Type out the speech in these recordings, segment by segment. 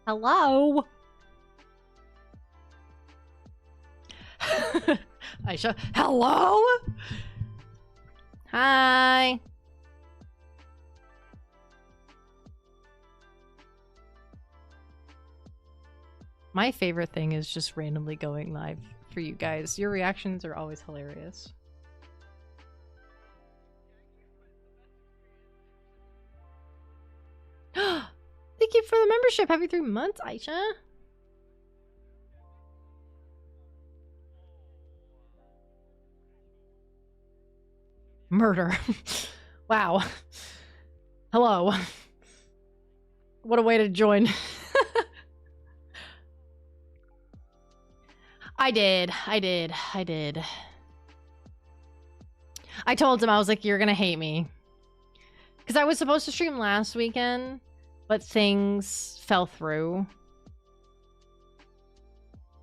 Hello? Aisha, hello? Hi. My favorite thing is just randomly going live for you guys. Your reactions are always hilarious. Thank you for the membership. Happy 3 months, Aisha. Murder. Wow. Hello. What a way to join. I did. I told him, I was like, you're gonna hate me. Because I was supposed to stream last weekend, but things fell through.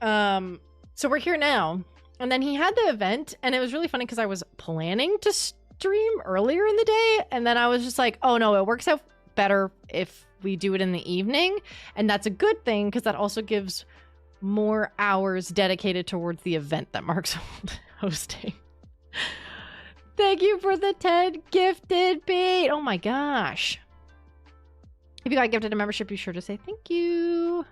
So we're here now. And then he had the event, and it was really funny because I was planning to stream earlier in the day, and then I was just like, oh no, it works out better if we do it in the evening. And that's a good thing because that also gives more hours dedicated towards the event that Mark's hosting. Thank you for the 10 gifted beat. Oh my gosh. If you got gifted a membership, be sure to say thank you.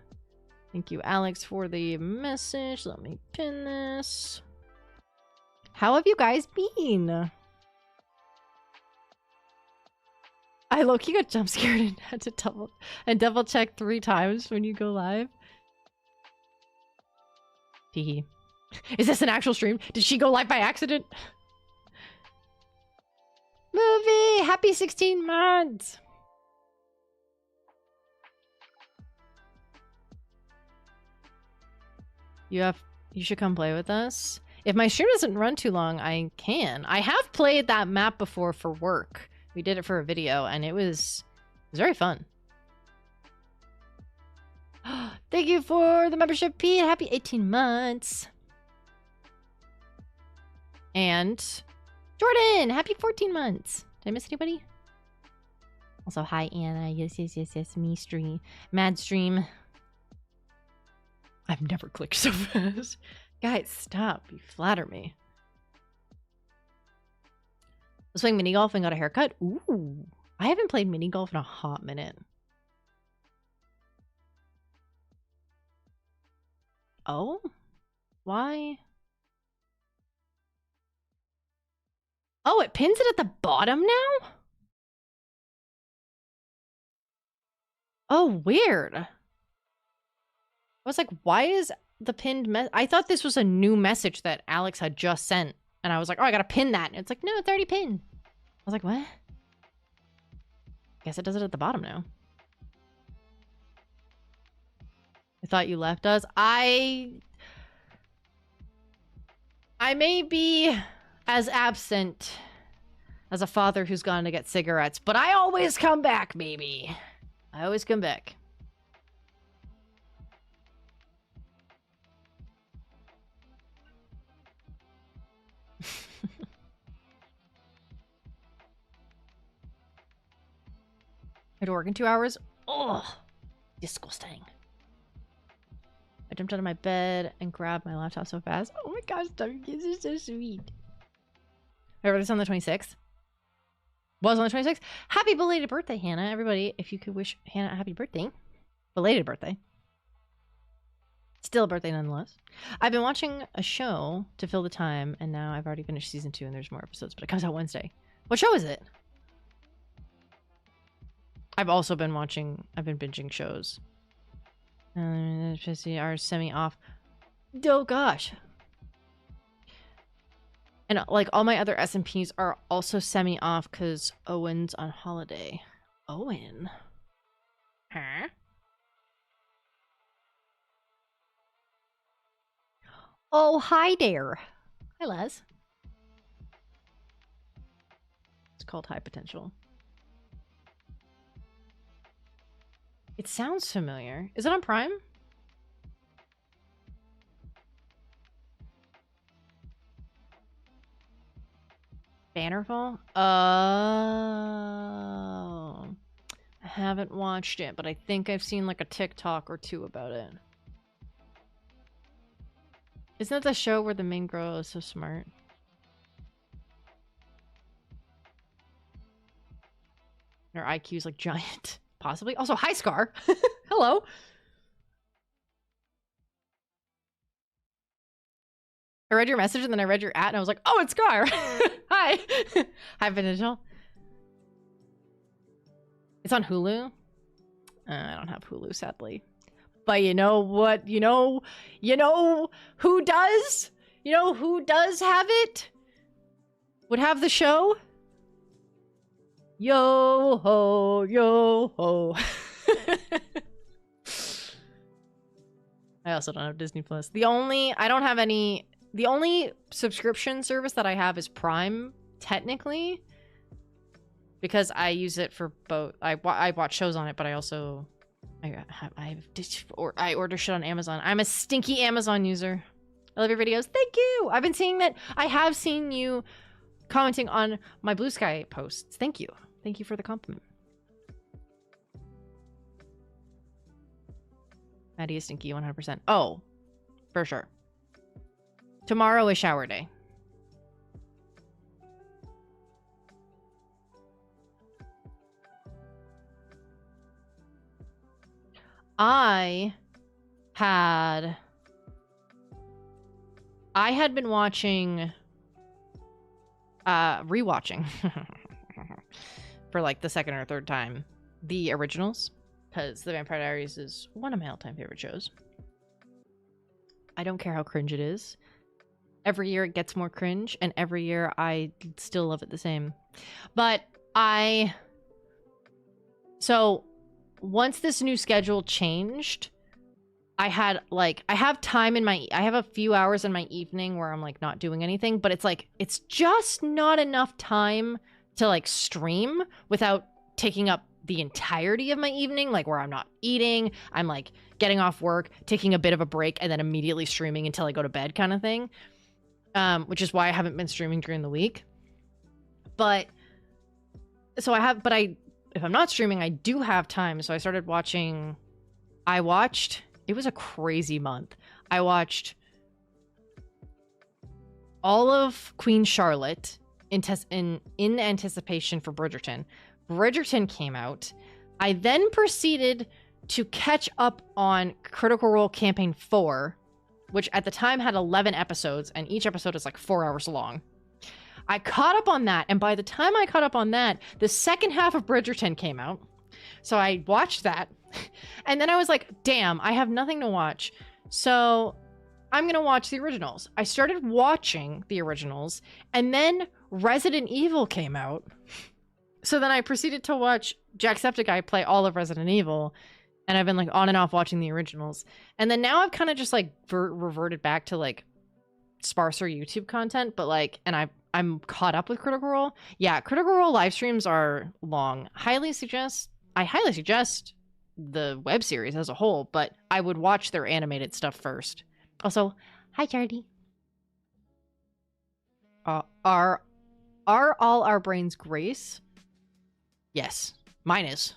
Thank you, Alex, for the message. Let me pin this. How have you guys been? I low-key got jump scared and had to double check 3 times when you go live. Teehee. Is this an actual stream? Did she go live by accident? Movie! Happy 16 months! You should come play with us. If my stream doesn't run too long, I can. I have played that map before for work. We did it for a video, and it was very fun. Thank you for the membership, Pete. Happy 18 months. And Jordan, happy 14 months. Did I miss anybody? Also, hi, Anna. Yes. Me stream. Mad stream. I've never clicked so fast. Guys, stop. You flatter me. I was playing mini golf and got a haircut. Ooh. I haven't played mini golf in a hot minute. Oh? Why? Oh, it pins it at the bottom now? Oh, weird. I was like, why is the pinned I thought this was a new message that Alex had just sent. And I was like, oh, I gotta pin that. And it's like, no, it's already pinned. I was like, what? Guess it does it at the bottom now. I thought you left us. I may be as absent as a father who's gone to get cigarettes, but I always come back, baby. I always come back. I had to work in 2 hours. Oh, disgusting. I jumped out of my bed and grabbed my laptop so fast. Oh my gosh, Dummy Kids are so sweet. I wrote this on the 26th. Was on the 26th. Happy belated birthday, Hannah. Everybody, if you could wish Hannah a happy birthday. Belated birthday. Still a birthday nonetheless. I've been watching a show to fill the time, and now I've already finished season 2 and there's more episodes, but it comes out Wednesday. What show is it? I've also been binging shows. Are semi-off. Oh gosh. And like all my other SMPs are also semi-off because Owen's on holiday. Owen? Huh? Oh, hi there. Hi, Les. It's called High Potential. It sounds familiar. Is it on Prime? Bannerfall? Oh. haven't watched it, but I think I've seen like a TikTok or two about it. Isn't that the show where the main girl is so smart? Her IQ's like giant. Possibly. Also, hi, Scar. Hello. I read your message and then I read your and I was like, oh, it's Scar. Hi. Hi, Benito. It's on Hulu. I don't have Hulu, sadly. But you know what? You know who does? You know who does have it? Would have the show? Yo ho, yo ho. I also don't have Disney Plus. The only subscription service that I have is Prime, technically. Because I use it for both. I watch shows on it, but I also I order shit on Amazon. I'm a stinky Amazon user. I love your videos. Thank you. I've been seeing that. I have seen you commenting on my Blue Sky posts. Thank you. Thank you for the compliment. Maddie is stinky 100%. Oh, for sure. Tomorrow is shower day. I had been watching, rewatching for like the second or third time, the originals, because The Vampire Diaries is one of my all-time favorite shows. I don't care how cringe it is. Every year it gets more cringe, and every year I still love it the same. But so once this new schedule changed, I have time in I have a few hours in my evening where I'm like not doing anything, but it's like, it's just not enough time to like stream without taking up the entirety of my evening, like where I'm not eating, I'm like getting off work, taking a bit of a break, and then immediately streaming until I go to bed kind of thing. Which is why I haven't been streaming during the week. But so if I'm not streaming, I do have time. So I started watching, it was a crazy month. I watched all of Queen Charlotte in anticipation for Bridgerton. Bridgerton came out. I then proceeded to catch up on Critical Role Campaign 4, which at the time had 11 episodes, and each episode is like 4 hours long. I caught up on that, and by the time I caught up on that, the second half of Bridgerton came out. So I watched that, and then I was like, damn, I have nothing to watch. So I'm gonna watch the originals. I started watching the originals, and then Resident Evil came out. So then I proceeded to watch Jacksepticeye play all of Resident Evil, and I've been like on and off watching the originals. And then now I've kind of just like reverted back to like sparser YouTube content, but like, and I'm caught up with Critical Role. Yeah, Critical Role live streams are long. I highly suggest the web series as a whole, but I would watch their animated stuff first. Also, hi Charlie. Are all our brains Grace? Yes, mine is.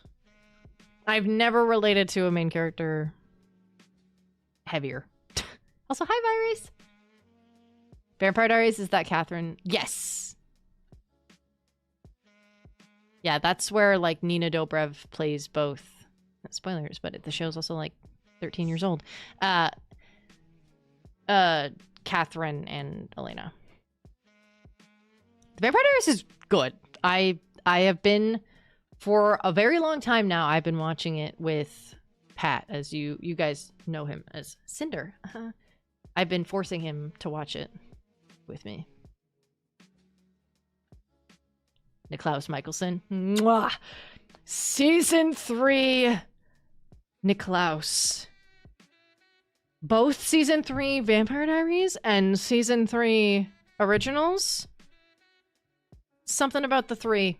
I've never related to a main character heavier. Also, hi Virus. Vampire Diaries, is that Catherine? Yes. Yeah, that's where like Nina Dobrev plays both. Spoilers, but the show's also like 13 years old. Catherine and Elena. The Vampire Diaries is good. I have been, for a very long time now, I've been watching it with Pat, as you guys know him as Cinder. I've been forcing him to watch it with me. Niklaus Michelson. Mwah! Season 3. Niklaus. Both Season 3 Vampire Diaries and Season 3 Originals. Something about the 3.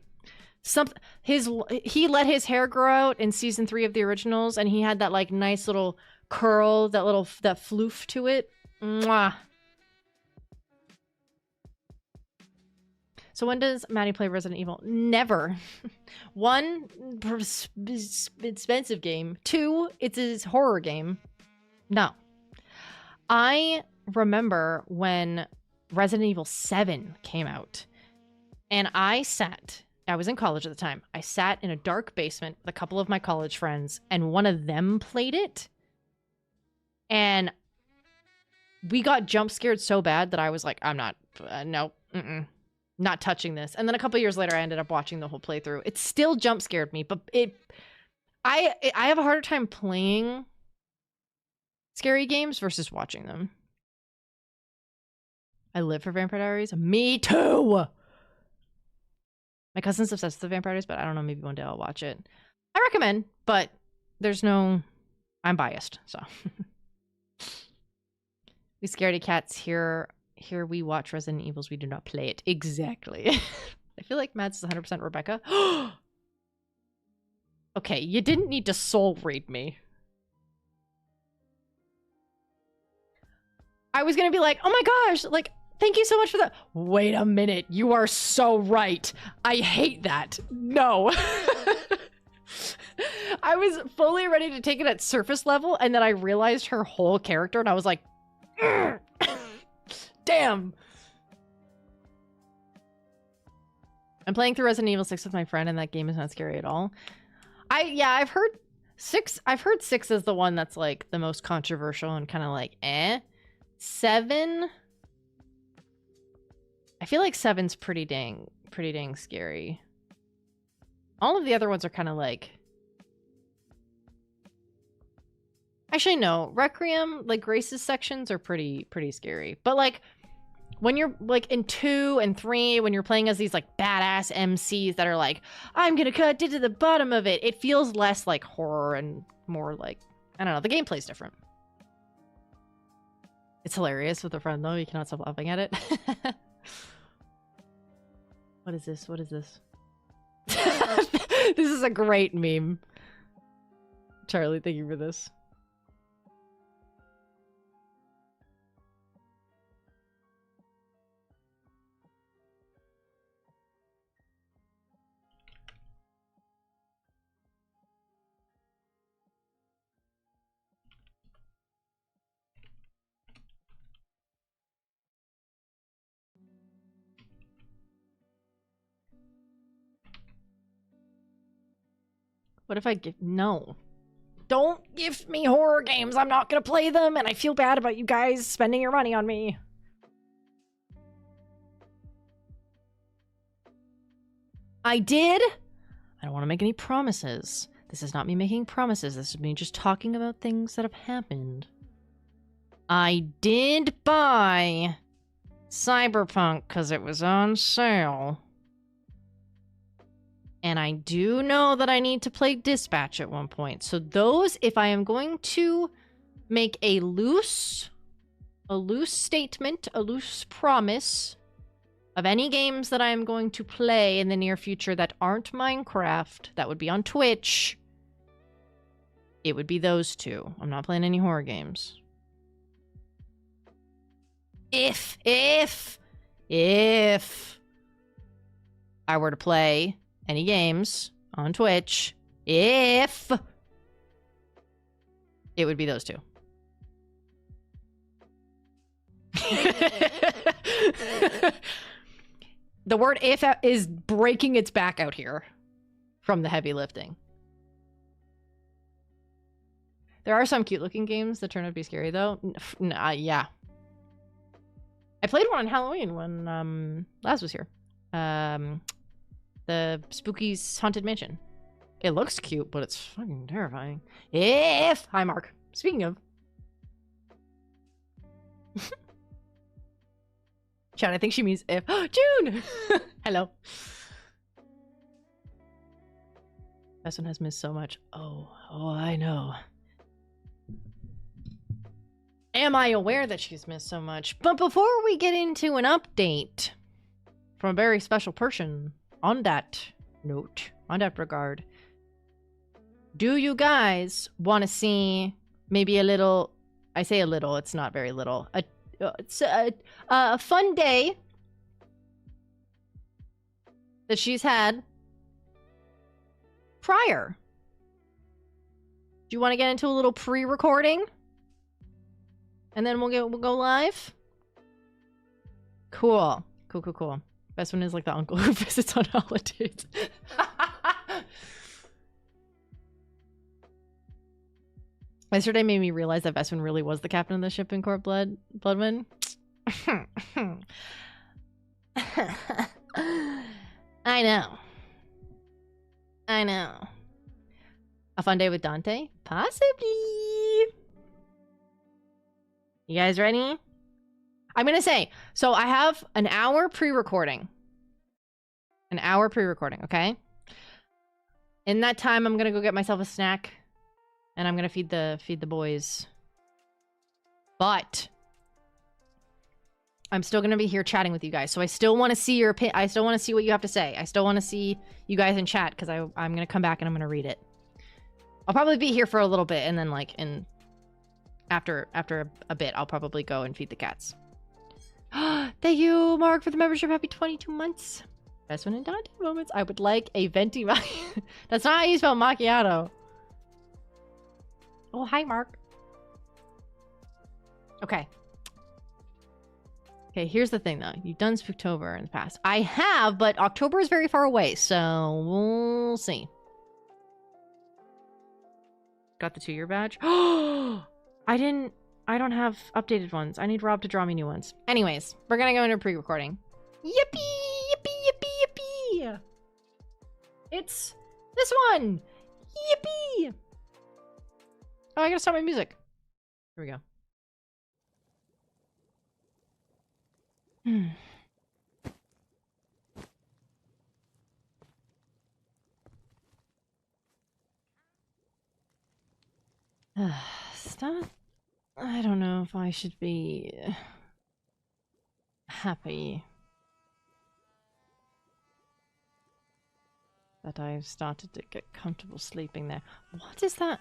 He let his hair grow out in Season 3 of the Originals, and he had that like nice little curl, that floof to it. Mwah. So when does Maddie play Resident Evil? Never. 1, expensive game. 2, it's a horror game. No. I remember when Resident Evil 7 came out, and I was in college at the time. I sat in a dark basement with a couple of my college friends, and one of them played it. And we got jump scared so bad that I was like, I'm not, no, not touching this. And then a couple years later, I ended up watching the whole playthrough. It still jump scared me, but I have a harder time playing scary games versus watching them. I live for Vampire Diaries. Me too! My cousin's obsessed with the Vampire Diaries, but I don't know, maybe one day I'll watch it. I recommend, but there's no... I'm biased, so... We scaredy cats here we watch Resident Evils, we do not play it. Exactly. I feel like Mads is 100% Rebecca. Okay, you didn't need to soul read me. I was gonna be like, oh my gosh, like, thank you so much for that. Wait a minute, you are so right. I hate that. No. I was fully ready to take it at surface level, and then I realized her whole character, and I was like, damn. I'm playing through Resident Evil 6 with my friend, and that game is not scary at all. I've heard 6 is the one that's like the most controversial and kind of like 7, I feel like 7's pretty dang scary. All of the other ones are kind of like, actually no, Requiem, like Grace's sections are pretty scary. But like when you're like in 2 and 3, when you're playing as these like badass MCs that are like, I'm gonna cut to the bottom of it, it feels less like horror and more like, I don't know, the gameplay's different. It's hilarious with a friend though, you cannot stop laughing at it. What is this? What is this? This is a great meme. Charlie, thank you for this. What if I give... No. Don't gift me horror games. I'm not gonna play them, and I feel bad about you guys spending your money on me. I did? I don't want to make any promises. This is not me making promises. This is me just talking about things that have happened. I did buy Cyberpunk because it was on sale. And I do know that I need to play Dispatch at one point. So those, if I am going to make a loose statement, a loose promise of any games that I am going to play in the near future that aren't Minecraft, that would be on Twitch, it would be those two. I'm not playing any horror games. If I were to play any games on Twitch, it would be those two. The word if is breaking its back out here from the heavy lifting. There are some cute looking games that turn out to be scary though. Yeah. I played one on Halloween when Laz was here. The Spooky's Haunted Mansion. It looks cute, but it's fucking terrifying. Hi, Mark. Speaking of. Chad, I think she means if. June! Hello. This one has missed so much. Oh, I know. Am I aware that she's missed so much? But before we get into an update from a very special person, on that note, on that regard, do you guys want to see maybe a little, I say a little, it's not very little, it's a fun day that she's had prior. Do you want to get into a little pre-recording? And then we'll go live? Cool. Cool. Best one is like the uncle who visits on holidays. Yesterday made me realize that Veswin really was the captain of the ship in Court Bloodwind. I know. A fun day with Dante? Possibly. You guys ready? I'm gonna say, so I have an hour pre-recording. Okay? In that time, I'm gonna go get myself a snack. And I'm gonna feed the boys. But I'm still gonna be here chatting with you guys. So I still want to see your I still want to see what you have to say. I still want to see you guys in chat because I'm gonna come back and I'm gonna read it. I'll probably be here for a little bit and then like after a bit I'll probably go and feed the cats. Thank you, Mark, for the membership. Happy 22 months. Best one in Dante moments. I would like a venti. That's not how you spell macchiato. Oh, hi, Mark. Okay. Okay, here's the thing, though. You've done Spooktober in the past. I have, but October is very far away, so we'll see. Got the 2-year badge? Oh, I don't have updated ones. I need Rob to draw me new ones. Anyways, we're gonna go into pre-recording. Yippee! It's this one! Yippee! Oh, I gotta stop my music. Here we go. Stop. I don't know if I should be happy that I've started to get comfortable sleeping there. What is that?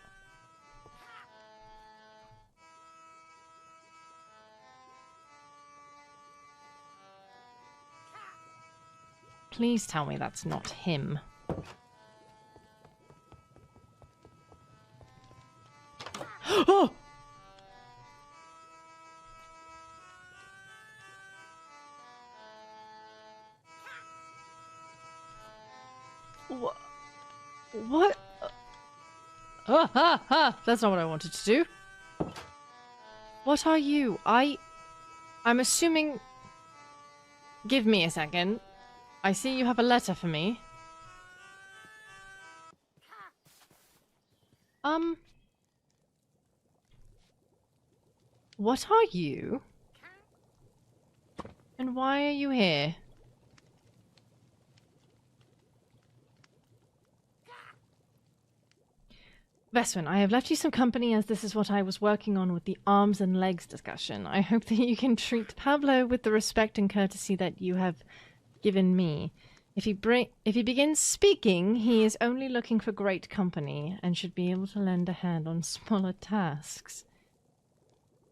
Please tell me that's not him. Oh! What? That's not what I wanted to do. What are you? I'm assuming... Give me a second. I see you have a letter for me. What are you? And why are you here? Veswin, I have left you some company as this is what I was working on with the arms and legs discussion. I hope that you can treat Pablo with the respect and courtesy that you have given me. If he begins speaking, he is only looking for great company and should be able to lend a hand on smaller tasks.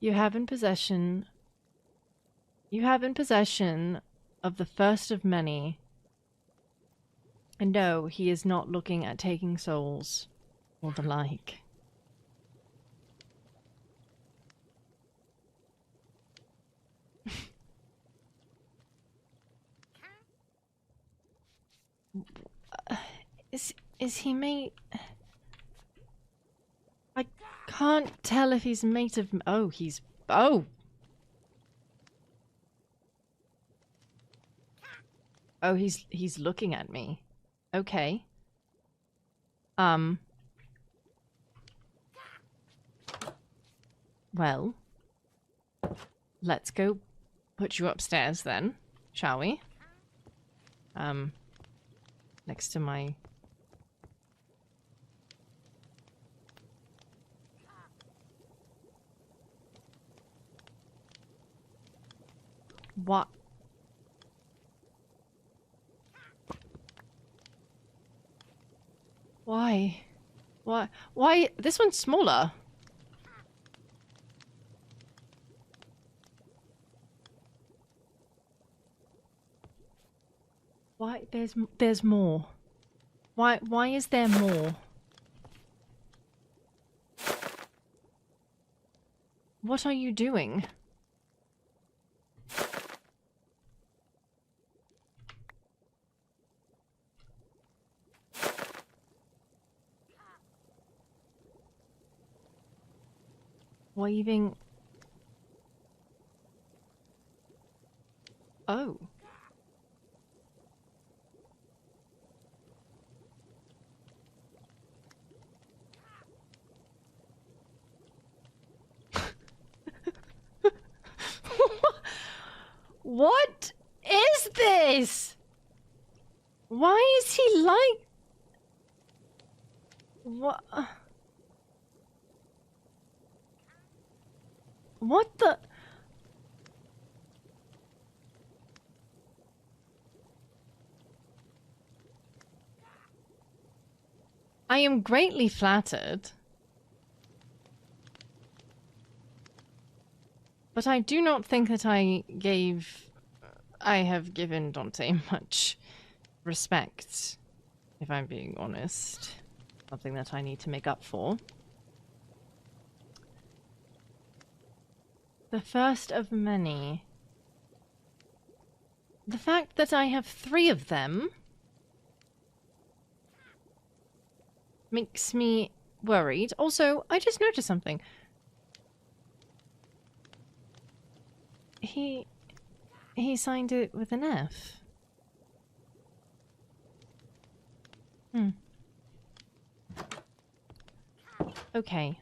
You have in possession of the first of many. And no, he is not looking at taking souls or the like. Is he mate? I can't tell if he's mate of... Oh, he's... Oh! Oh, he's looking at me. Okay. Well, let's go put you upstairs then, shall we? Next to my... What? Why? Why? Why? This one's smaller. Why? There's more. Why is there more? What are you doing? Waving. Oh. What is this? Why is he like... What? What the... I am greatly flattered. But I do not think that I have given Dante much respect, if I'm being honest. Something that I need to make up for. The first of many. The fact that I have 3 of them makes me worried. Also, I just noticed something. He signed it with an F. Okay,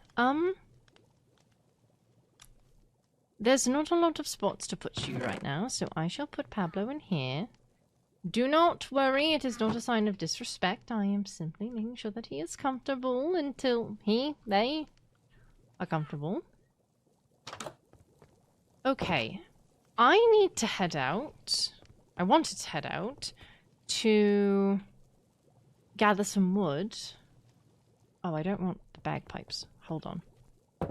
there's not a lot of spots to put you right now, so I shall put Pablo in here. Do not worry, it is not a sign of disrespect. I am simply making sure that he is comfortable until they are comfortable. Okay. I need to head out. I wanted to head out to gather some wood. Oh, I don't want the bagpipes. Hold on.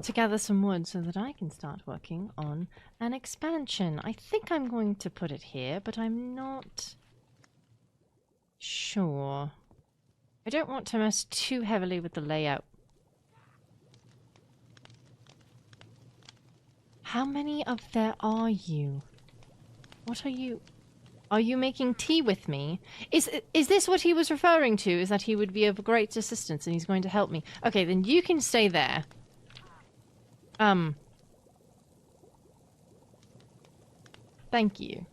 To gather some wood so that I can start working on an expansion. I think I'm going to put it here, but I'm not sure. I don't want to mess too heavily with the layout. How many of there are you? What are you... Are you making tea with me? Is this what he was referring to? Is that he would be of great assistance and he's going to help me? Okay, then you can stay there. Thank you.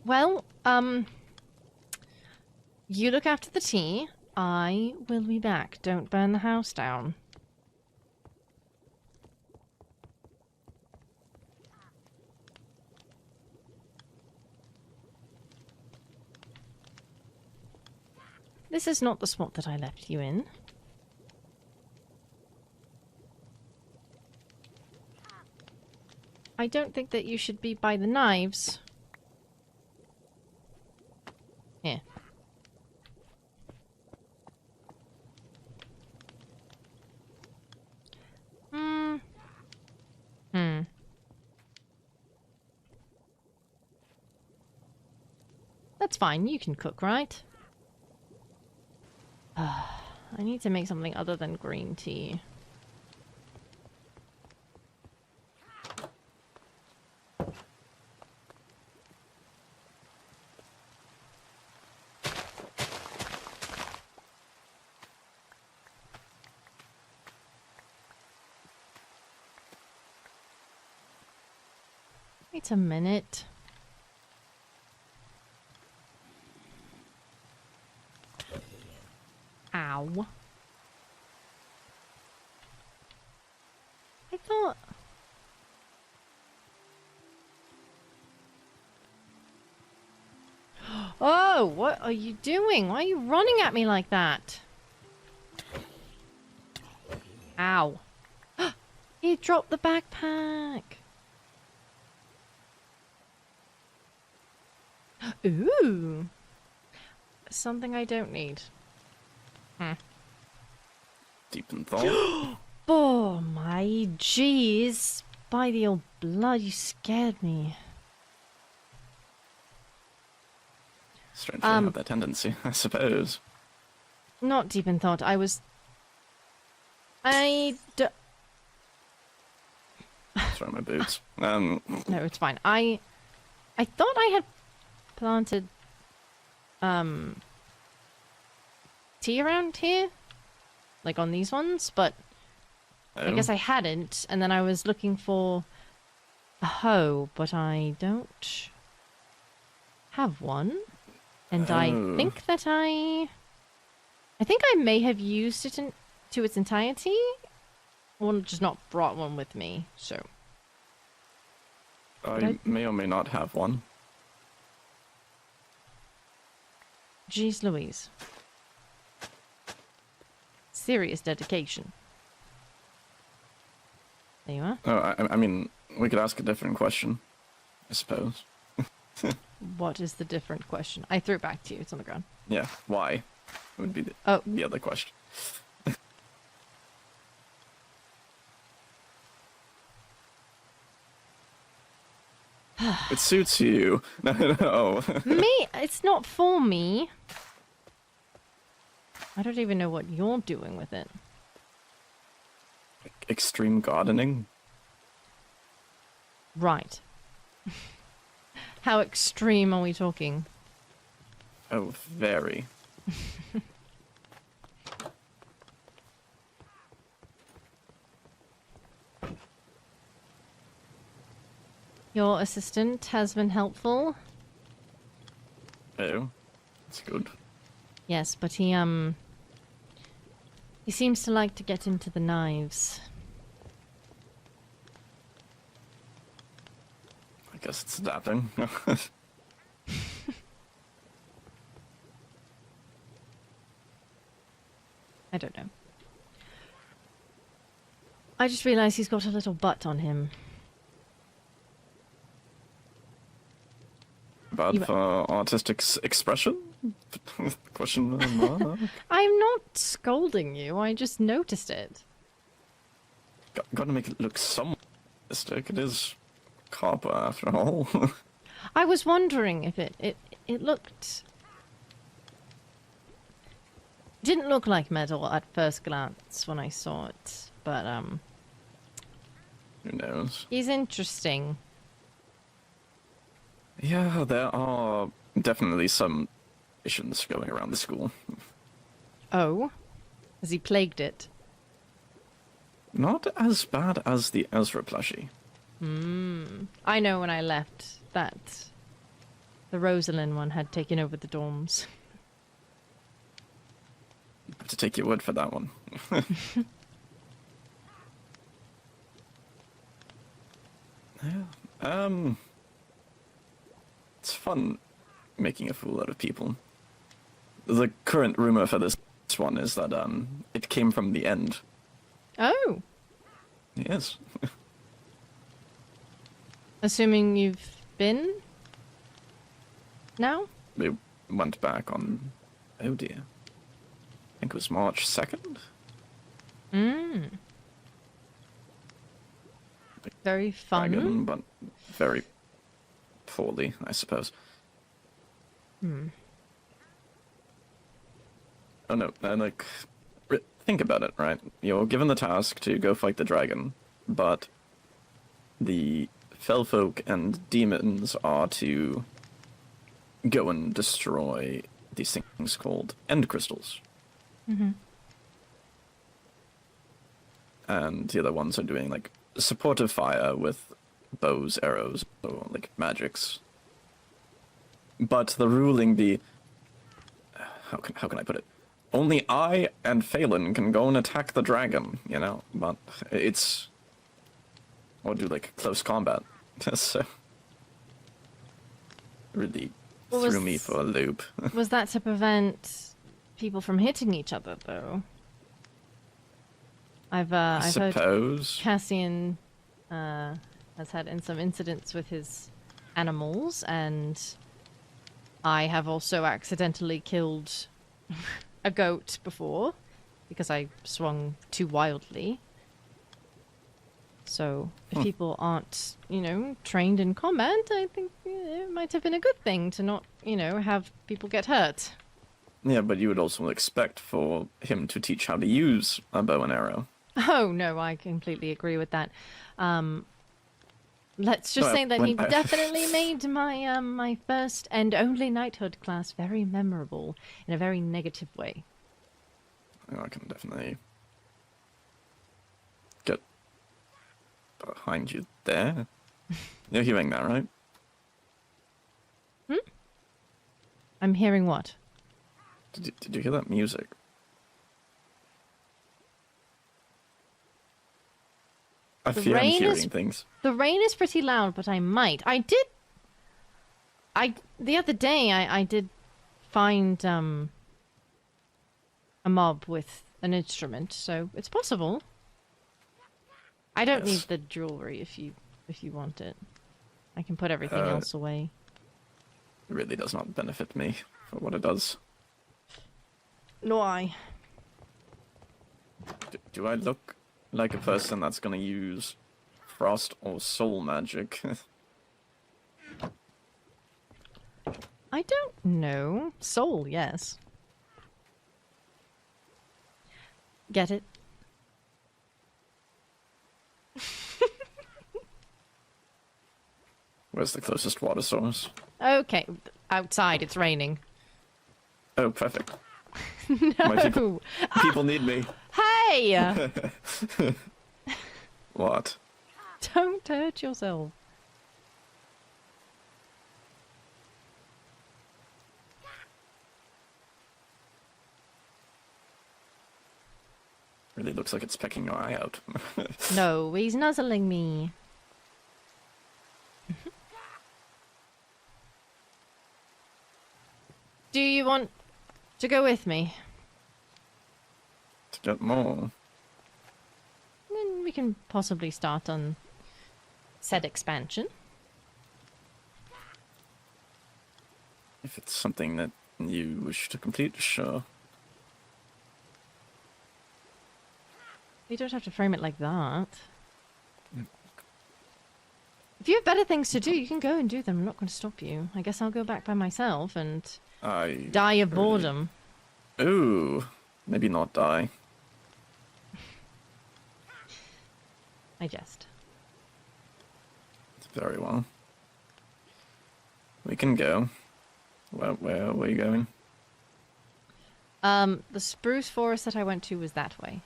Well, you look after the tea. I will be back. Don't burn the house down. This is not the spot that I left you in. I don't think that you should be by the knives. Here. That's fine, you can cook, right? I need to make something other than green tea. Wait a minute. Ow. I thought... Oh, what are you doing? Why are you running at me like that? Ow. He dropped the backpack. Ooh. Something I don't need. Deep in thought. Oh my jeez. By the old blood, you scared me. Strange to have that tendency, I suppose. Not deep in thought. Sorry, my boots. No, it's fine. I thought I had planted tea around here, like on these ones, but I guess I hadn't. And then I was looking for a hoe, but I don't have one. And I think that I think I may have used it to its entirety, or just not brought one with me. So I may or may not have one. Jeez Louise. Serious dedication. There you are. Oh, I mean, we could ask a different question, I suppose. What is the different question? I threw it back to you. It's on the ground. Yeah, why? Would be the other question. It suits you. No. Me? It's not for me. I don't even know what you're doing with it. Extreme gardening? Right. How extreme are we talking? Oh, very. Your assistant has been helpful. Oh, that's good. Yes, but he seems to like to get into the knives. I guess it's adapting. I don't know. I just realized he's got a little butt on him. Bad for artistic expression? Question mark? I'm not scolding you, I just noticed it. Gotta make it look somewhat artistic. It is copper, after all. I was wondering if it looked... Didn't look like metal at first glance when I saw it, but Who knows? he's interesting. Yeah, there are definitely some issues going around the school. Oh? Has he plagued it? Not as bad as the Ezra plushie. I know when I left that the Rosalind one had taken over the dorms. I have to take your word for that one. Yeah. It's fun making a fool out of people. The current rumor for this one is that it came from the end. Oh! Yes. Assuming you've been? Now? We went back on... Oh dear. I think it was March 2nd? Very fun. Dragon, but very poorly, I suppose. Oh no, like, think about it, right? You're given the task to go fight the dragon, but the Fellfolk and demons are to go and destroy these things called end crystals. And the other ones are doing, like, supportive fire with bows, arrows, or, like, magics. But the ruling be... How can I put it? Only I and Phelan can go and attack the dragon, you know? But it's... Or do, like, close combat. So... Really threw me for a loop. Was that to prevent people from hitting each other, though? I've heard Cassian has had some incidents with his animals, and I have also accidentally killed a goat before because I swung too wildly. So if people aren't, trained in combat, I think it might have been a good thing to not you know, have people get hurt. Yeah, but you would also expect for him to teach how to use a bow and arrow. Oh, no, I completely agree with that. Let's just No, say that when he definitely made my my first and only knighthood class very memorable in a very negative way. I can definitely get behind you there. You're hearing that, right? I'm hearing what? Did you hear that music? I The fear I'm rain hearing is- things. The rain is pretty loud, but I might. The other day I did find a mob with an instrument, so it's possible. I don't need Yes. the jewelry if you want it. I can put everything else away. It really does not benefit me for what it does. Nor I. Do I look like a person that's gonna use frost or soul magic? I don't know. Soul, yes. Get it? Where's the closest water source? Okay, outside it's raining. Oh, perfect. No. My people need me. Hey! What? Don't hurt yourself. Really looks like it's pecking your eye out. No, he's nuzzling me. Do you want to go with me? To get more. Then we can possibly start on said expansion. If it's something that you wish to complete, sure. You don't have to frame it like that. If you have better things to do, you can go and do them. I'm not going to stop you. I guess I'll go back by myself and die of boredom. Ooh, maybe not die. I jest. Very well. We can go. Where are you going? The spruce forest that I went to was that way.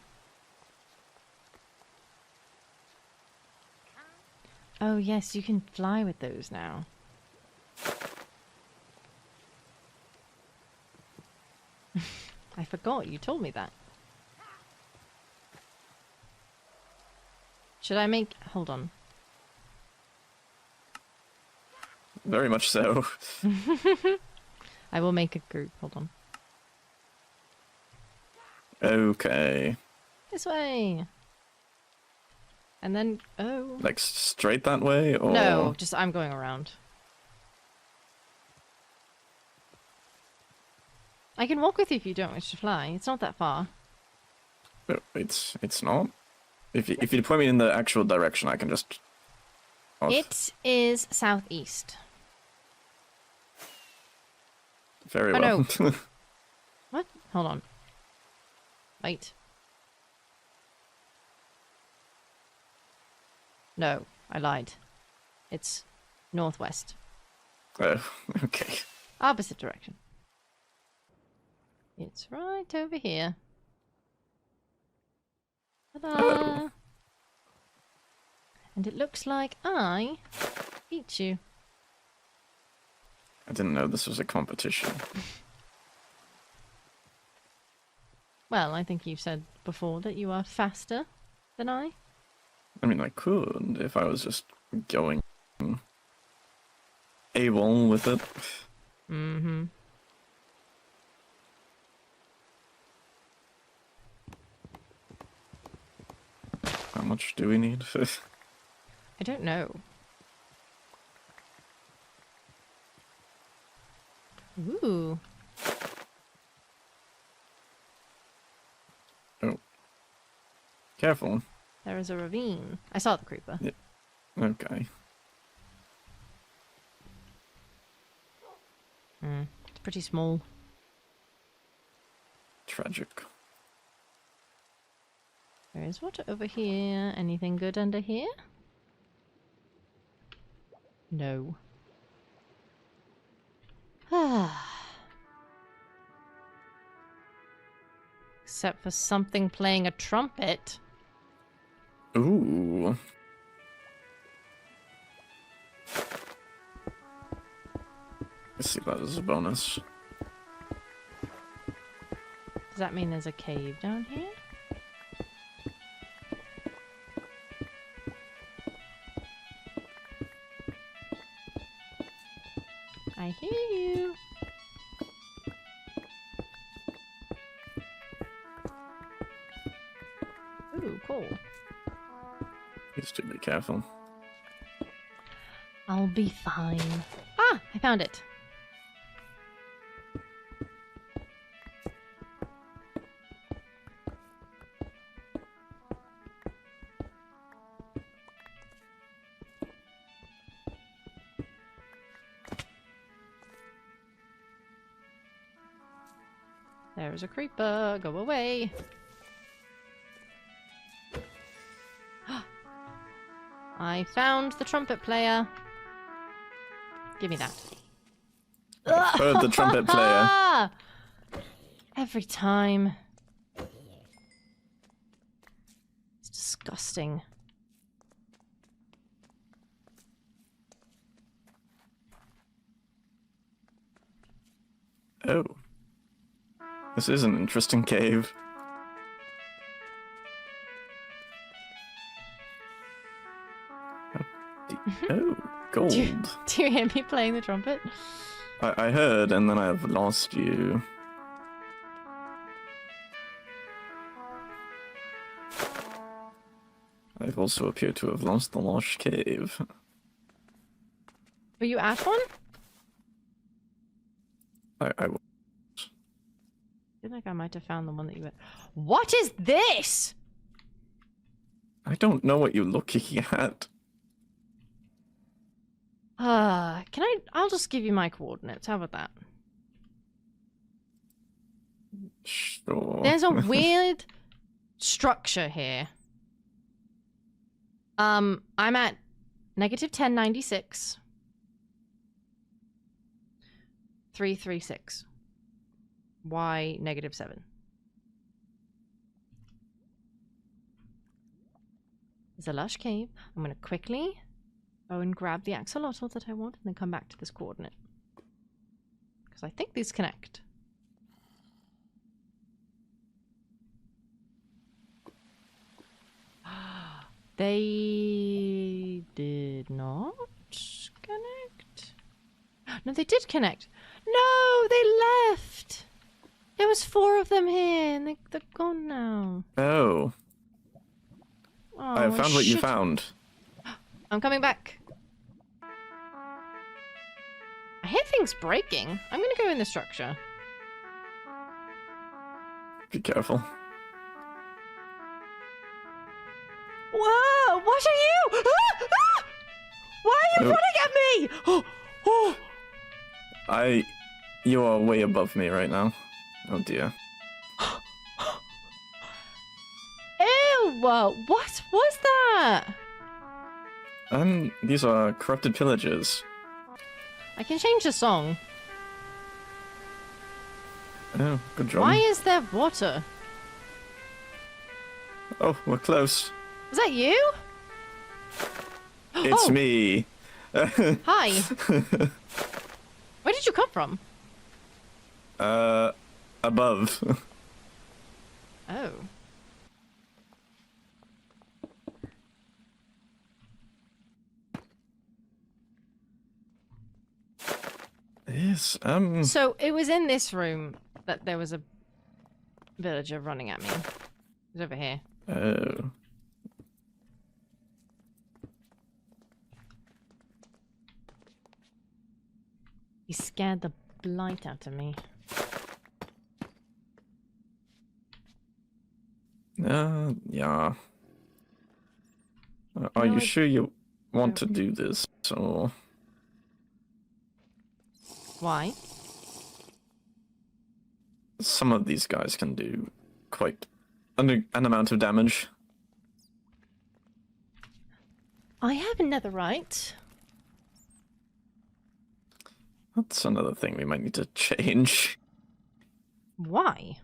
Oh yes, you can fly with those now. I forgot, you told me that. Should I make... Hold on. Very much so. I will make a group, hold on. Okay. This way! And then... Oh... Like straight that way, or No, just I'm going around. I can walk with you if you don't wish to fly. It's not that far. No, it's not. If you point me in the actual direction, I can just. It is southeast. Very Oh, well. no. What? Hold on. Wait. No, I lied. It's northwest. Oh, okay. Opposite direction. It's right over here. Ta-da! Oh. And it looks like I beat you. I didn't know this was a competition. Well, I think you've said before that you are faster than I. I mean, I could if I was just going able with it. Mm-hmm. How much do we need? I don't know. Ooh. Oh. Careful. There is a ravine. I saw the creeper. Yeah. Okay. pretty small. Tragic. There is water over here. Anything good under here? No. Except for something playing a trumpet. Ooh. Let's see that as a bonus. Does that mean there's a cave down here? I hear you. Ooh, cool. Please do be careful. I'll be fine. Ah, I found it. There's a creeper. Go away. I found the trumpet player. Give me that. I heard the trumpet player. Every time. It's disgusting. Oh. This is an interesting cave. Oh, gold. Do you hear me playing the trumpet? I heard, and then I've lost you. I've also appeared to have lost the lost cave. Were you at one? I I feel like I might have found the one that you were... What is this? don't know what you're looking at. I'll just give you my coordinates. How about that? Sure. There's a weird structure here. I'm at negative 1096. 336. Y negative 7. There's a lush cave. I'm going to quickly go and grab the axolotl that I want and then come back to this coordinate. Because I think these connect. They did not connect. No, they did connect. No, they left. There was 4 of them here, and they're gone now. Oh. I have found what you found. I'm coming back. I hear things breaking. I'm gonna go in the structure. Be careful. Whoa! What are you? Ah! Ah! Why are you running at me? Oh! You are way above me right now. Oh dear. Ew! What was that? These are corrupted pillagers. I can change the song. Oh, good job. Why is there water? Oh, we're close. Is that you? It's me. Hi. Where did you come from? Above. Oh. Yes, So it was in this room that there was a villager running at me. He's over here. Oh. He scared the blight out of me. Yeah. Are you sure you want to do this, or... Why? some of these guys can do quite an amount of damage. I have a netherite. That's another thing we might need to change. Why?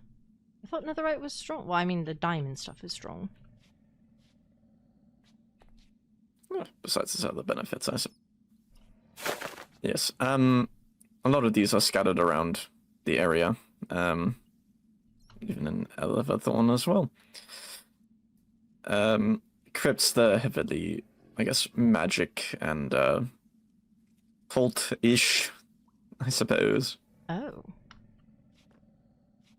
I thought netherite was strong. Well, I mean, the diamond stuff is strong. Besides its other benefits, I suppose. Yes. A lot of these are scattered around the area. Even in Elevathorn as well. Crypts, they're heavily, I guess, magic and cult-ish, I suppose. Oh.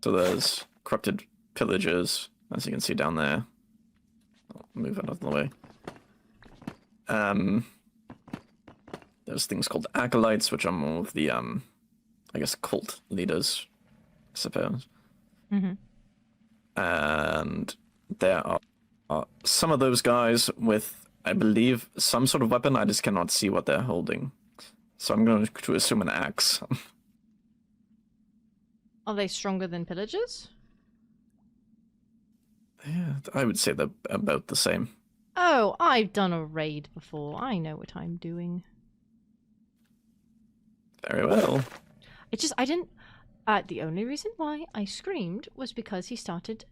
So there's corrupted pillagers, as you can see down there. I'll move out of the way. There's things called acolytes, which are more of the, I guess, cult leaders, I suppose. Mm-hmm. And there are some of those guys with, I believe, some sort of weapon. I just cannot see what they're holding. So I'm going to assume an axe. Are they stronger than pillagers? Yeah, I would say they're about the same. Oh, I've done a raid before. I know what I'm doing. Very well. I didn't... the only reason why I screamed was because he started...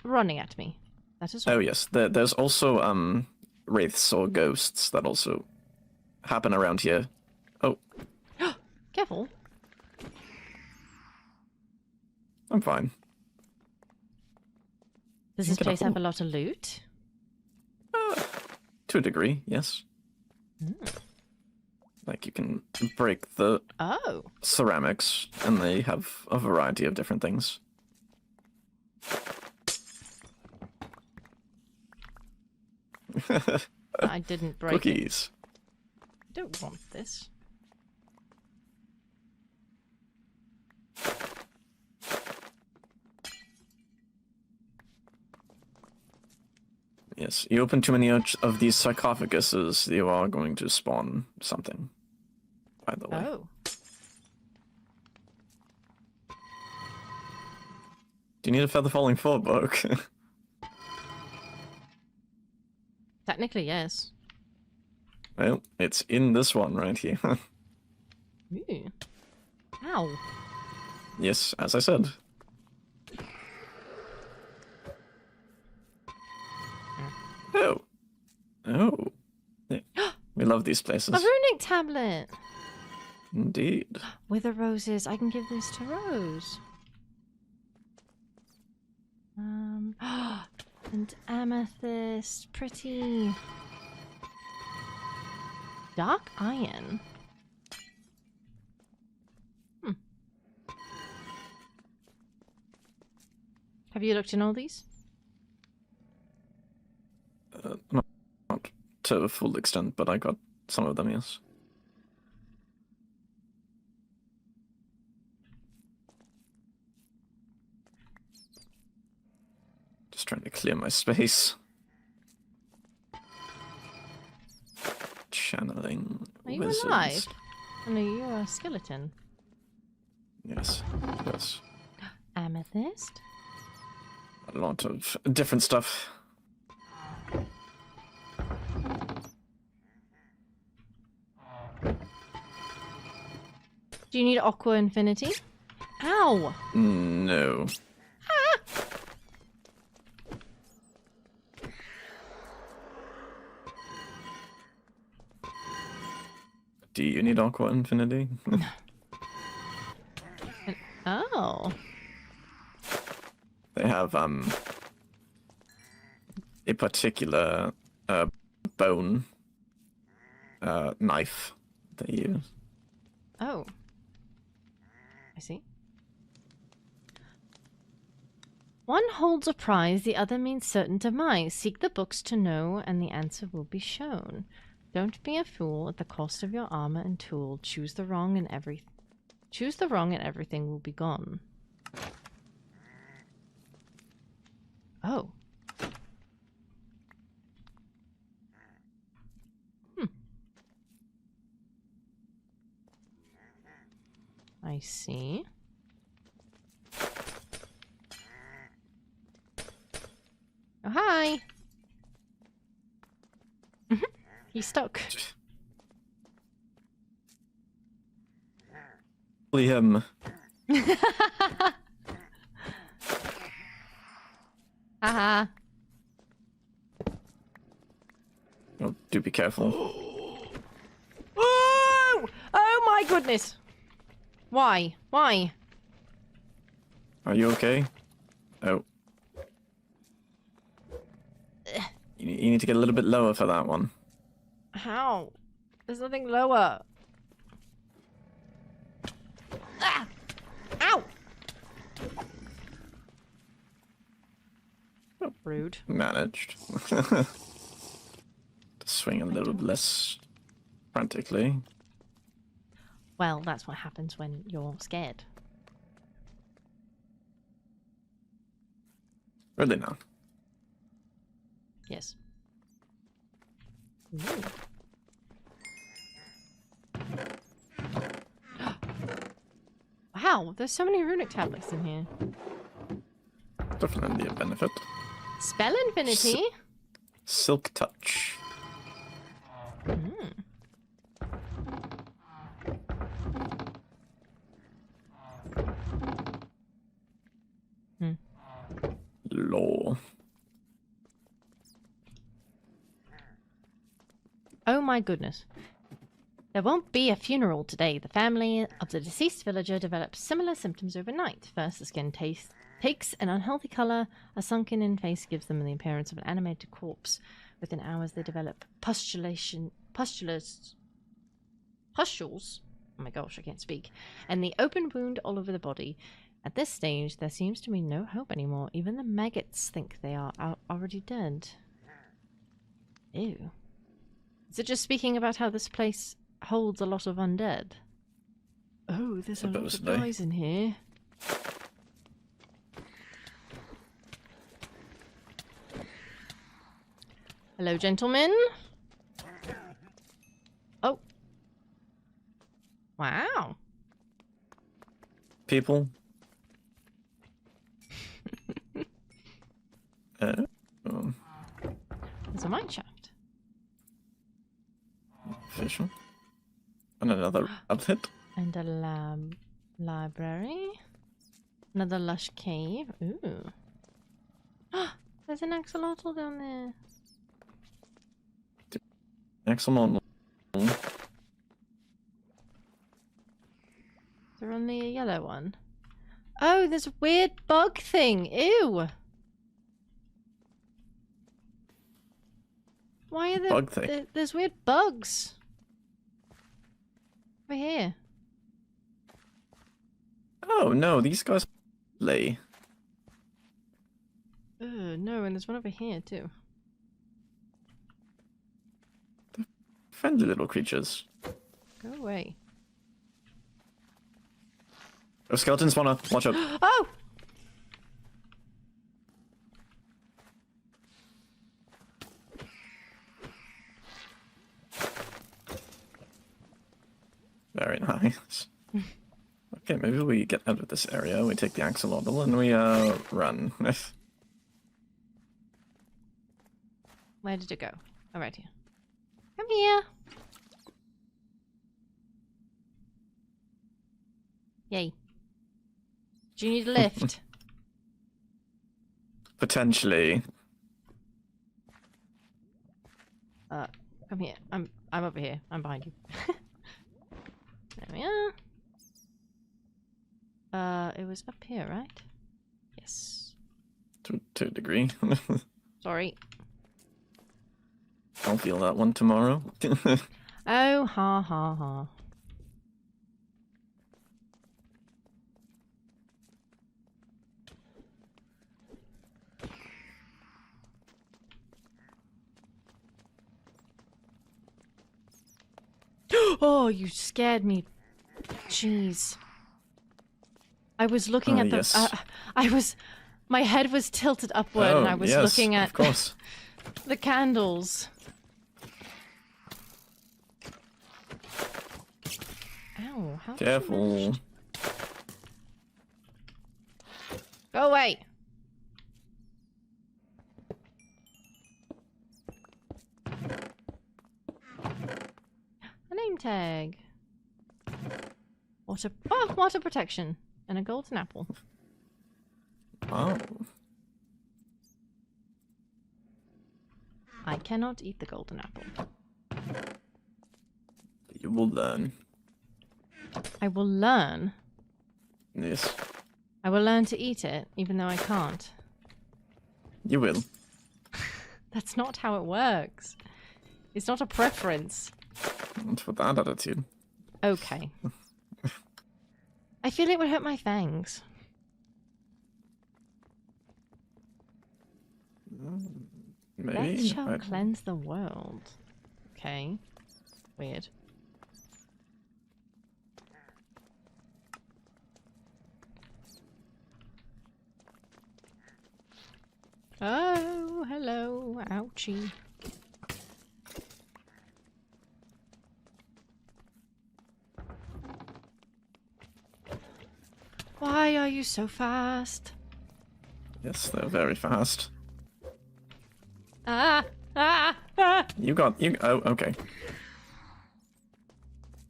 running at me. That is all. Oh, yes. There's also, wraiths or ghosts that also happen around here. Oh. Careful. I'm fine. Does this place have a lot of loot? To a degree, yes. Mm. Like, you can break the ceramics, and they have a variety of different things. I didn't break Cookies. I don't want this. Yes, you open too many of these sarcophaguses, you are going to spawn something, by the way. Oh. Do you need a feather falling fall book? Technically, yes. Well, it's in this one right here. Ooh. Ow. Yes, as I said. Oh. Oh. Yeah. We love these places. A runic tablet! Indeed. Wither roses. I can give this to Rose. And amethyst. Pretty. Dark iron. Have you looked in all these? Not to a full extent, but I got some of them, yes. Just trying to clear my space. Channeling Are you wizards. alive? Oh, no, you're a skeleton. Yes, yes. Amethyst? A lot of different stuff. Do you need aqua infinity? Ow! No. Do you need Aqua Infinity? Oh. They have a particular bone knife they use. Oh. I see. One holds a prize, the other means certain demise. Seek the books to know, and the answer will be shown. Don't be a fool at the cost of your armor and tool. Choose the wrong and everything will be gone. Oh. I see. Oh, hi. He's stuck. Flee him. Haha. Oh, do be careful. Oh! Oh my goodness. Why? Why? Are you okay? Oh. You need to get a little bit lower for that one. How? There's nothing lower. Ah! Ow! Oh. Rude. Managed. To swing a little less frantically. Well, that's what happens when you're scared. Really not. Yes. Wow, there's so many runic tablets in here. Definitely a benefit. Spell infinity. Silk touch. Law. Oh my goodness. There won't be a funeral today. The family of the deceased villager develops similar symptoms overnight. First, the skin takes an unhealthy color. A sunken-in face gives them the appearance of an animated corpse. Within hours, they develop pustules. Oh my gosh, I can't speak. And the open wound all over the body. At this stage, there seems to be no hope anymore. Even the maggots think they are already dead. Ew. Is it just speaking about how this place holds a lot of undead? Oh, there's a lot of guys in here. Hello, gentlemen. Oh. Wow. People. There's a mine shaft. Official. And another outfit. And a library. Another lush cave. Ooh. There's an axolotl down there. Excellent. They're on the yellow one. Oh, there's a weird bug thing. Ew. Why are there Bug thing? There's weird bugs. Over here. Oh no, these guys lay. No, and there's one over here too. Friendly little creatures. Go away. Oh, skeletons wanna watch out. Oh! Very nice. Okay, maybe we get out of this area, we take the axolotl, and we, run. Where did it go? Oh, right here. Come here. Yay. Do you need a lift? Potentially. Come here. I'm over here. I'm behind you. There we are. It was up here, right? Yes. To a degree. Sorry. I'll feel that one tomorrow. Oh, ha ha ha. Oh, you scared me. Jeez. I was looking at the... Yes. My head was tilted upward and I was yes, looking at of course. the candles. Ow, how Careful. Go away. name tag. Water protection. And a golden apple. Oh. I cannot eat the golden apple. You will learn. I will learn. Yes. I will learn to eat it, even though I can't. You will. That's not how it works. It's not a preference. Not with that attitude. Okay. I feel it would hurt my fangs. Maybe. Death shall cleanse the world. Okay. Weird. Oh, hello. Ouchie. Why are you so fast? Yes, they're very fast. Ah! Oh, okay.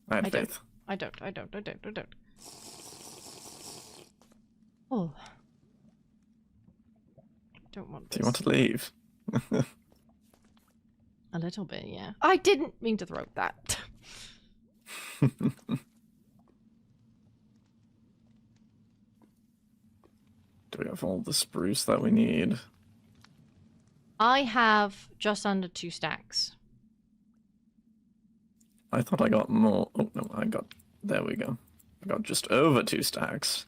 I had faith. I don't. Oh. Don't want this. Do you want to leave? A little bit, yeah. I didn't mean to throw that. Do we have all the spruce that we need? I have just under 2 stacks. I thought I got more. Oh, no, I got... There we go. I got just over 2 stacks.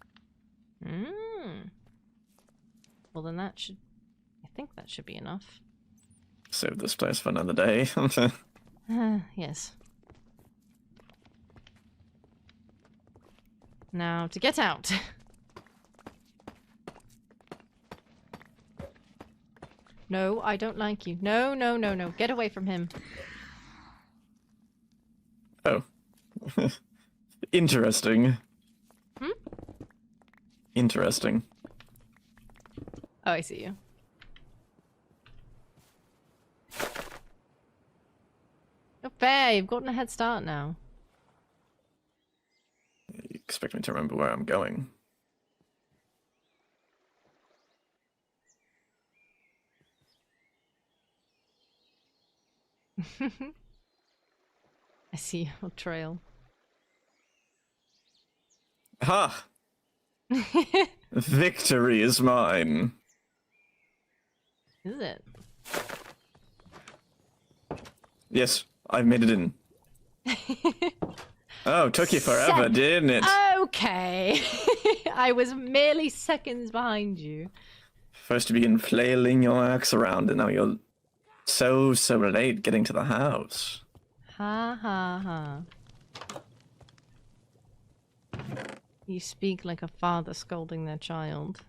Well, then that should... I think that should be enough. Save this place for another day. Yes. Now, to get out. No, I don't like you. No, no, no, no. Get away from him. Oh. Interesting. Interesting. Oh, I see you. Not fair. You've gotten a head start now. You expect me to remember where I'm going? I see your trail. Ha! Victory is mine. Is it? Yes, I've made it in. Oh, took you forever, didn't it? Okay. I was merely seconds behind you. First you begin flailing your axe around, and now you're so late getting to the house. Ha ha ha. You speak like a father scolding their child.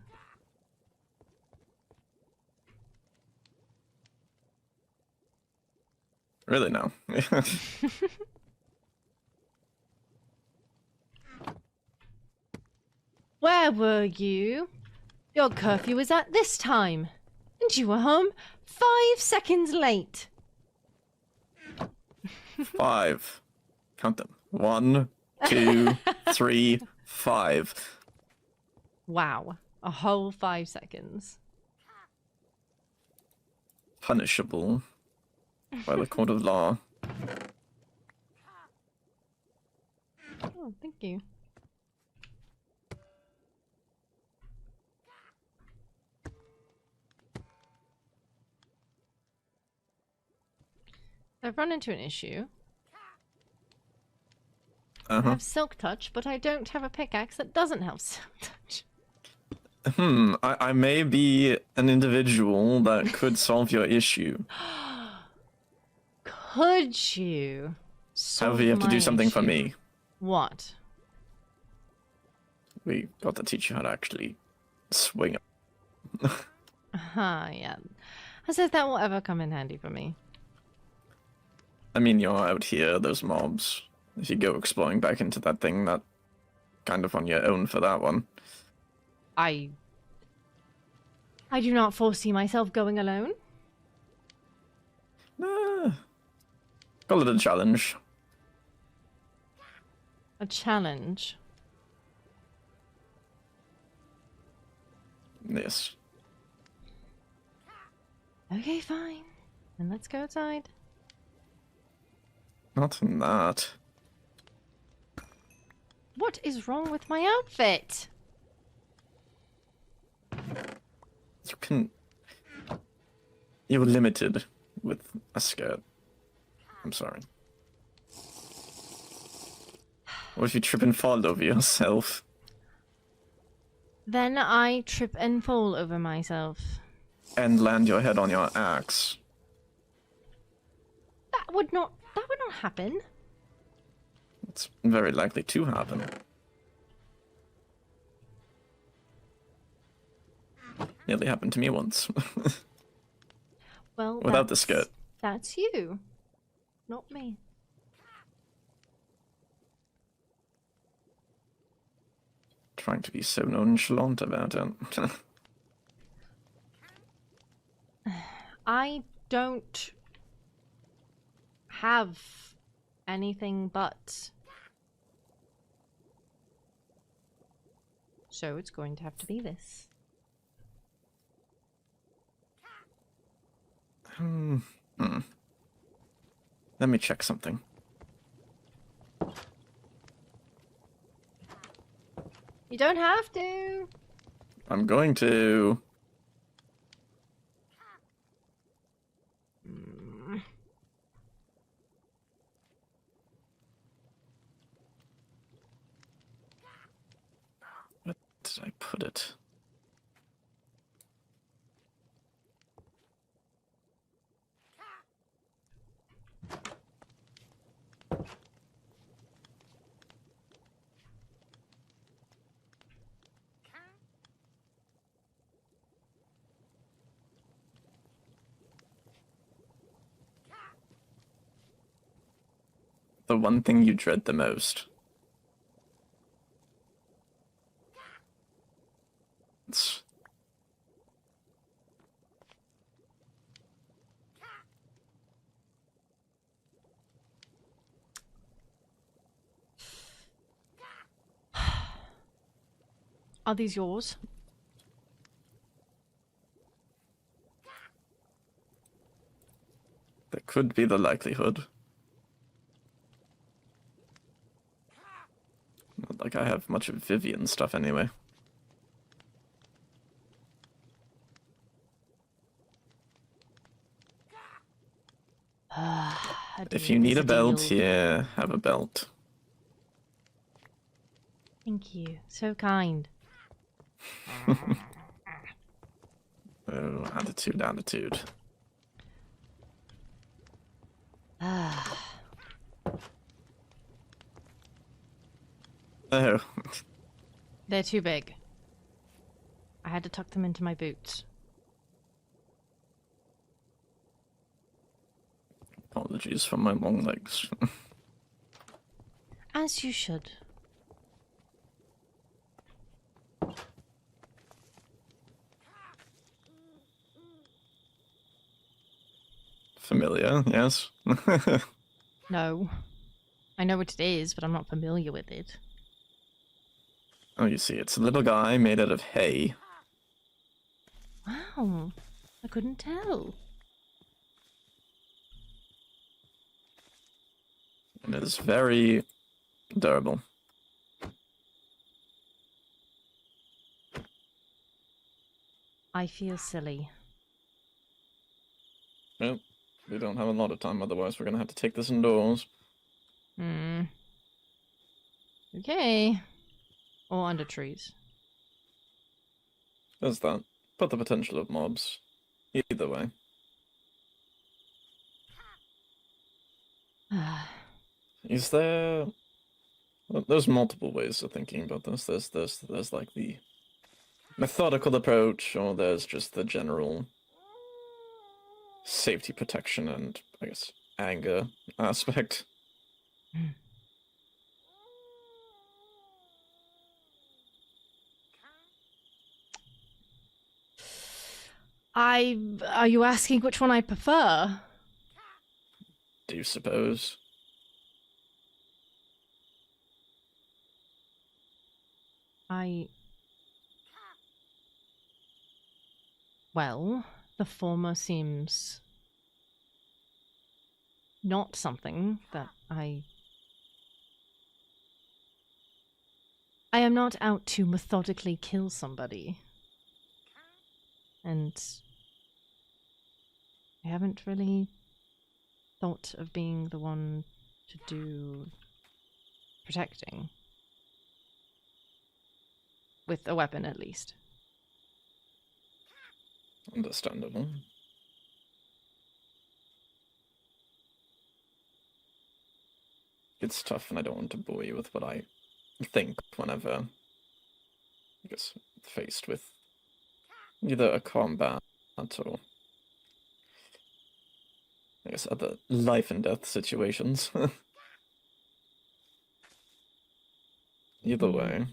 Really, no. Where were you? Your curfew was at this time, and you were home 5 seconds late. 5. Count them. 1, 2, 3, 5. Wow. A whole 5 seconds. Punishable by the court of law. Oh, thank you. I've run into an issue. I have Silk Touch, but I don't have a pickaxe that doesn't have Silk Touch. I may be an individual that could solve your issue. Could you? However, you have to do something for me. What? We got to teach you how to actually swing. Yeah. As if that will ever come in handy for me. I mean, you're out here, those mobs. If you go exploring back into that thing, that kind of on your own for that one. I do not foresee myself going alone. Call it a challenge. A challenge. Yes. Okay, fine. Then let's go outside. Not in that. What is wrong with my outfit? You can... You're limited with a skirt. I'm sorry. What if you trip and fall over yourself? Then I trip and fall over myself. And land your head on your axe. That would not happen. It's very likely to happen. Nearly happened to me once. Well, without the skirt. That's you, not me. Trying to be so nonchalant about it. I don't have anything but. So it's going to have to be this. Let me check something. You don't have to. I'm going to. Where did I put it? The one thing you dread the most. It's... Are these yours? There could be the likelihood. Not like I have much of Vivian stuff anyway. If you need a belt, yeah, have a belt. Thank you. So kind. Oh, attitude, attitude. Oh. They're too big. I had to tuck them into my boots. Apologies for my long legs. As you should. Familiar, yes. No. I know what it is, but I'm not familiar with it. Oh, you see, it's a little guy made out of hay. Wow. I couldn't tell. And it is very durable. I feel silly. Well, we don't have a lot of time, otherwise we're gonna have to take this indoors. Okay. Or under trees. There's that. But the potential of mobs. Either way. Is there... Well, there's multiple ways of thinking about this. There's like the methodical approach, or there's just the general safety protection and, I guess, anger aspect. Are you asking which one I prefer? Do you suppose? Well, the former seems not something that I am not out to methodically kill somebody. And I haven't really thought of being the one to do protecting. With a weapon, at least. Understandable. It's tough, and I don't want to bore you with what I think whenever, I guess, faced with either a combat or, I guess, other life and death situations. Either way.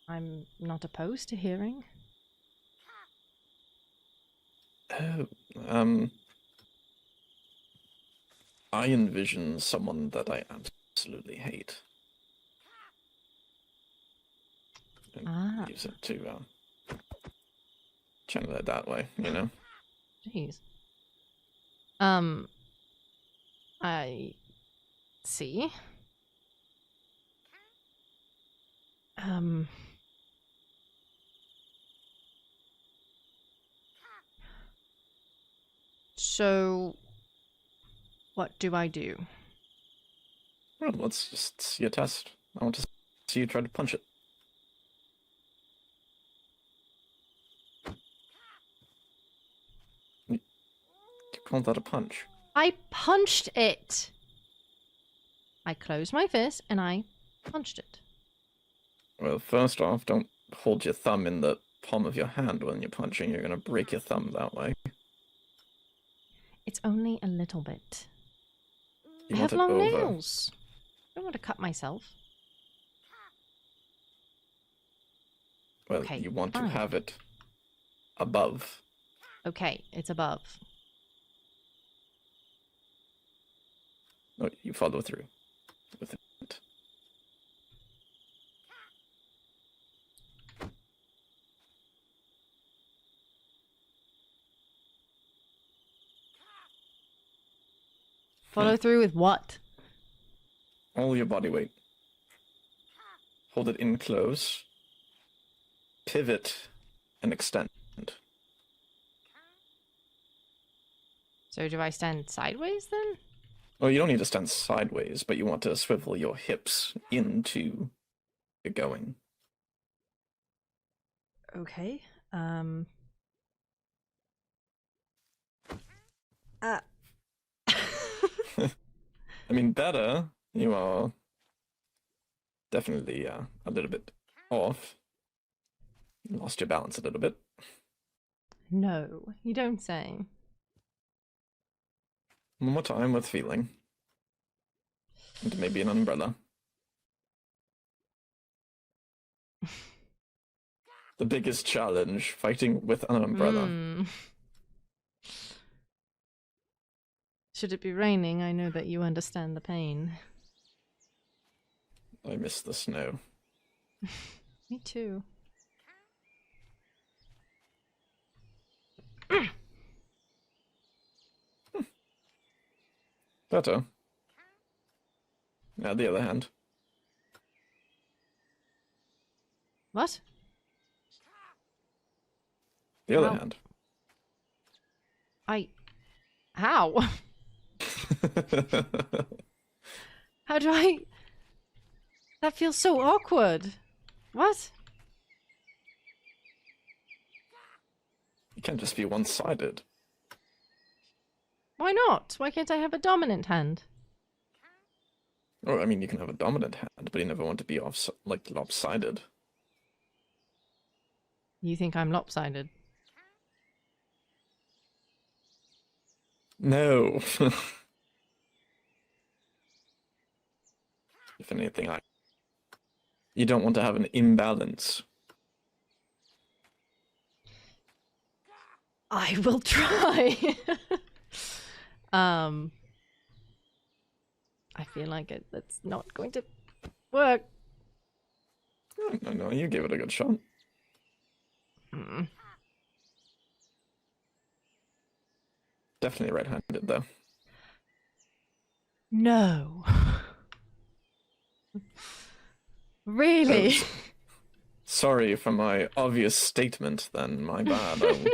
I'm not opposed to hearing. Oh, I envision someone that I absolutely hate. And use it to channel it that way, you know? Jeez. I see. So, what do I do? Well, let's just see a test. I want to see you try to punch it. You called that a punch. I punched it! I closed my fist and I punched it. Well, first off, don't hold your thumb in the palm of your hand when you're punching. You're going to break your thumb that way. It's only a little bit. You I want have it long over. nails. I don't want to cut myself. Well, Okay, you want fine. to have it above. Okay, it's above. Oh, you follow through with it. Follow through with what? All your body weight. Hold it in close. Pivot and extend. So do I stand sideways then? Well, you don't need to stand sideways, but you want to swivel your hips into the going. Okay. I mean, better. You are definitely a little bit off. You lost your balance a little bit. No, you don't say. One more time with feeling. And maybe an umbrella. The biggest challenge, fighting with an umbrella. Should it be raining, I know that you understand the pain. I miss the snow. Me too. Better. Now the other hand. What? The other How? hand. How? How do I... That feels so awkward. What? You can't just be one-sided. Why not? Why can't I have a dominant hand? Or, I mean, you can have a dominant hand, but you never want to be lopsided. You think I'm lopsided? No. If anything, you don't want to have an imbalance. I will try. I feel like that's not going to work. No, you gave it a good shot. Hmm. Definitely right-handed, though. No. Really? Sorry for my obvious statement, then. My bad.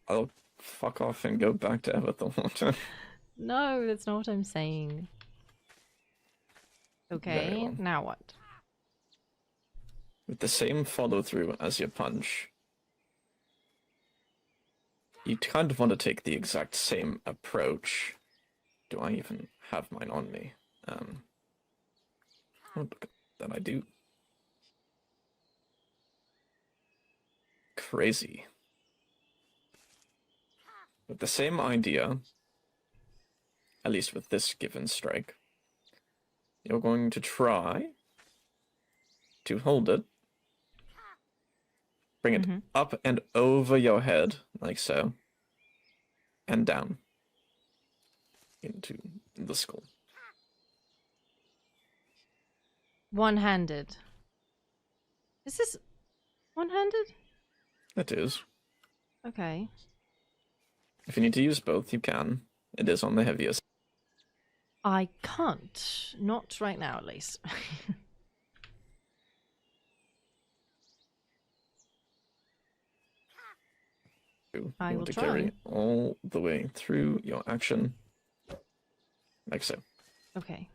I'll fuck off and go back to Everthorn. No, that's not what I'm saying. Very Okay, well. now what? With the same follow-through as your punch, you kind of want to take the exact same approach. Do I even have mine on me? Oh, look at that, I do. Crazy. With the same idea, at least with this given strike, you're going to try to hold it, bring it up and over your head, like so, and down into the skull. One-handed. Is this one-handed? It is. Okay. If you need to use both, you can. It is on the heaviest. I can't. Not right now, at least. You I will want to try. carry all the way through your action, like so. Okay.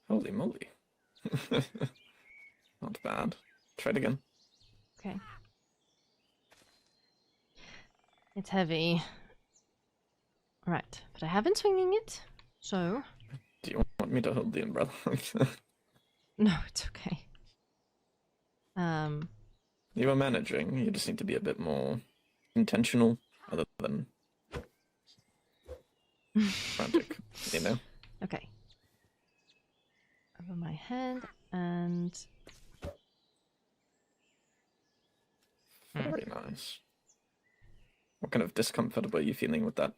Holy moly. Not bad. Try it again. Okay. It's heavy. Right, but I have been swinging it, so... Do you want me to hold the umbrella? No, it's okay. You are managing. You just need to be a bit more intentional, other than frantic, you know? Okay. Over my head, and... Very nice. What kind of discomfort were you feeling with that?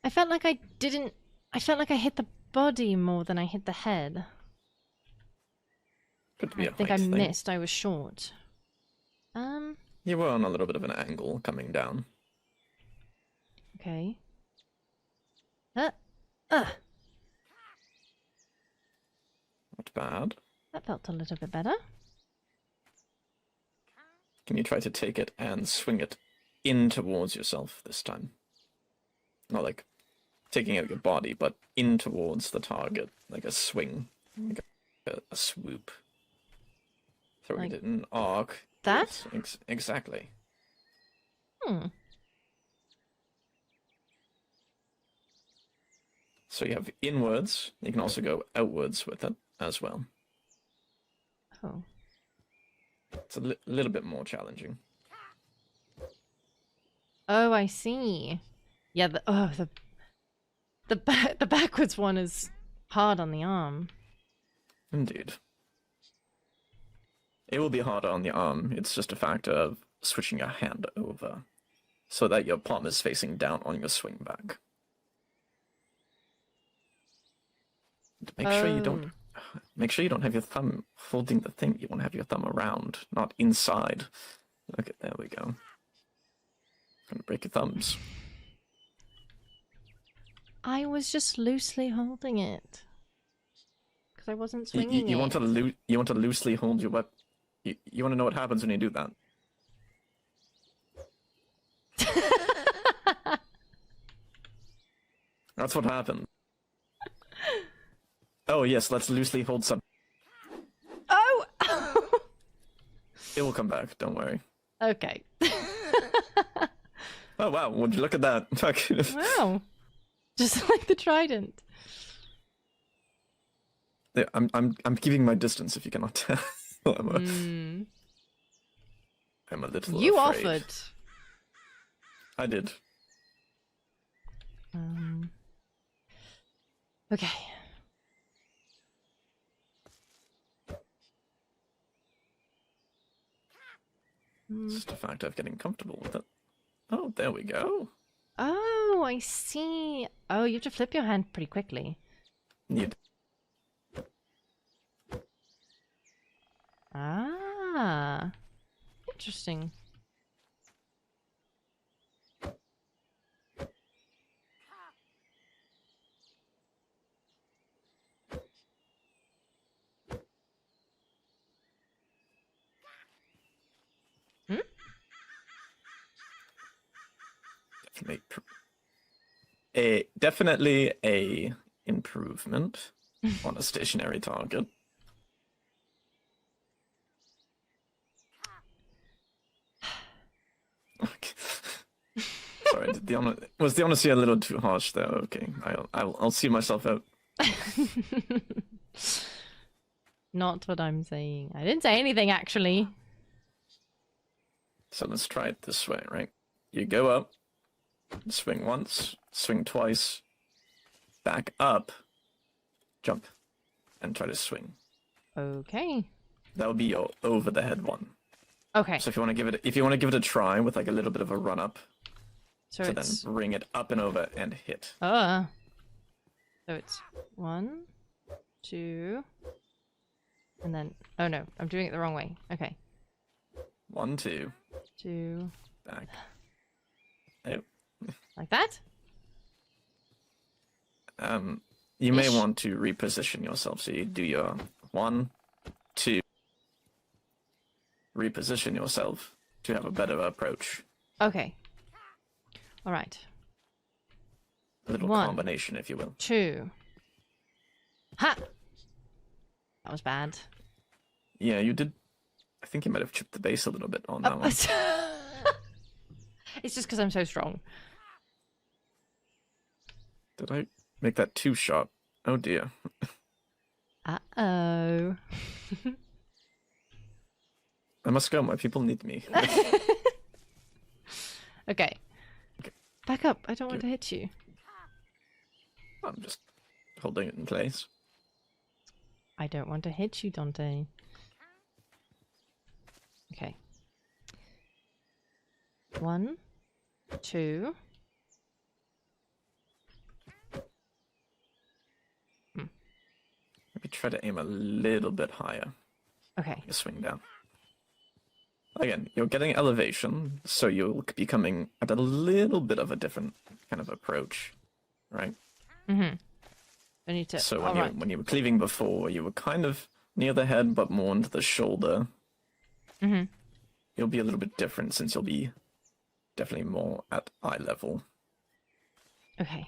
I felt like I didn't... I felt like I hit the body more than I hit the head. Could be I a think I height thing. missed. I was short. You were on a little bit of an angle coming down. Okay. Not bad. That felt a little bit better. Can you try to take it and swing it in towards yourself this time? Not like taking it with your body, but in towards the target, like a swing, like a swoop. Throwing Like it in an arc. that? Yes, exactly. So you have inwards. You can also go outwards with it as well. Oh. It's a little bit more challenging. Oh, I see. Yeah, the backwards one is hard on the arm. Indeed. It will be harder on the arm. It's just a factor of switching your hand over so that your palm is facing down on your swing back. Make sure you don't. Make sure you don't have your thumb holding the thing. You want to have your thumb around, not inside. Okay, there we go. Gonna break your thumbs. I was just loosely holding it because I wasn't swinging You it. want to loosely hold your weapon. You want to know what happens when you do that? That's what happened. Oh yes, let's loosely hold some. Oh! It will come back. Don't worry. Okay. Oh wow! Would you look at that? Wow. Just like the trident. Yeah, I'm keeping my distance. If you cannot tell, I'm a little. You afraid. offered. I did. Okay. It's just a fact of getting comfortable with it. Oh, there we go. Oh, I see. Oh, you have to flip your hand pretty quickly. You'd Ah, interesting. Hmm? definitely a improvement on a stationary target. Okay. Sorry, was the honesty a little too harsh there? Okay, I'll see myself out. Not what I'm saying. I didn't say anything, actually. So let's try it this way, right? You go up, swing once, swing twice, back up, jump, and try to swing. Okay. That would be your over the head one. Okay. So if you want to give it a try with like a little bit of a run up, So to it's... then bring it up and over and hit. So it's 1, 2, and then... Oh no, I'm doing it the wrong way. Okay. 1, 2, 2... back. Oh. Like that? You may want to reposition yourself. So you do your 1, 2, reposition yourself to have a better approach. Okay. All right. A little 1, combination, if you will. 2. Ha! That was bad. Yeah, you did. I think you might have chipped the base a little bit on that one. It's just because I'm so strong. Did I make that too sharp? Oh dear. Uh-oh. I must go. My people need me. Okay. Back up. I don't want to hit you. I'm just holding it in place. I don't want to hit you, Dante. Okay. 1, 2. Maybe try to aim a little bit higher. Okay. You swing down. Again, you're getting elevation, so you'll be coming at a little bit of a different kind of approach, right? Mm-hmm. I need to... So All when you were cleaving before, you were kind of near the head, but more into the shoulder. Mm-hmm. It'll be a little bit different since you'll be definitely more at eye level. Okay.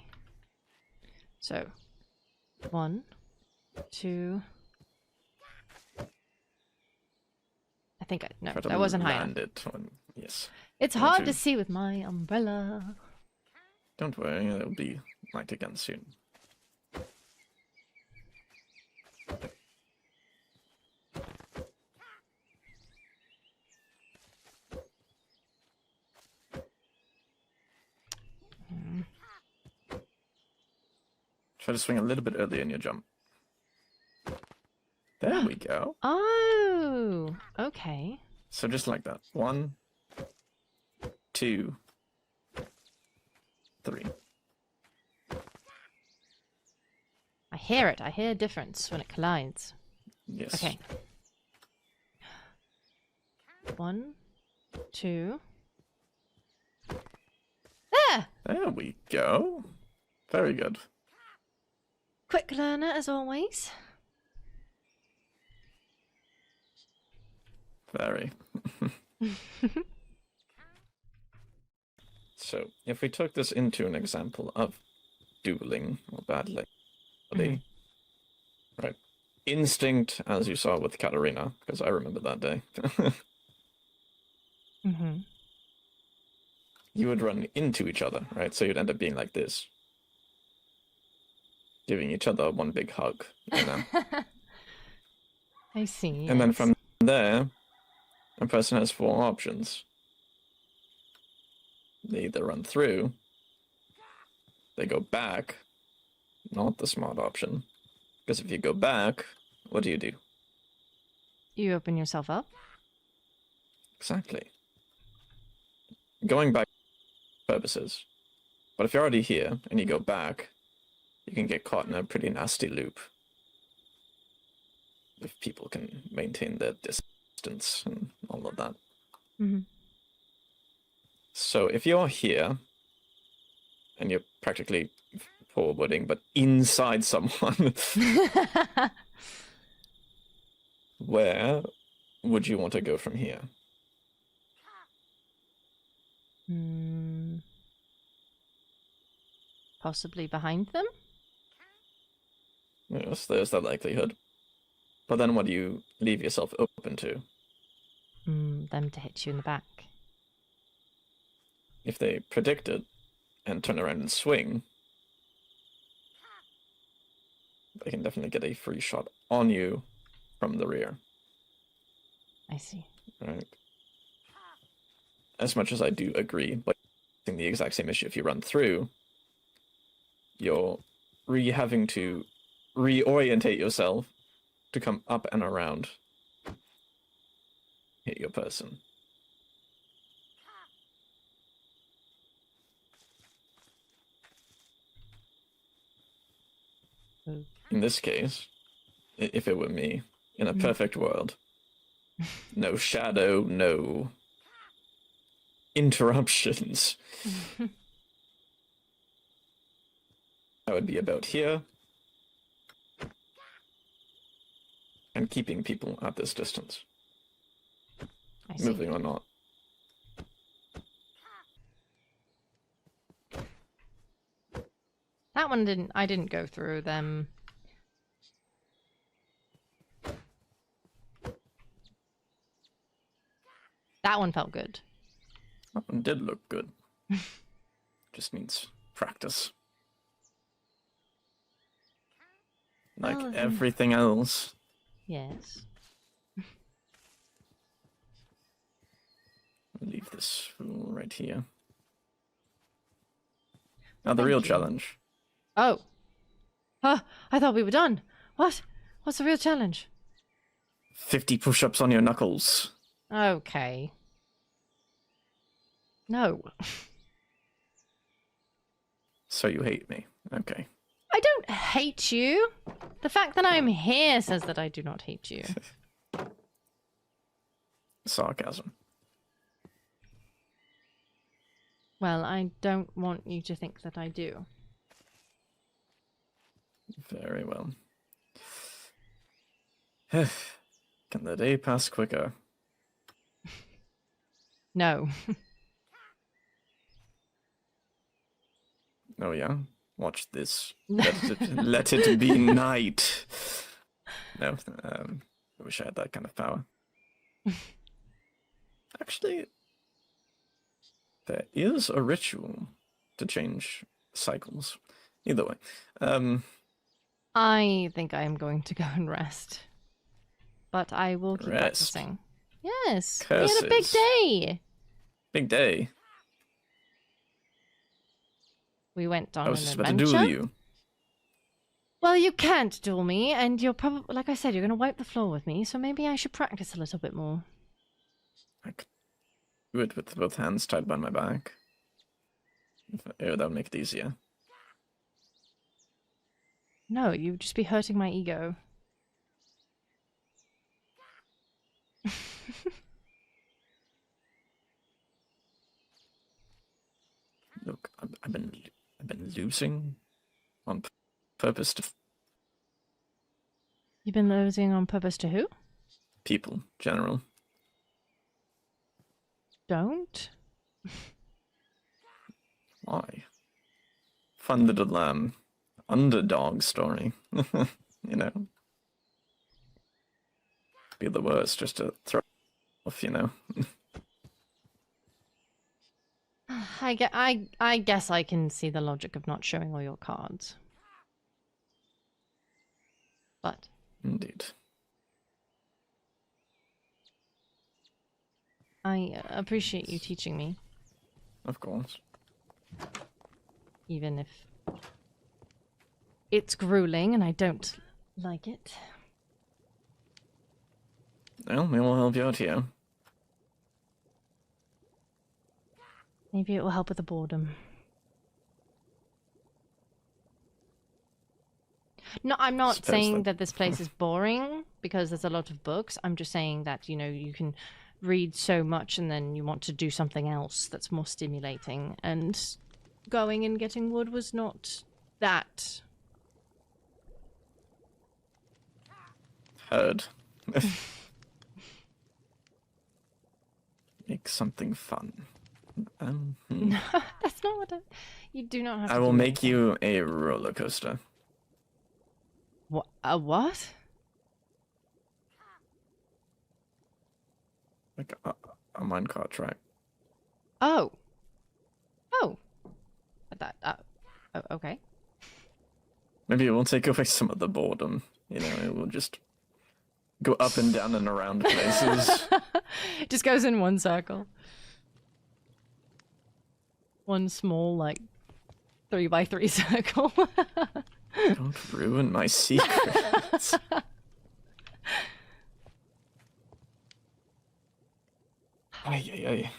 So, 1, 2. I think no, that wasn't high enough. Yes. It's hard to see with my umbrella. Don't worry, it'll be light again soon. Try to swing a little bit earlier in your jump. There we go. Oh, okay. So just like that. 1, 2, 3. I hear it. I hear a difference when it collides. Yes. Okay. 1, 2. There! There we go. Very good. Quick learner, as always. Very. So, if we took this into an example of dueling or battling, right? Instinct, as you saw with Katarina, because I remember that day. You would run into each other, right? So you'd end up being like this, giving each other one big hug, you know? I see. And then from there, a person has 4 options. They either run through, they go back, not the smart option, because if you go back, what do? You open yourself up? Exactly. Going back purposes, But if you're already here and you go back, you can get caught in a pretty nasty loop. If people can maintain their distance and all of that. Mm-hmm. So if you're here, and you're practically forwarding, but inside someone, where would you want to go from here? Possibly behind them? Yes, there's that likelihood. But then what do you leave yourself open to? Them to hit you in the back. If they predict it and turn around and swing, they can definitely get a free shot on you from the rear. I see. Right. As much as I do agree, but I think the exact same issue if you run through, you're having to reorientate yourself to come up and around, hit your person. In this case, if it were me, in a perfect world, no shadow, no interruptions. I would be about here and keeping people at this distance, I see. moving or not. That one I didn't go through them. That one felt good. That one did look good. Just needs practice. Like Oh, everything else. Yes. Leave this fool right here. Now the Thank real you. challenge. Oh. Huh, I thought we were done. What? What's the real challenge? 50 push-ups on your knuckles. Okay. No. So you hate me. Okay. I don't hate you. The fact that I'm here says that I do not hate you. Sarcasm. Well, I don't want you to think that I do. Very well. Can the day pass quicker? No. Oh yeah? Watch this. Let it be night. No, I wish I had that kind of power. Actually, there is a ritual to change cycles. Either way. I think I am going to go and rest. But I will keep Rest. practicing. Yes. We had a big Curses. day. Big day. We went on I was an just about to adventure. duel you. Well, you can't duel me, and you're probably, like I said, you're going to wipe the floor with me, so maybe I should practice a little bit more. I could do it with both hands tied behind my back. That would make it easier. No, you'd just be hurting my ego. Look, I've been losing on purpose to You've been losing on purpose to who? people, general. Don't. Why? Fun little underdog story. You know. Be the worst just to throw off, you know. I guess I can see the logic of not showing all your cards. But Indeed. I appreciate you teaching me, Of course. even if it's grueling and I don't like it. Well, we will help you out here. Maybe it will help with the boredom. No, I'm not Suppose saying that this place is boring because there's a lot of books. I'm just saying that, you know, you can read so much and then you want to do something else that's more stimulating. And going and getting wood was not that. Heard. Make something fun. No, that's not what you do not have to I will do make anything. you a roller coaster. What? A what? Like a minecart track. Oh. Oh. That. Oh, okay. Maybe it will take away some of the boredom. You know, it will just go up and down and around places. Just goes in one circle. One small, like, 3x3 circle. Don't ruin my secrets. Ay, ay, ay.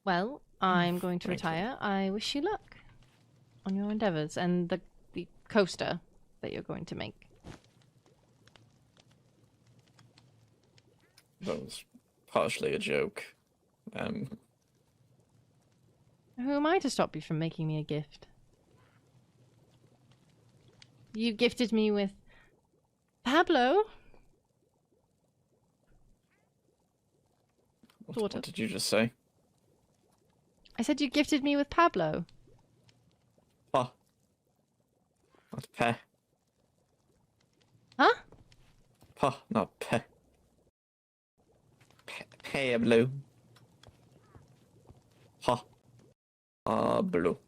Well, I'm going to Thank you. retire. I wish you luck on your endeavors and the coaster that you're going to make. That was partially a joke. Who am I to stop you from making me a gift? You gifted me with Pablo. What did you just say? I said you gifted me with Pablo. Pa. Not pe. Huh? Pa, not pe. Pablo. Pa. Pablo.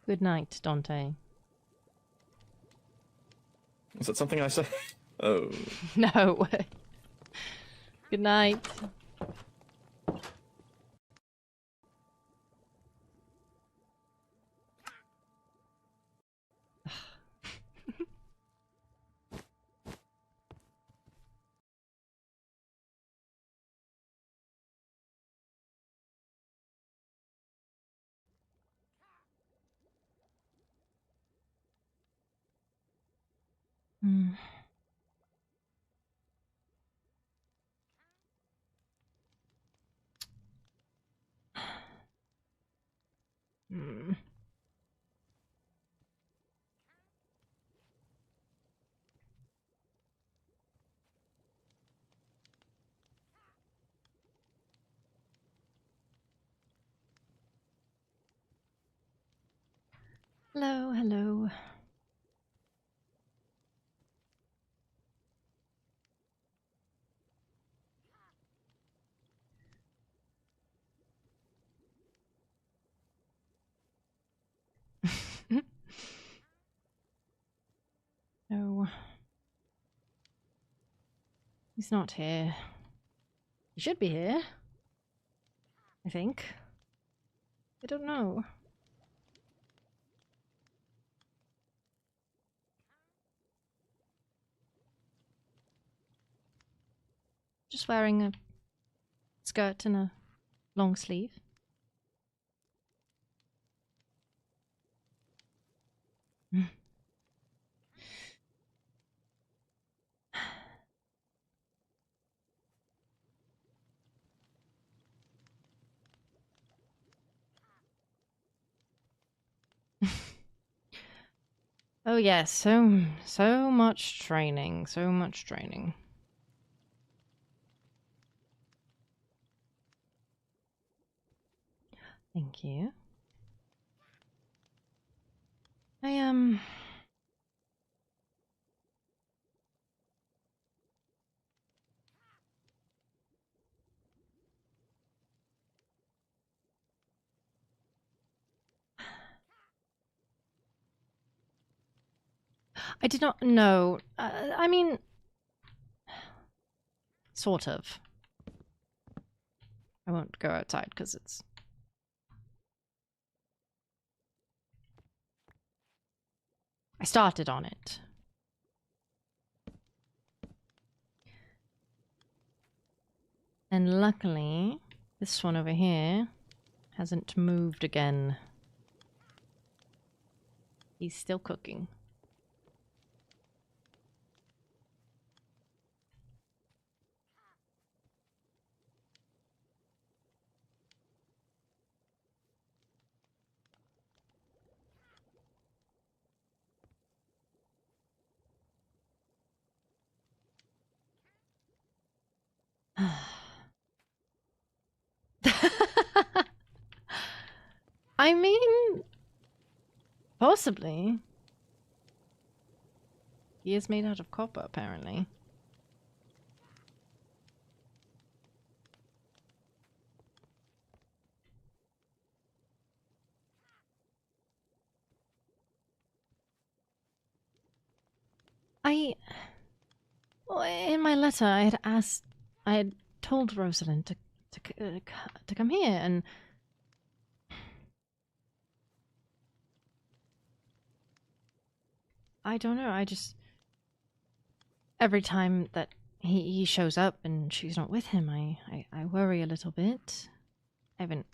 Good night, Dante. Is that something I say? Oh. No. Good night. Hmm. Hmm. Hello, hello. No. He's not here. He should be here. I think. I don't know. Just wearing a skirt and a long sleeve. Oh yes, so much training, so much training. Thank you. I I did not know. I mean, sort of. I won't go outside because it's. I started on it. And luckily, this one over here hasn't moved again. He's still cooking. I mean, possibly. He is made out of copper, apparently. Well, in my letter, I had told Rosalind to come here, and I don't know. Every time that he shows up and she's not with him, I worry a little bit. I haven't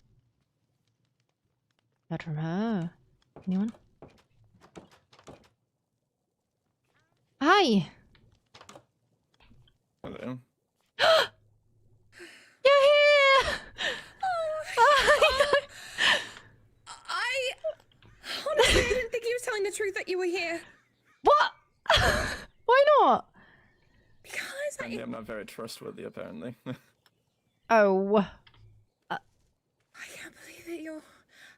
heard from her. Anyone? Hi! Hello. You're here! I honestly didn't think he was telling the truth that you were here. What? Why not? Because I'm not very trustworthy, apparently. Oh. I can't believe it.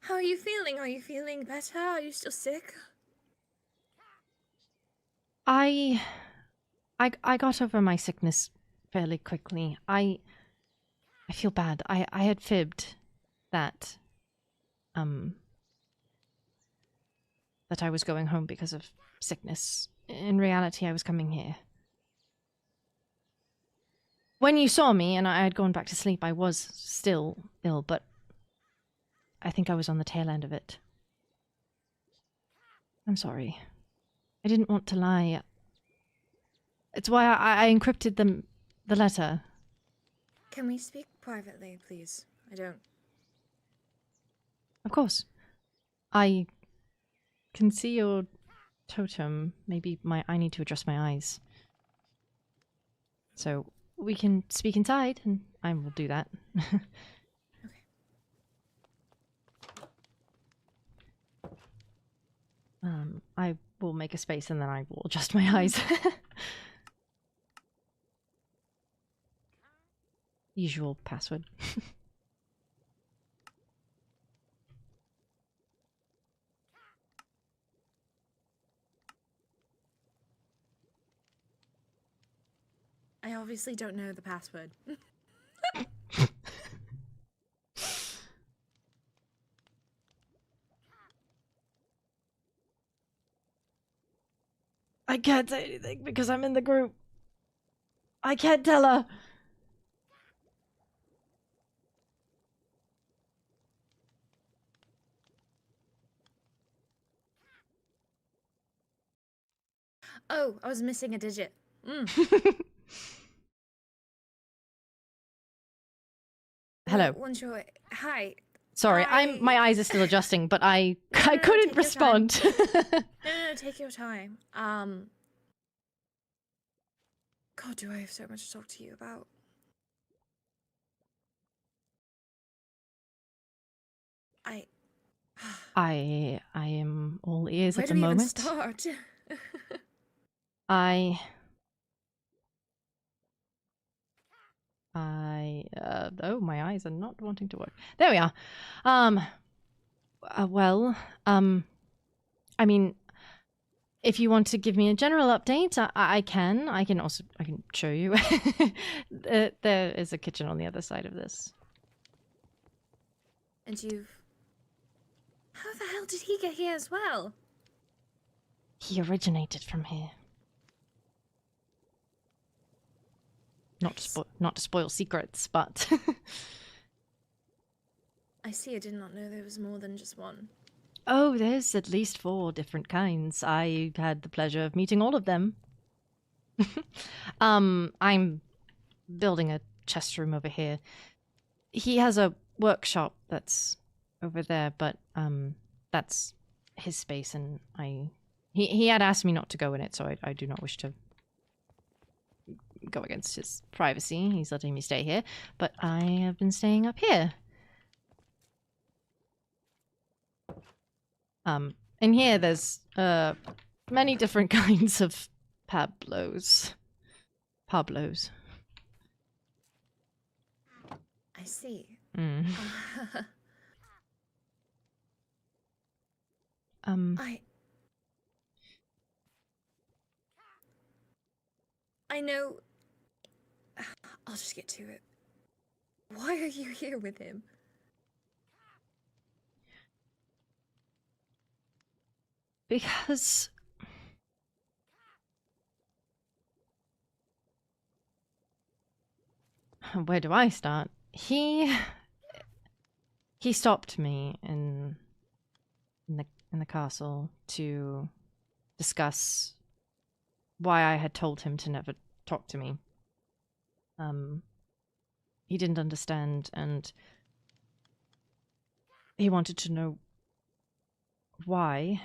How are you feeling? Are you feeling better? Are you still sick? I got over my sickness fairly quickly. I feel bad. I had fibbed that that I was going home because of sickness. In reality, I was coming here. When you saw me and I had gone back to sleep, I was still ill, but I think I was on the tail end of it. I'm sorry. I didn't want to lie. It's why I encrypted the letter. Can we speak privately, please? I don't... Of course. I can see your totem. Maybe I need to adjust my eyes. So we can speak inside, and I will do that. I will make a space and then I will adjust my eyes. Usual password. I obviously don't know the password. I can't say anything because I'm in the group. I can't tell her. Oh, I was missing a digit. Hello. One short. Hi. Sorry, my eyes are still adjusting, but I couldn't respond. No, take your time. God, do I have so much to talk to you about? I am all ears Where at do the we even moment. start? Oh, my eyes are not wanting to work. There we are. I mean, if you want to give me a general update, I can. I can show you. There is a kitchen on the other side of this. And how the hell did he get here as well? He originated from here. Nice. Not to spoil secrets, but I see. I did not know there was more than just one. oh, there's at least 4 different kinds. I had the pleasure of meeting all of them. I'm building a chest room over here. He has a workshop that's over there, but that's his space, and he had asked me not to go in it, so I do not wish to go against his privacy. He's letting me stay here, but I have been staying up here. In here there's many different kinds of Pablos. I see. Mm. I know. I'll just get to it. Why are you here with him? Because where do I start? He stopped me in the castle to discuss why I had told him to never talk to me. He didn't understand, and he wanted to know why.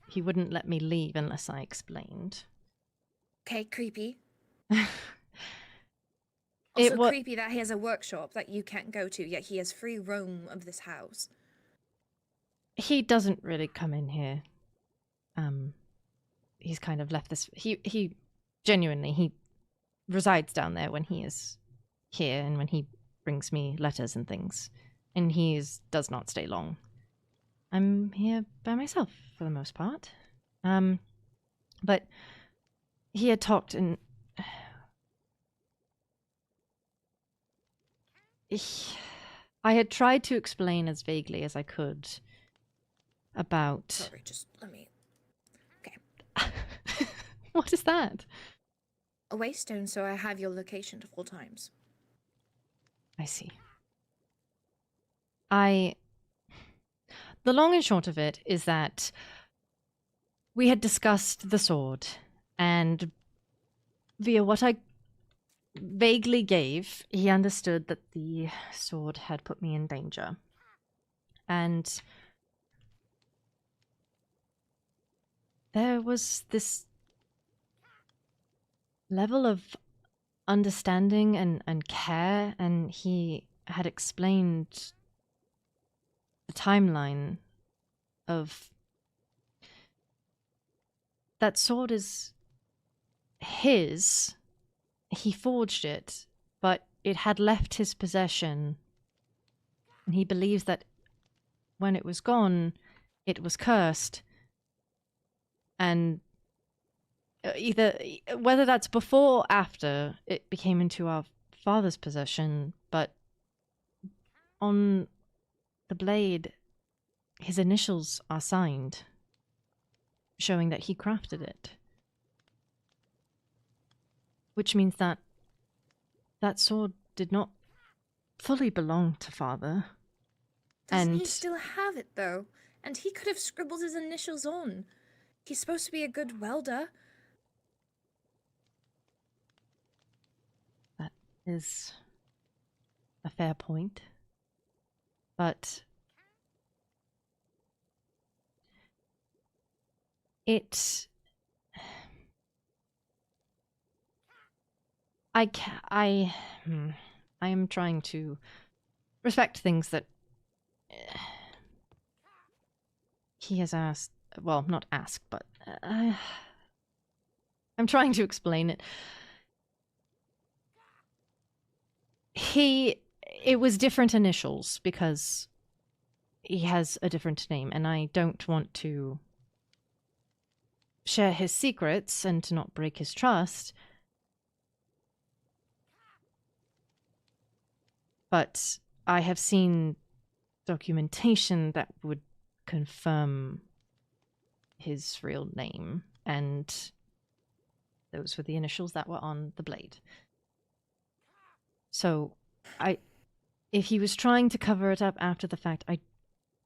He wouldn't let me leave unless I explained. Okay, creepy. It Also was creepy that he has a workshop that you can't go to, yet he has free roam of this house. He doesn't really come in here. He's kind of left this. He genuinely, he resides down there when he is here and when he brings me letters and things. And does not stay long. I'm here by myself for the most part. But he had talked and I had tried to explain as vaguely as I could about... Sorry, just let me... Okay. What is that? A waystone, so I have your location at all times. I see. The long and short of it is that we had discussed the sword, and via what I vaguely gave, he understood that the sword had put me in danger. And there was this level of understanding and care, and he had explained the timeline of that sword is his. He forged it, but it had left his possession, and he believes that when it was gone, it was cursed. And whether that's before or after it became into our father's possession, but on the blade, his initials are signed, showing that he crafted it. Which means that that sword did not fully belong to father. Doesn't and he still have it, though? And he could have scribbled his initials on. He's supposed to be a good welder. That is a fair point. But I am trying to respect things that he has asked. Well, not asked, but I'm trying to explain it. It was different initials because he has a different name, and I don't want to share his secrets and to not break his trust. But I have seen documentation that would confirm his real name, and those were the initials that were on the blade. So, if he was trying to cover it up after the fact,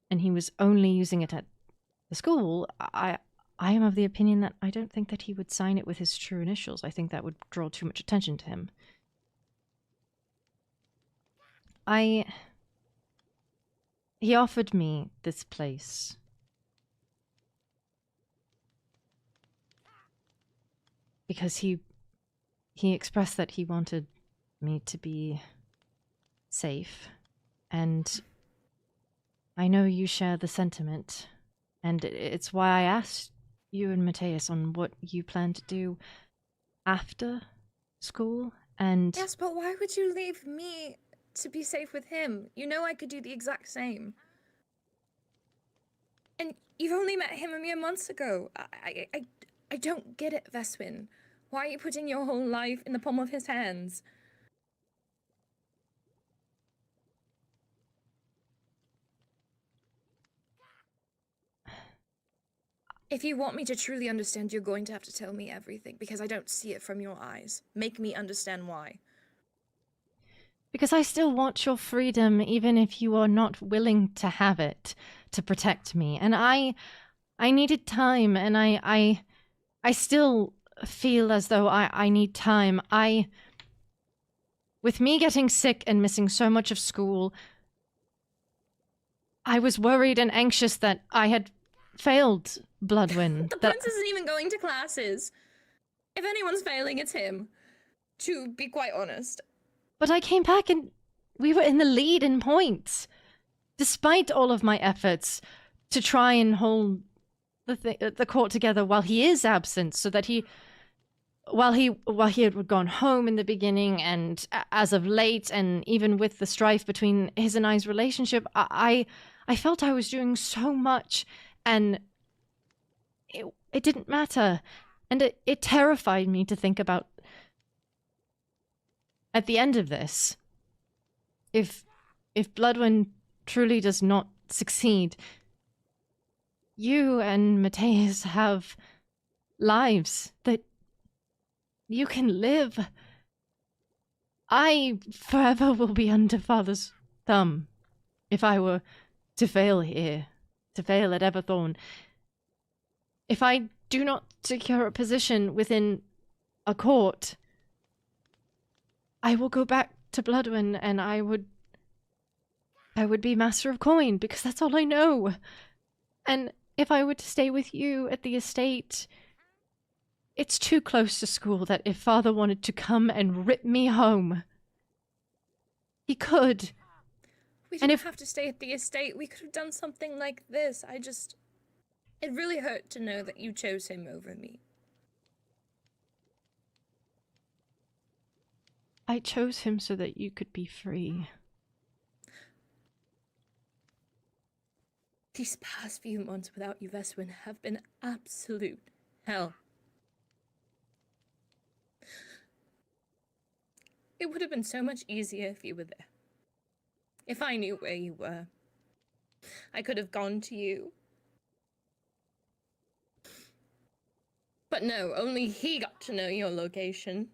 and he was only using it at the school, I am of the opinion that I don't think that he would sign it with his true initials. I think that would draw too much attention to him. He offered me this place. Because he expressed that he wanted me to be safe. And I know you share the sentiment. And it's why I asked you and Mateus on what you plan to do after school. And Yes, but why would you leave me to be safe with him? You know I could do the exact same. And you've only met him a mere months ago. I don't get it, Veswin. Why are you putting your whole life in the palm of his hands? If you want me to truly understand, you're going to have to tell me everything, because I don't see it from your eyes. Make me understand why. because I still want your freedom, even if you are not willing to have it, to protect me. And I needed time, and I still feel as though I need time. With me getting sick and missing so much of school, I was worried and anxious that I had failed Bloodwind. The prince isn't even going to classes. If anyone's failing, it's him. To be quite honest. But I came back and we were in the lead in points, despite all of my efforts to try and hold the court together while he is absent, so that while he had gone home in the beginning, and as of late, and even with the strife between his and I's relationship, I felt I was doing so much, and it didn't matter, and it terrified me to think about at the end of this, if Bloodwind truly does not succeed, you and Mateus have lives that you can live. I forever will be under Father's thumb if I were to fail here, to fail at Everthorn. If I do not secure a position within a court, I will go back to Bloodwind, and I would be Master of Coin, because that's all I know. And if I were to stay with you at the estate, it's too close to school that if Father wanted to come and rip me home, he could. We didn't have to stay at the estate. We could have done something like this. It really hurt to know that you chose him over me. I chose him so that you could be free. These past few months without you, Veswin, have been absolute hell. It would have been so much easier if you were there. If I knew where you were, I could have gone to you. But no, only he got to know your location.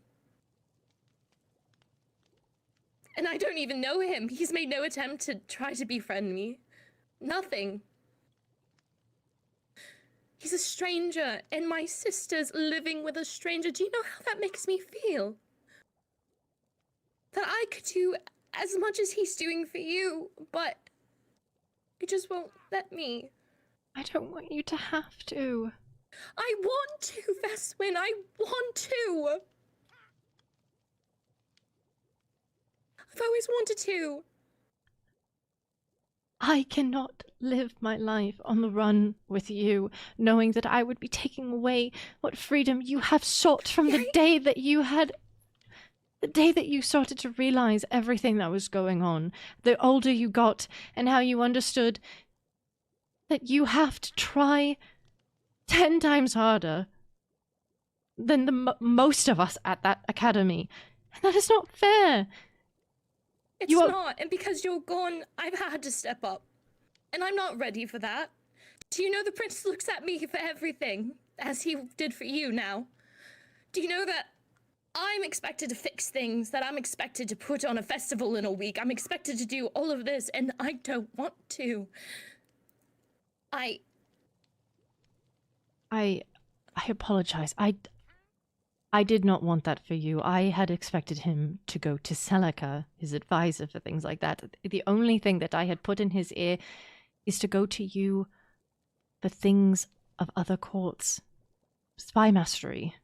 And I don't even know him. He's made no attempt to try to befriend me. Nothing. He's a stranger, and my sister's living with a stranger. Do you know how that makes me feel? That I could do as much as he's doing for you, but he just won't let me. I don't want you to have to. I want to, Veswin. I want to. I've always wanted to. I cannot live my life on the run with you, knowing that I would be taking away what freedom you have sought from the day that you started to realize everything that was going on, the older you got, and how you understood that you have to try 10 times harder than most of us at that academy. And that is not fair. It's not, and because you're gone, I've had to step up. And I'm not ready for that. Do you know the prince looks at me for everything, as he did for you now? Do you know that I'm expected to fix things, that I'm expected to put on a festival in a week, I'm expected to do all of this, and I don't want to. I apologize. I did not want that for you. I had expected him to go to Celica, his advisor for things like that. The only thing that I had put in his ear is to go to you for things of other courts. Spy mastery.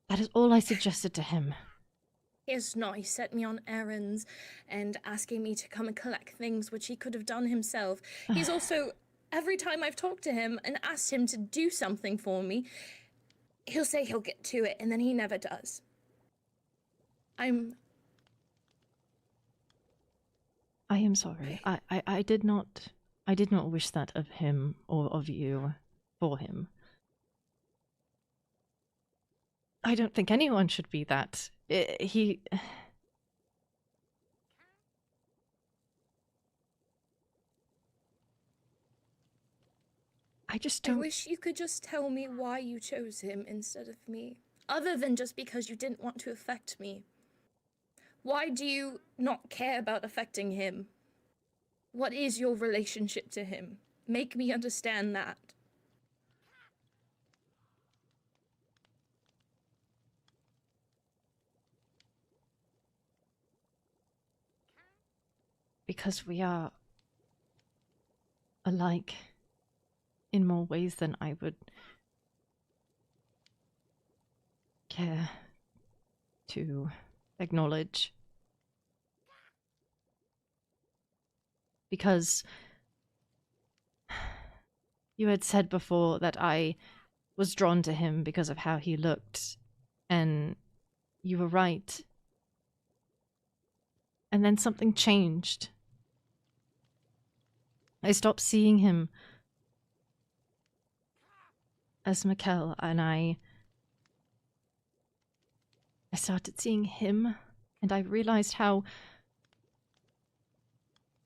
That is all I suggested to him. It's not. He set me on errands and asking me to come and collect things which he could have done himself. He's also, every time I've talked to him and asked him to do something for me, he'll say he'll get to it, and then he never does. I am sorry. I did not wish that of him or of you for him. I don't think anyone should be that. I just don't... I wish you could just tell me why you chose him instead of me. Other than just because you didn't want to affect me. Why do you not care about affecting him? What is your relationship to him? Make me understand that. Because we are alike in more ways than I would care to acknowledge. Because you had said before that I was drawn to him because of how he looked, and you were right. And then something changed. I stopped seeing him as Mikkel, and I started seeing him, and I realized how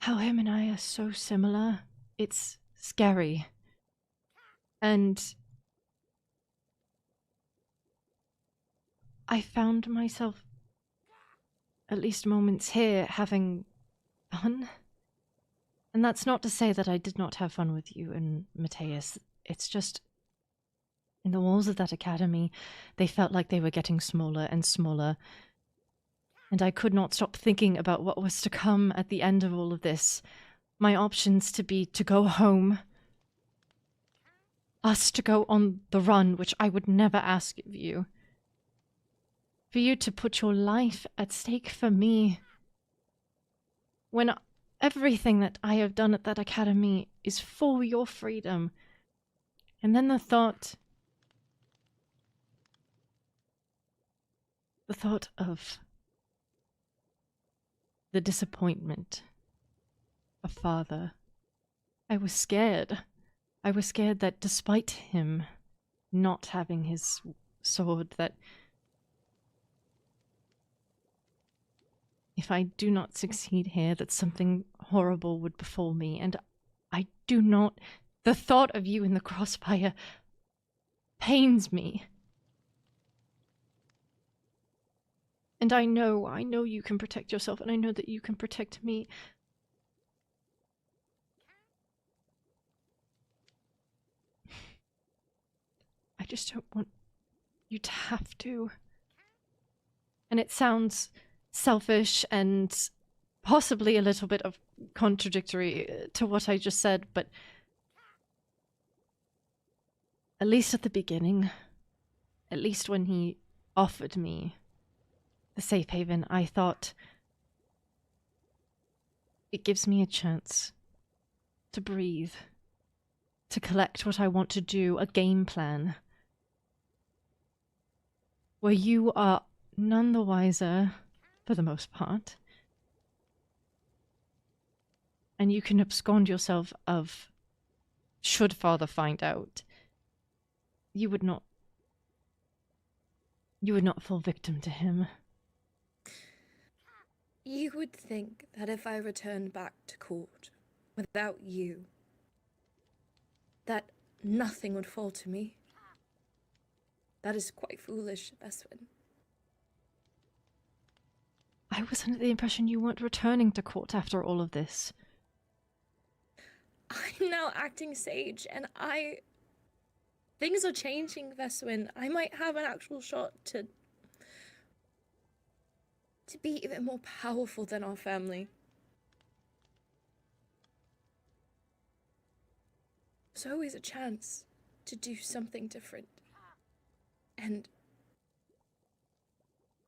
him and I are so similar. It's scary. And I found myself, at least moments here, having fun. And that's not to say that I did not have fun with you and Mateus. It's just, in the walls of that academy, they felt like they were getting smaller and smaller. And I could not stop thinking about what was to come at the end of all of this. My options to be to go home. Us to go on the run, which I would never ask of you. For you to put your life at stake for me. When everything that I have done at that academy is for your freedom. And then the thought of the disappointment of father. I was scared. I was scared that despite him not having his sword, that if I do not succeed here, that something horrible would befall me, and I do not... The thought of you in the crossfire pains me. And I know you can protect yourself, and I know that you can protect me. I just don't want you to have to. And it sounds selfish and possibly a little bit of contradictory to what I just said, but at least at the beginning, at least when he offered me the safe haven, I thought, it gives me a chance to breathe, to collect what I want to do, a game plan, where you are none the wiser, for the most part, and you can abscond yourself of, should father find out, you would not fall victim to him. You would think that if I returned back to court without you, that nothing would fall to me. That is quite foolish, Beswin. I was under the impression you weren't returning to court after all of this. I'm now acting sage, and Things are changing, Veswin. I might have an actual shot to be even more powerful than our family. There's always a chance to do something different. And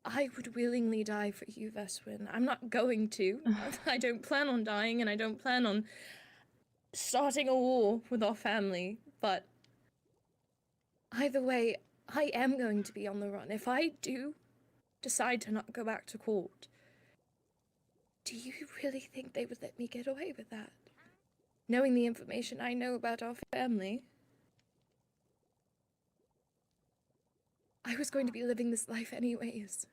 I would willingly die for you, Veswin. I'm not going to. I don't plan on dying, and I don't plan on starting a war with our family. But either way, I am going to be on the run. If I do decide to not go back to court, do you really think they would let me get away with that? Knowing the information I know about our family, I was going to be living this life anyways.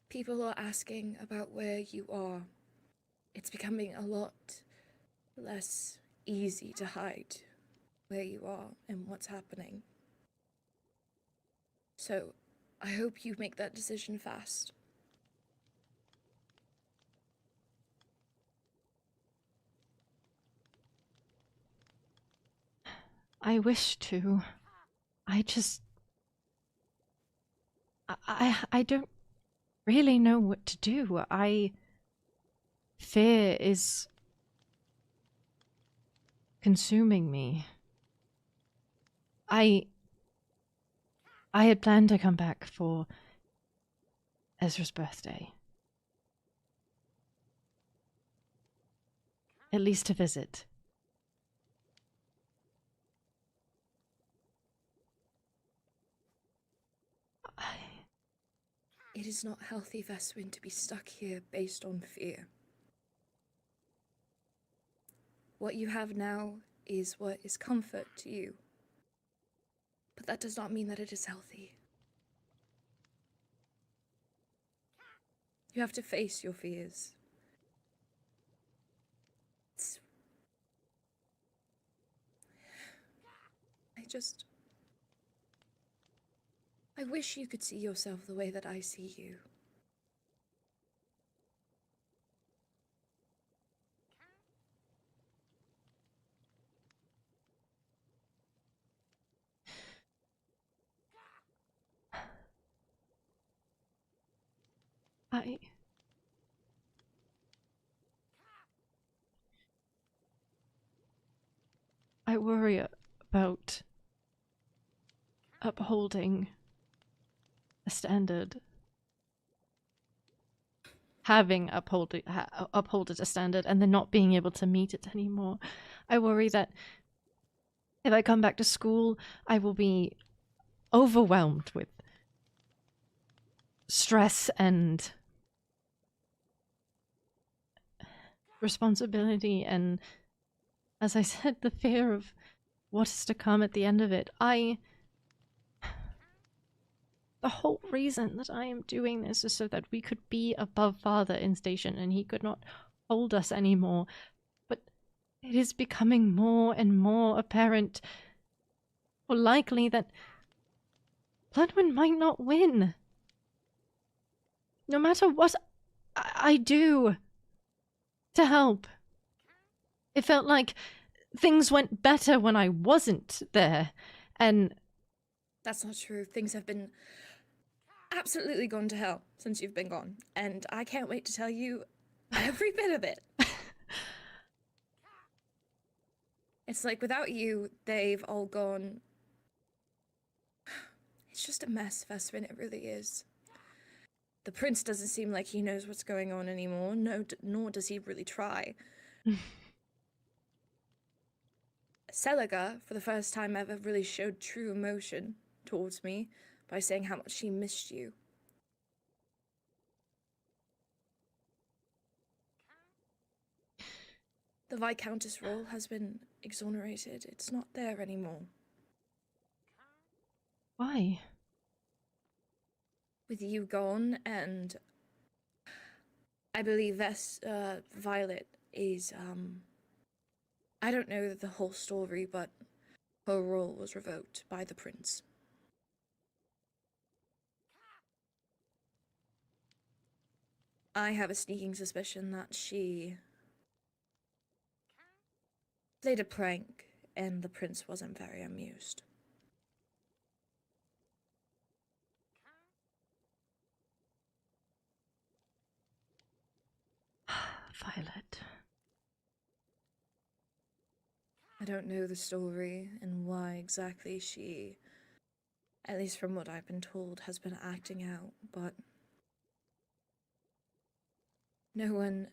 People are asking about where you are. It's becoming a lot less easy to hide where you are and what's happening. So, I hope you make that decision fast. I wish to. I just... I don't really know what to do. Fear is consuming me. I had planned to come back for Ezra's birthday. At least to visit. It is not healthy, Veswin, to be stuck here based on fear. What you have now is what is comfort to you. But that does not mean that it is healthy. You have to face your fears. I wish you could see yourself the way that I see you. I worry about upholding a standard. Having upholded a standard and then not being able to meet it anymore. I worry that if I come back to school, I will be overwhelmed with stress and responsibility and, as I said, the fear of what is to come at the end of it. The whole reason that I am doing this is so that we could be above Father in station and he could not hold us anymore. But it is becoming more and more apparent, or likely, that Bloodwind might not win. No matter what I do to help. It felt like things went better when I wasn't there, and... That's not true. Things have been absolutely gone to hell since you've been gone, and I can't wait to tell you every bit of it. It's like without you, they've all gone... It's just a mess, Veswin, it really is. The prince doesn't seem like he knows what's going on anymore, nor does he really try. Seliga, for the first time ever, really showed true emotion towards me by saying how much she missed you. The Viscountess role has been exonerated. It's not there anymore. Why? With you gone, and I believe Violet is, I don't know the whole story, but her role was revoked by the prince. I have a sneaking suspicion that she played a prank, and the prince wasn't very amused. Violet. I don't know the story and why exactly she, at least from what I've been told, has been acting out, but no one...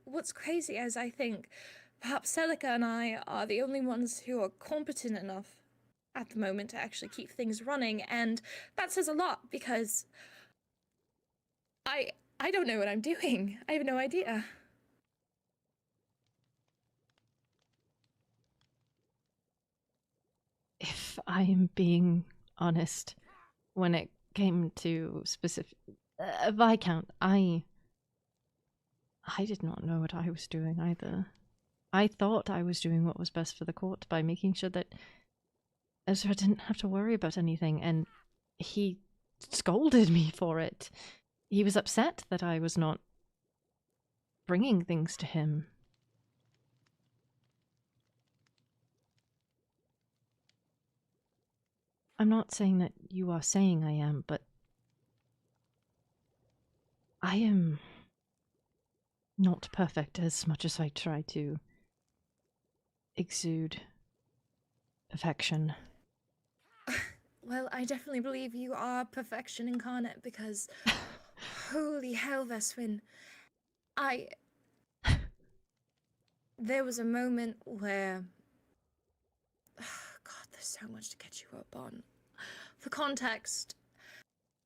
What's crazy is I think perhaps Celica and I are the only ones who are competent enough at the moment to actually keep things running, and that says a lot because I don't know what I'm doing. I have no idea. If I am being honest, when it came to specific Viscount, I did not know what I was doing either. I thought I was doing what was best for the court by making sure that Ezra didn't have to worry about anything, and he scolded me for it. He was upset that I was not bringing things to him. I'm not saying that you are saying I am, but I am not perfect as much as I try to exude perfection. Well, I definitely believe you are perfection incarnate because holy hell, Veswin. There was a moment where... God, there's so much to catch you up on. For context,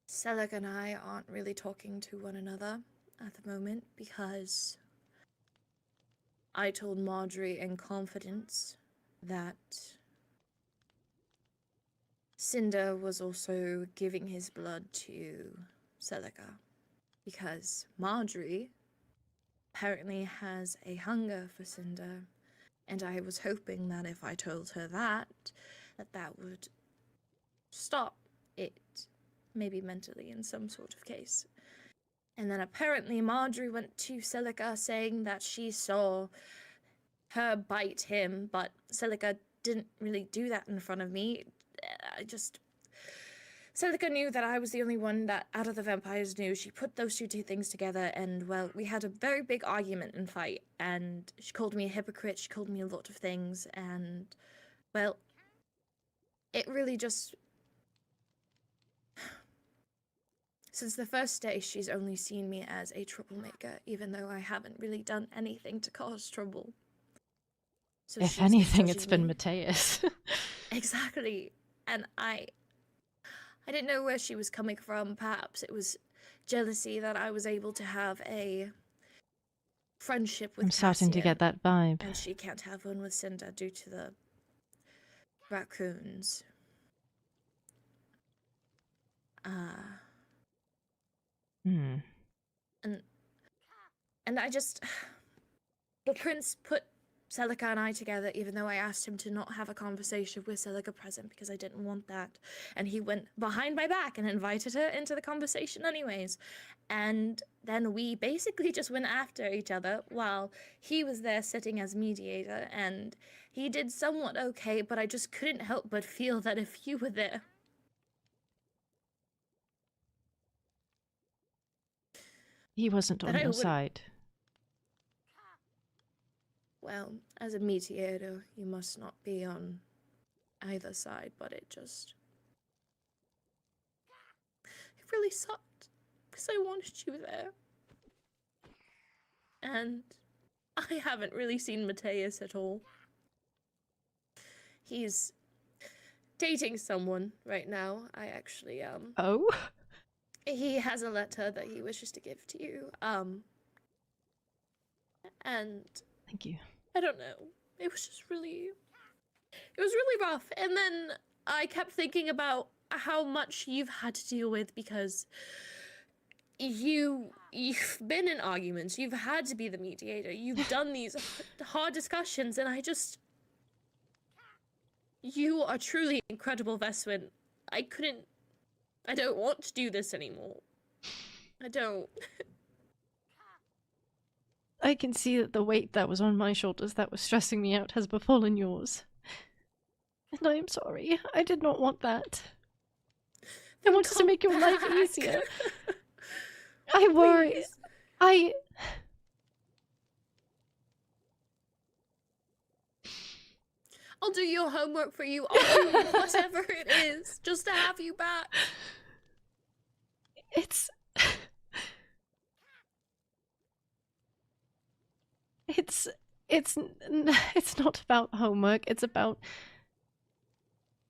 Celica and I aren't really talking to one another at the moment because I told Marjorie in confidence that Cinder was also giving his blood to Celica because Marjorie apparently has a hunger for Cinder, and I was hoping that if I told her that would stop it, maybe mentally in some sort of case. And then apparently Marjorie went to Celica saying that she saw her bite him, but Celica didn't really do that in front of me. Celica knew that I was the only one that out of the vampires knew. She put those two things together, and, well, we had a very big argument and fight, and she called me a hypocrite, she called me a lot of things, and, well, it really just... Since the first day, she's only seen me as a troublemaker, even though I haven't really done anything to cause trouble. So if anything, it's been Mateus. Exactly. And I didn't know where she was coming from. Perhaps it was jealousy that I was able to have a friendship with Cassian. I'm starting to get that vibe. And she can't have one with Cinder due to the raccoons. And I just... The prince put Celica and I together, even though I asked him to not have a conversation with Celica present because I didn't want that. And he went behind my back and invited her into the conversation anyways. And then we basically just went after each other while he was there sitting as mediator. And he did somewhat okay, but I just couldn't help but feel that if you were there... He wasn't on your side. Well, as a mediator, you must not be on either side, but it really sucked, because I wanted you there. And I haven't really seen Mateus at all. He's dating someone right now. I actually, Oh? He has a letter that he wishes to give to you, and... Thank you. I don't know. It was just really... It was really rough. And then I kept thinking about how much you've had to deal with because you've been in arguments. You've had to be the mediator. You've done these hard discussions, and I just... You are truly incredible, Veswin. I don't want to do this anymore. I don't. I can see that the weight that was on my shoulders that was stressing me out has befallen yours. And I am sorry. I did not want that. I wanted to make your life easier. I worry. Please. I'll do your homework for you. I'll do whatever it is just to have you back. It's not about homework. It's about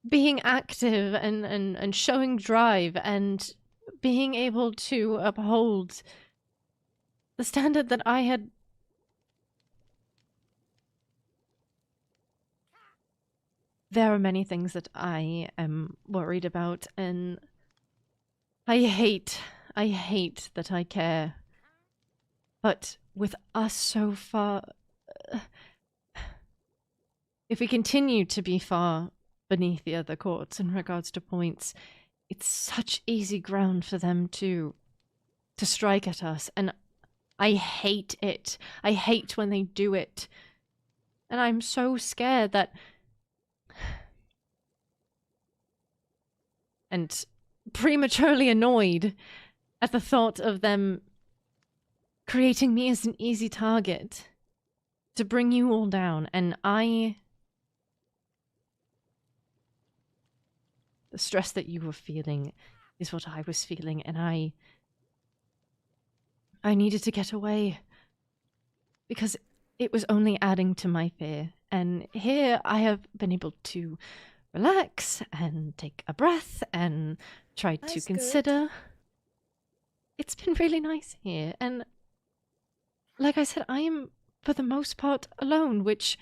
being active and showing drive and being able to uphold the standard that I had. There are many things that I am worried about, and I hate that I care. But with us so far, if we continue to be far beneath the other courts in regards to points, it's such easy ground for them to strike at us, and I hate it. I hate when they do it. And I'm so scared that... and prematurely annoyed at the thought of them creating me as an easy target to bring you all down. And the stress that you were feeling is what I was feeling, and I needed to get away because it was only adding to my fear. And here I have been able to relax and take a breath and try to consider. It's been really nice here, and like I said, I am for the most part alone, which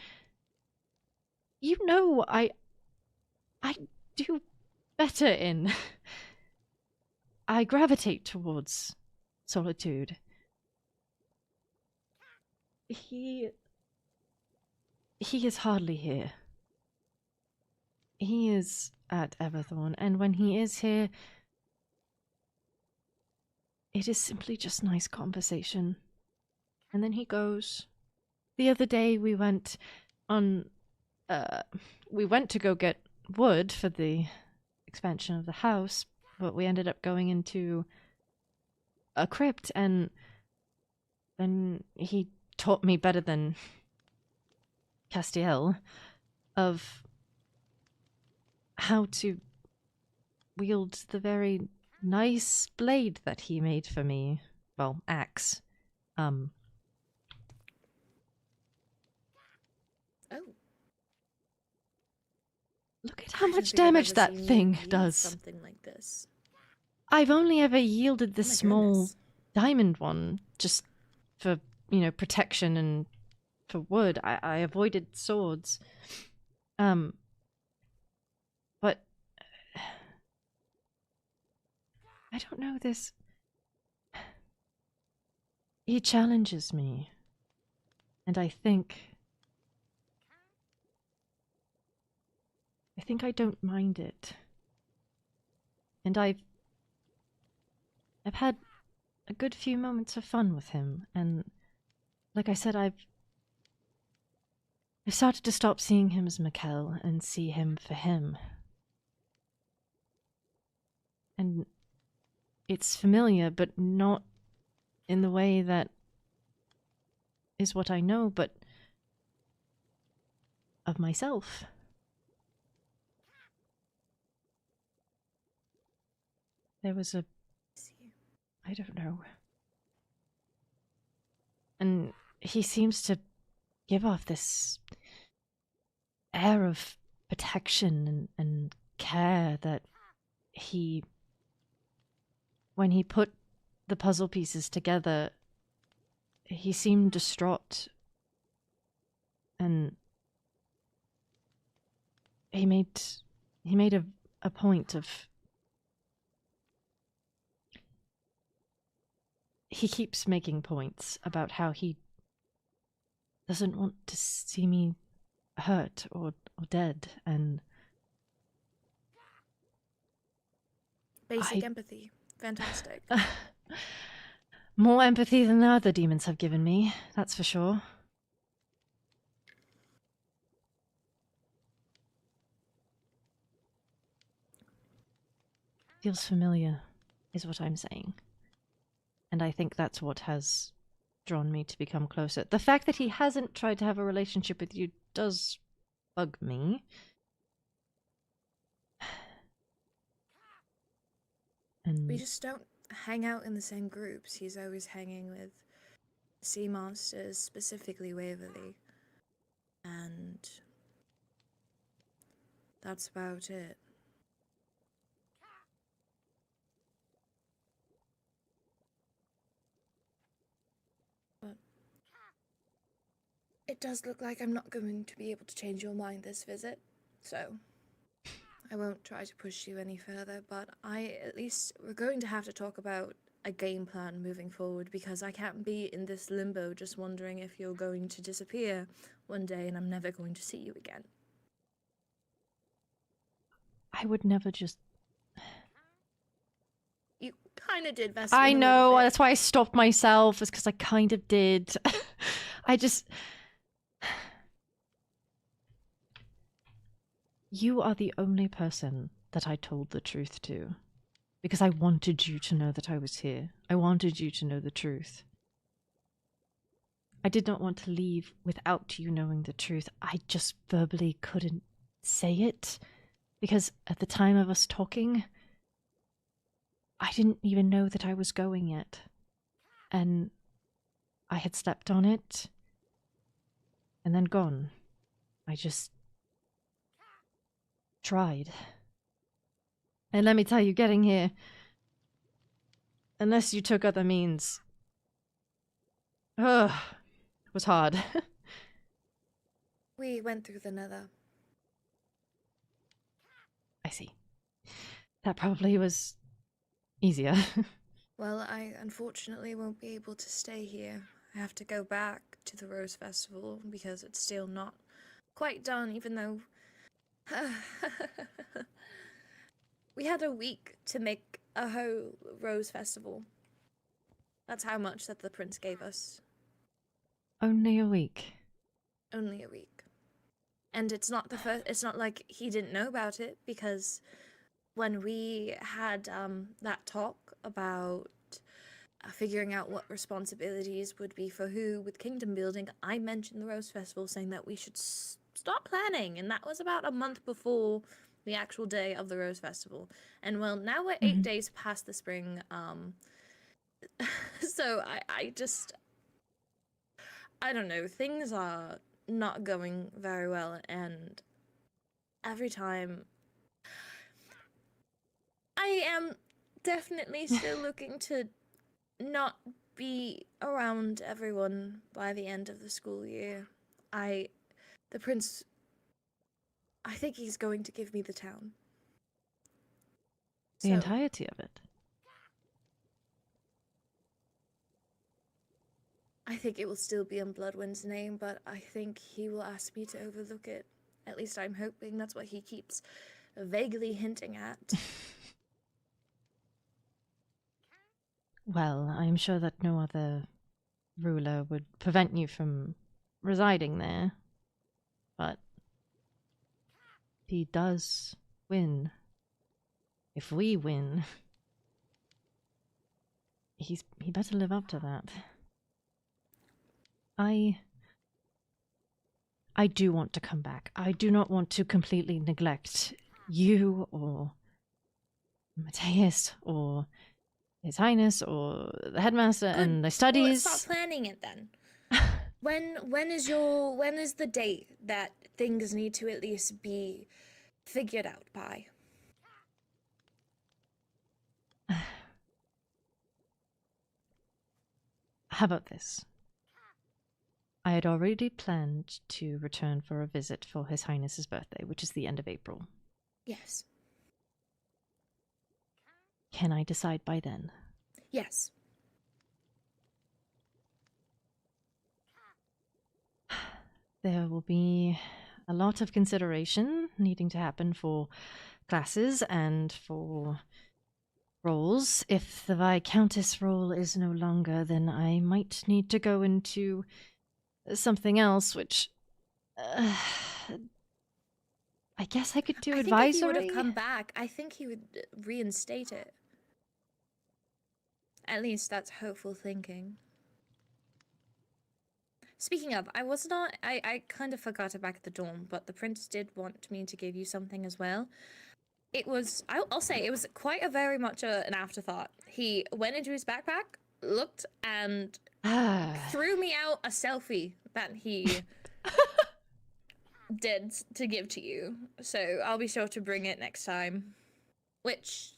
I do better in. I gravitate towards solitude. He is hardly here. He is at Everthorn, and when he is here, it is simply just nice conversation. And then he goes. The other day we went to go get wood for the expansion of the house, but we ended up going into a crypt, and then he taught me better than Castiel of how to wield the very nice blade that he made for me. Well, axe. Oh. Look at how much damage that thing does. Something like this. I've only ever yielded this small goodness. diamond one just for, protection and for wood. I avoided swords. But I don't know, this... He challenges me. And I think I don't mind it. And I've had a good few moments of fun with him, and like I said, I've started to stop seeing him as Mikkel and see him for him. And it's familiar, but not in the way that is what I know, but of myself. There was I don't know. And he seems to give off this air of protection and care that when he put the puzzle pieces together, he seemed distraught. And he made a point of... He keeps making points about how he doesn't want to see me hurt or dead, and... Basic empathy. Fantastic. More empathy than the other demons have given me, that's for sure. Feels familiar, is what I'm saying. And I think that's what has drawn me to become closer. The fact that he hasn't tried to have a relationship with you does bug me. And We just don't hang out in the same groups. He's always hanging with sea monsters, specifically Waverly. And that's about it. But it does look like I'm not going to be able to change your mind this visit, so I won't try to push you any further, but at least we're going to have to talk about a game plan moving forward, because I can't be in this limbo just wondering if you're going to disappear one day and I'm never going to see you again. I would never just... You kind of did, Vesper. I know, that's why I stopped myself, is because I kind of did. I just... You are the only person that I told the truth to. Because I wanted you to know that I was here. I wanted you to know the truth. I did not want to leave without you knowing the truth. I just verbally couldn't say it. Because at the time of us talking, I didn't even know that I was going yet. And I had stepped on it. And then gone. I just... tried. And let me tell you, getting here, unless you took other means, it was hard. We went through the nether. I see. That probably was easier. Well, I unfortunately won't be able to stay here. I have to go back to the Rose Festival because it's still not quite done, even though we had a week to make a whole Rose Festival. That's how much that the prince gave us. Only a week. Only a week. And it's not the first, it's not like he didn't know about it, because when we had that talk about figuring out what responsibilities would be for who with kingdom building, I mentioned the Rose Festival, saying that we should start planning, and that was about a month before the actual day of the Rose Festival. And well, now we're 8 days past the spring, so I don't know, things are not going very well, and every time I am definitely still looking to not be around everyone by the end of the school year. The prince, I think he's going to give me the town. The entirety of it. I think it will still be in Bloodwind's name, but I think he will ask me to overlook it. At least I'm hoping. That's what he keeps vaguely hinting at. Well, I'm sure that no other ruler would prevent you from residing there. But he does win. If we win, he better live up to that. I do want to come back. I do not want to completely neglect you or Matthias or His Highness or the headmaster Good. and the studies. Well, let's start planning it then. When is the date that things need to at least be figured out by? How about this? I had already planned to return for a visit for His Highness's birthday, which is the end of April. Yes. Can I decide by then? Yes. There will be a lot of consideration needing to happen for classes and for roles. If the Viscountess role is no longer, then I might need to go into something else, which I guess I could do I think advisory. if he would have come back, I think he would reinstate it. At least that's hopeful thinking. Speaking of, I kind of forgot it back at the dorm, but the prince did want me to give you something as well. It was, I'll say, it was quite a very much an afterthought. He went into his backpack, looked, and threw me out a selfie that he did to give to you. So I'll be sure to bring it next time. Which,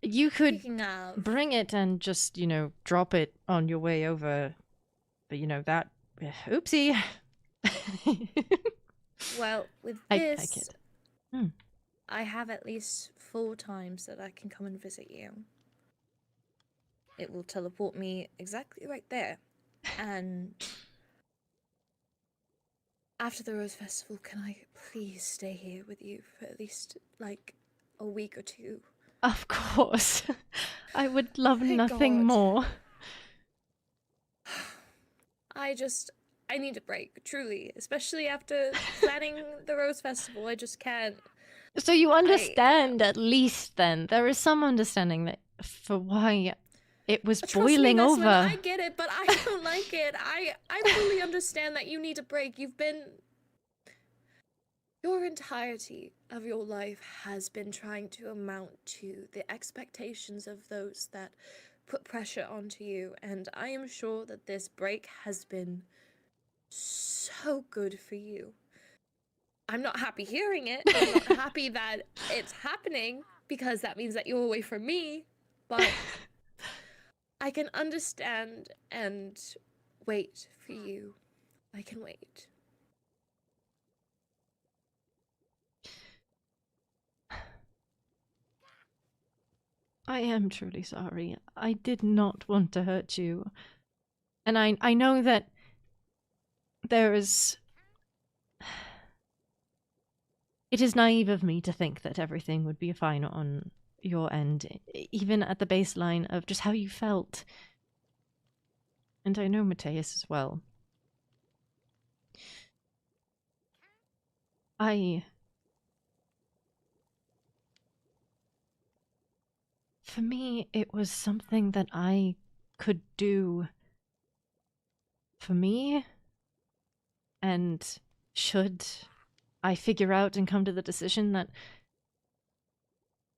you could speaking of, bring it and just, drop it on your way over. But, that... Oopsie. well, with I this, kid. I have at least 4 times that I can come and visit you. It will teleport me exactly right there. And after the Rose Festival, can I please stay here with you for at least, like, a week or 2? Of course. I would love Thank nothing God. more. I need a break, truly. Especially after planning the Rose Festival, I just can't. So you understand at least then. There is some understanding that for why it was Trust boiling me, over. Vesman, I get it, but I don't like it. I fully understand that you need a break. Your entirety of your life has been trying to amount to the expectations of those that put pressure onto you, and I am sure that this break has been so good for you. I'm not happy hearing it. I'm not happy that it's happening, because that means that you're away from me, but I can understand and wait for you. I can wait. I am truly sorry. I did not want to hurt you. And I know that there is... It is naive of me to think that everything would be fine on your end, even at the baseline of just how you felt. And I know Mateus as well. For me, it was something that I could do for me, and should I figure out and come to the decision that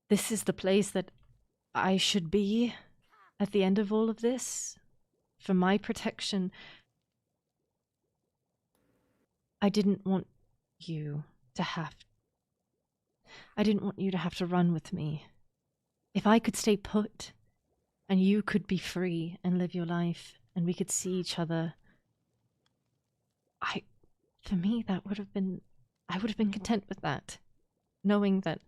this is the place that I should be at the end of all of this, for my protection, I didn't want you to have to run with me. If I could stay put, and you could be free and live your life, and we could see each other, for me, I would have been content with that. Knowing that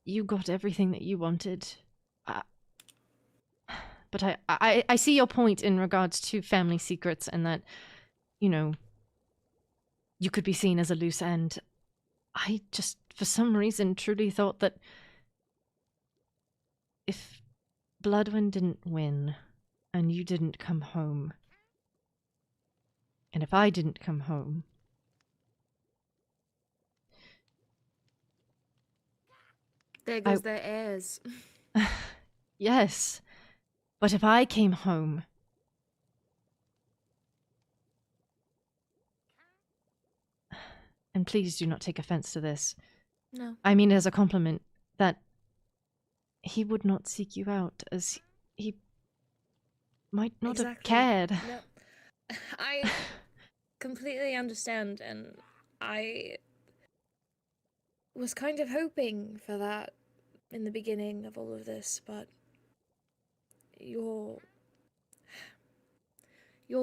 you got everything that you wanted. But I see your point in regards to family secrets, and that, you could be seen as a loose end. I just, for some reason, truly thought that if Bloodwind didn't win, and you didn't come home, and if I didn't come home, there goes their heirs. yes, but if I came home, and please do not take offense to this. No. I mean it as a compliment, that he would not seek you out, as he might not have cared. No. I completely understand, and I was kind of hoping for that in the beginning of all of this, but your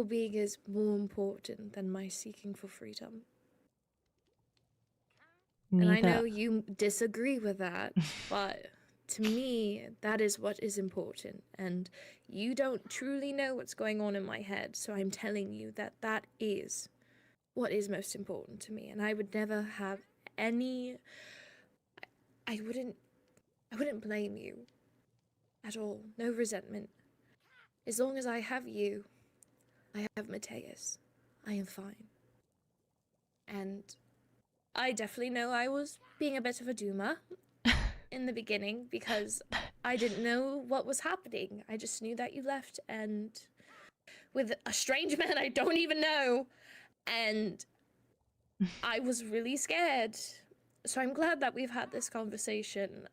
being is more important than my seeking for freedom. Neither. And I know you disagree with that, but to me, that is what is important. And you don't truly know what's going on in my head, so I'm telling you that that is what is most important to me. And I would never have any... I wouldn't I wouldn't blame you at all. No resentment. As long as I have you, I have Mateus. I am fine. And I definitely know I was being a bit of a doomer in the beginning because I didn't know what was happening. I just knew that you left and with a strange man I don't even know. And I was really scared. So I'm glad that we've had this conversation.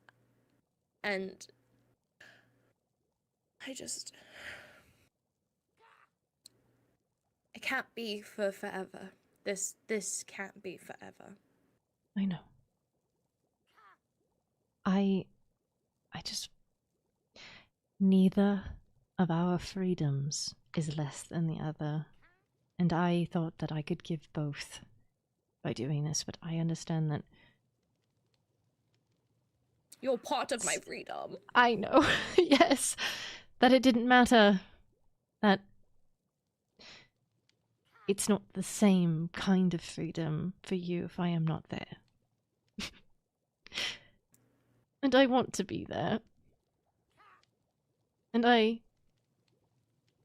And it can't be for forever. This can't be forever. I know. I just... Neither of our freedoms is less than the other. And I thought that I could give both by doing this, but I understand that... You're part of my freedom. I know, yes. That it didn't matter. That it's not the same kind of freedom for you if I am not there. And I want to be there. And I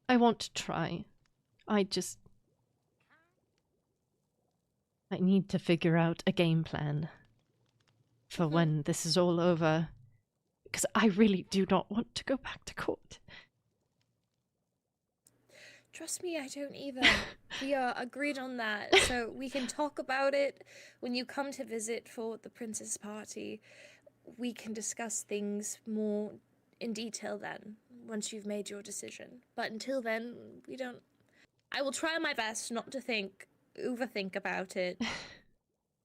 want to try. I need to figure out a game plan for when this is all over. Because I really do not want to go back to court. Trust me, I don't either. We are agreed on that, so we can talk about it when you come to visit for the princess party. We can discuss things more in detail then, once you've made your decision. But until then, we don't... I will try my best not to overthink about it,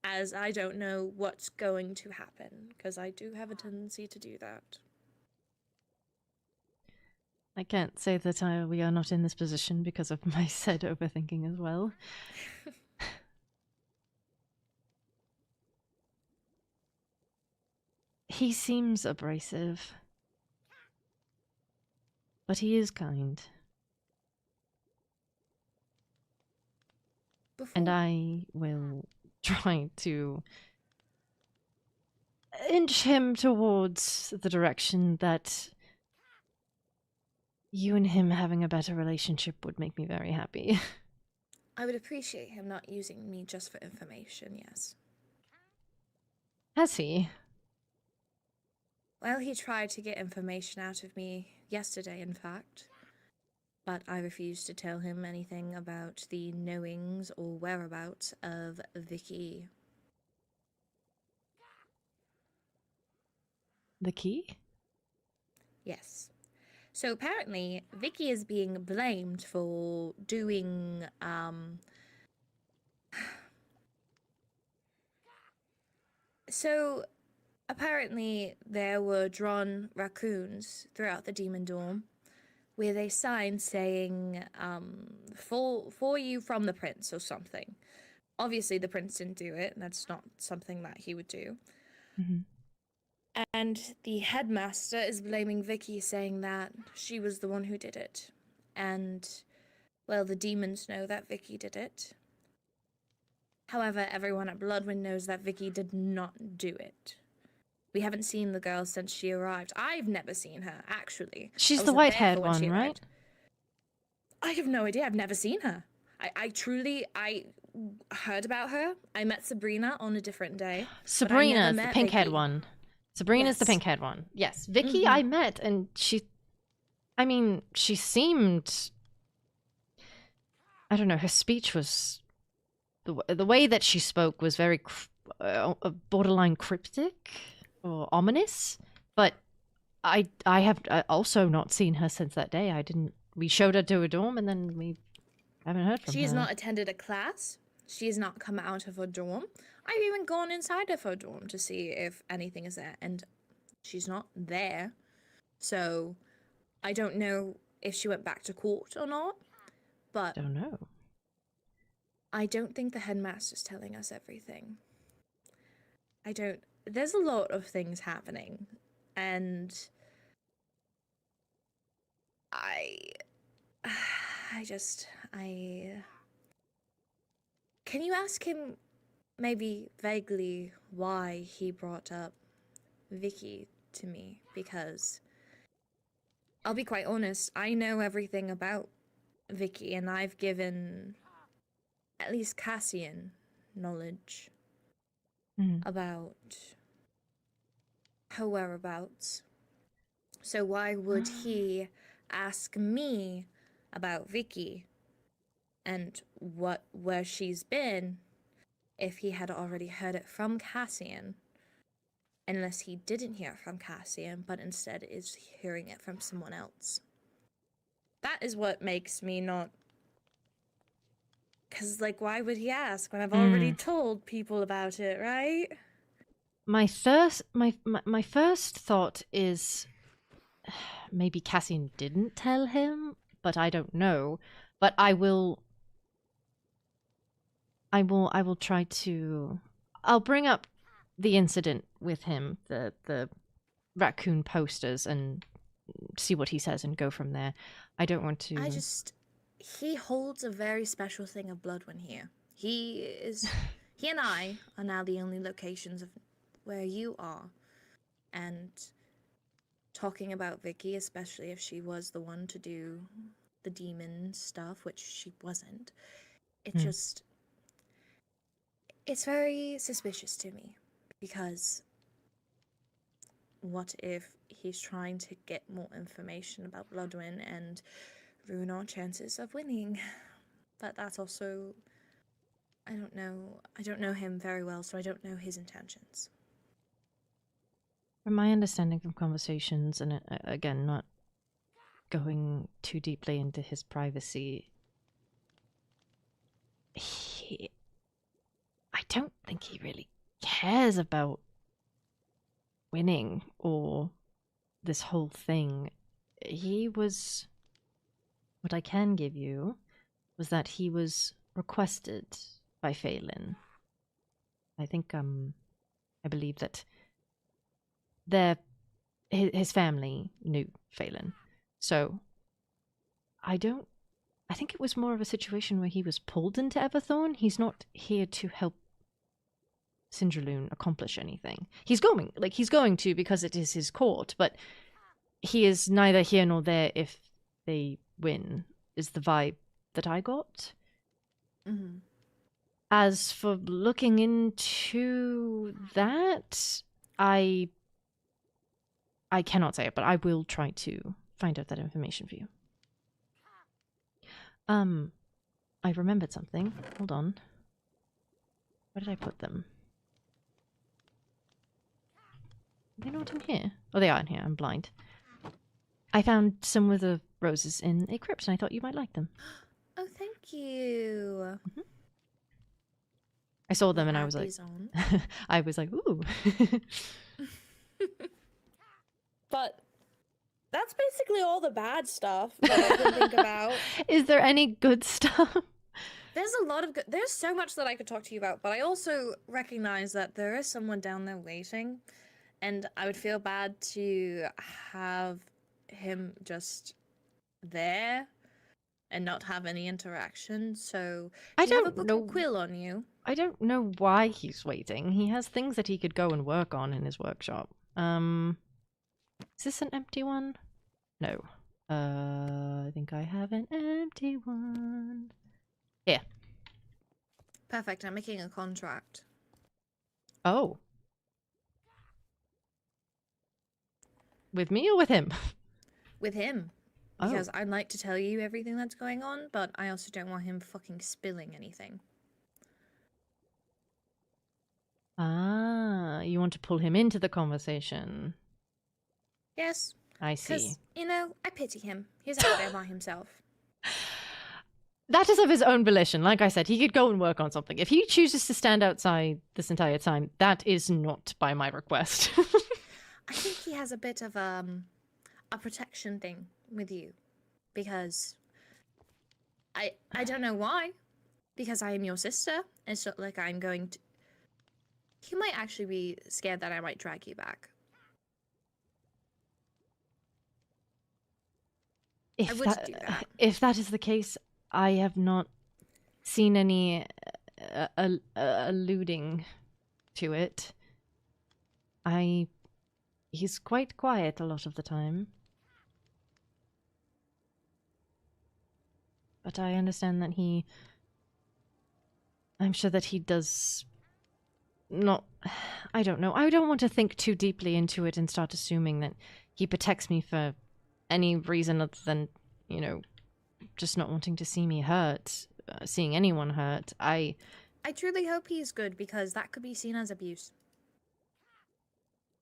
as I don't know what's going to happen, because I do have a tendency to do that. I can't say that we are not in this position because of my said overthinking as well. He seems abrasive, but he is kind. And I will try to inch him towards the direction that you and him having a better relationship would make me very happy. I would appreciate him not using me just for information, yes. Has he? Well, he tried to get information out of me yesterday, in fact. But I refused to tell him anything about the knowings or whereabouts of Vicky. The key? Yes. So apparently, Vicky is being blamed for doing, So, apparently, there were drawn raccoons throughout the Demon Dorm with a sign saying, for you from the prince or something. Obviously, the prince didn't do it, and that's not something that he would do. Mm-hmm. And the headmaster is blaming Vicky, saying that she was the one who did it. And, well, the demons know that Vicky did it. However, everyone at Bloodwind knows that Vicky did not do it. We haven't seen the girl since she arrived. I've never seen her, actually. She's the white-haired one, right? I have no idea. I've never seen her. I heard about her. I met Sabrina on a different day. Sabrina's the pink-haired one. Sabrina's the pink-haired one. Yes. Vicky I met, and she seemed... I don't know, her speech was... The way that she spoke was very borderline cryptic or ominous, but I have also not seen her since that day. We showed her to a dorm, and then we haven't heard from her. She has not attended a class. She has not come out of her dorm. I've even gone inside of her dorm to see if anything is there, and she's not there. So I don't know if she went back to court or not, but... Don't know. I don't think the headmaster's telling us everything. There's a lot of things happening, and Can you ask him maybe vaguely why he brought up Vicky to me because I'll be quite honest, I know everything about Vicky, and I've given at least Cassian knowledge about her whereabouts. So why would he ask me about Vicky and where she's been if he had already heard it from Cassian? Unless he didn't hear it from Cassian, but instead is hearing it from someone else. That is what makes me not... Because, like, why would he ask when I've already told people about it, right? My first thought is maybe Cassian didn't tell him, but I don't know. But I will try to... I'll bring up the incident with him, the raccoon posters, and see what he says and go from there. I don't want to... He holds a very special thing of Bloodwin here. He and I are now the only locations of where you are. And talking about Vicky, especially if she was the one to do the demon stuff, which she wasn't, it's very suspicious to me. Because what if he's trying to get more information about Bloodwin and ruin our chances of winning? But that's also... I don't know him very well, so I don't know his intentions. From my understanding from conversations, and again, not going too deeply into his privacy, I don't think he really cares about winning or this whole thing. What I can give you was that he was requested by Phelan. I think, I believe that his family knew Phelan. So, I think it was more of a situation where he was pulled into Everthorn. He's not here to help Sindraloon accomplish anything. He's going to because it is his court, but he is neither here nor there if they win, is the vibe that I got. Mm-hmm. As for looking into that, I cannot say it, but I will try to find out that information for you. I remembered something. Hold on. Where did I put them? Are they not in here? Oh, they are in here. I'm blind. I found some of the roses in a crypt, and I thought you might like them. Oh, thank you. Mm-hmm. I saw them, and I was like, ooh. But that's basically all the bad stuff that I can think about. Is there any good stuff? There's a lot of good... There's so much that I could talk to you about, but I also recognize that there is someone down there waiting, and I would feel bad to have him just there and not have any interaction. So I do you have don't a book know. and quill on you? I don't know why he's waiting. He has things that he could go and work on in his workshop. Is this an empty one? No. I think I have an empty one. Here. Perfect. I'm making a contract. Oh. With me or with him? With him. Because I'd like to tell you everything that's going on, but I also don't want him fucking spilling anything. Ah, you want to pull him into the conversation. Yes. I see. Because, I pity him. He's out there by himself. That is of his own volition. Like I said, he could go and work on something. If he chooses to stand outside this entire time, that is not by my request. I think he has a bit of a protection thing with you. Because I don't know why. Because I am your sister. It's not like I'm going to... He might actually be scared that I might drag you back. I would do that. If that is the case, I have not seen any alluding to it. he's quite quiet a lot of the time. But I understand that I'm sure that he does not... I don't know. I don't want to think too deeply into it and start assuming that he protects me for any reason other than, you know, just not wanting to see me hurt, seeing anyone hurt. I truly hope he's good, because that could be seen as abuse.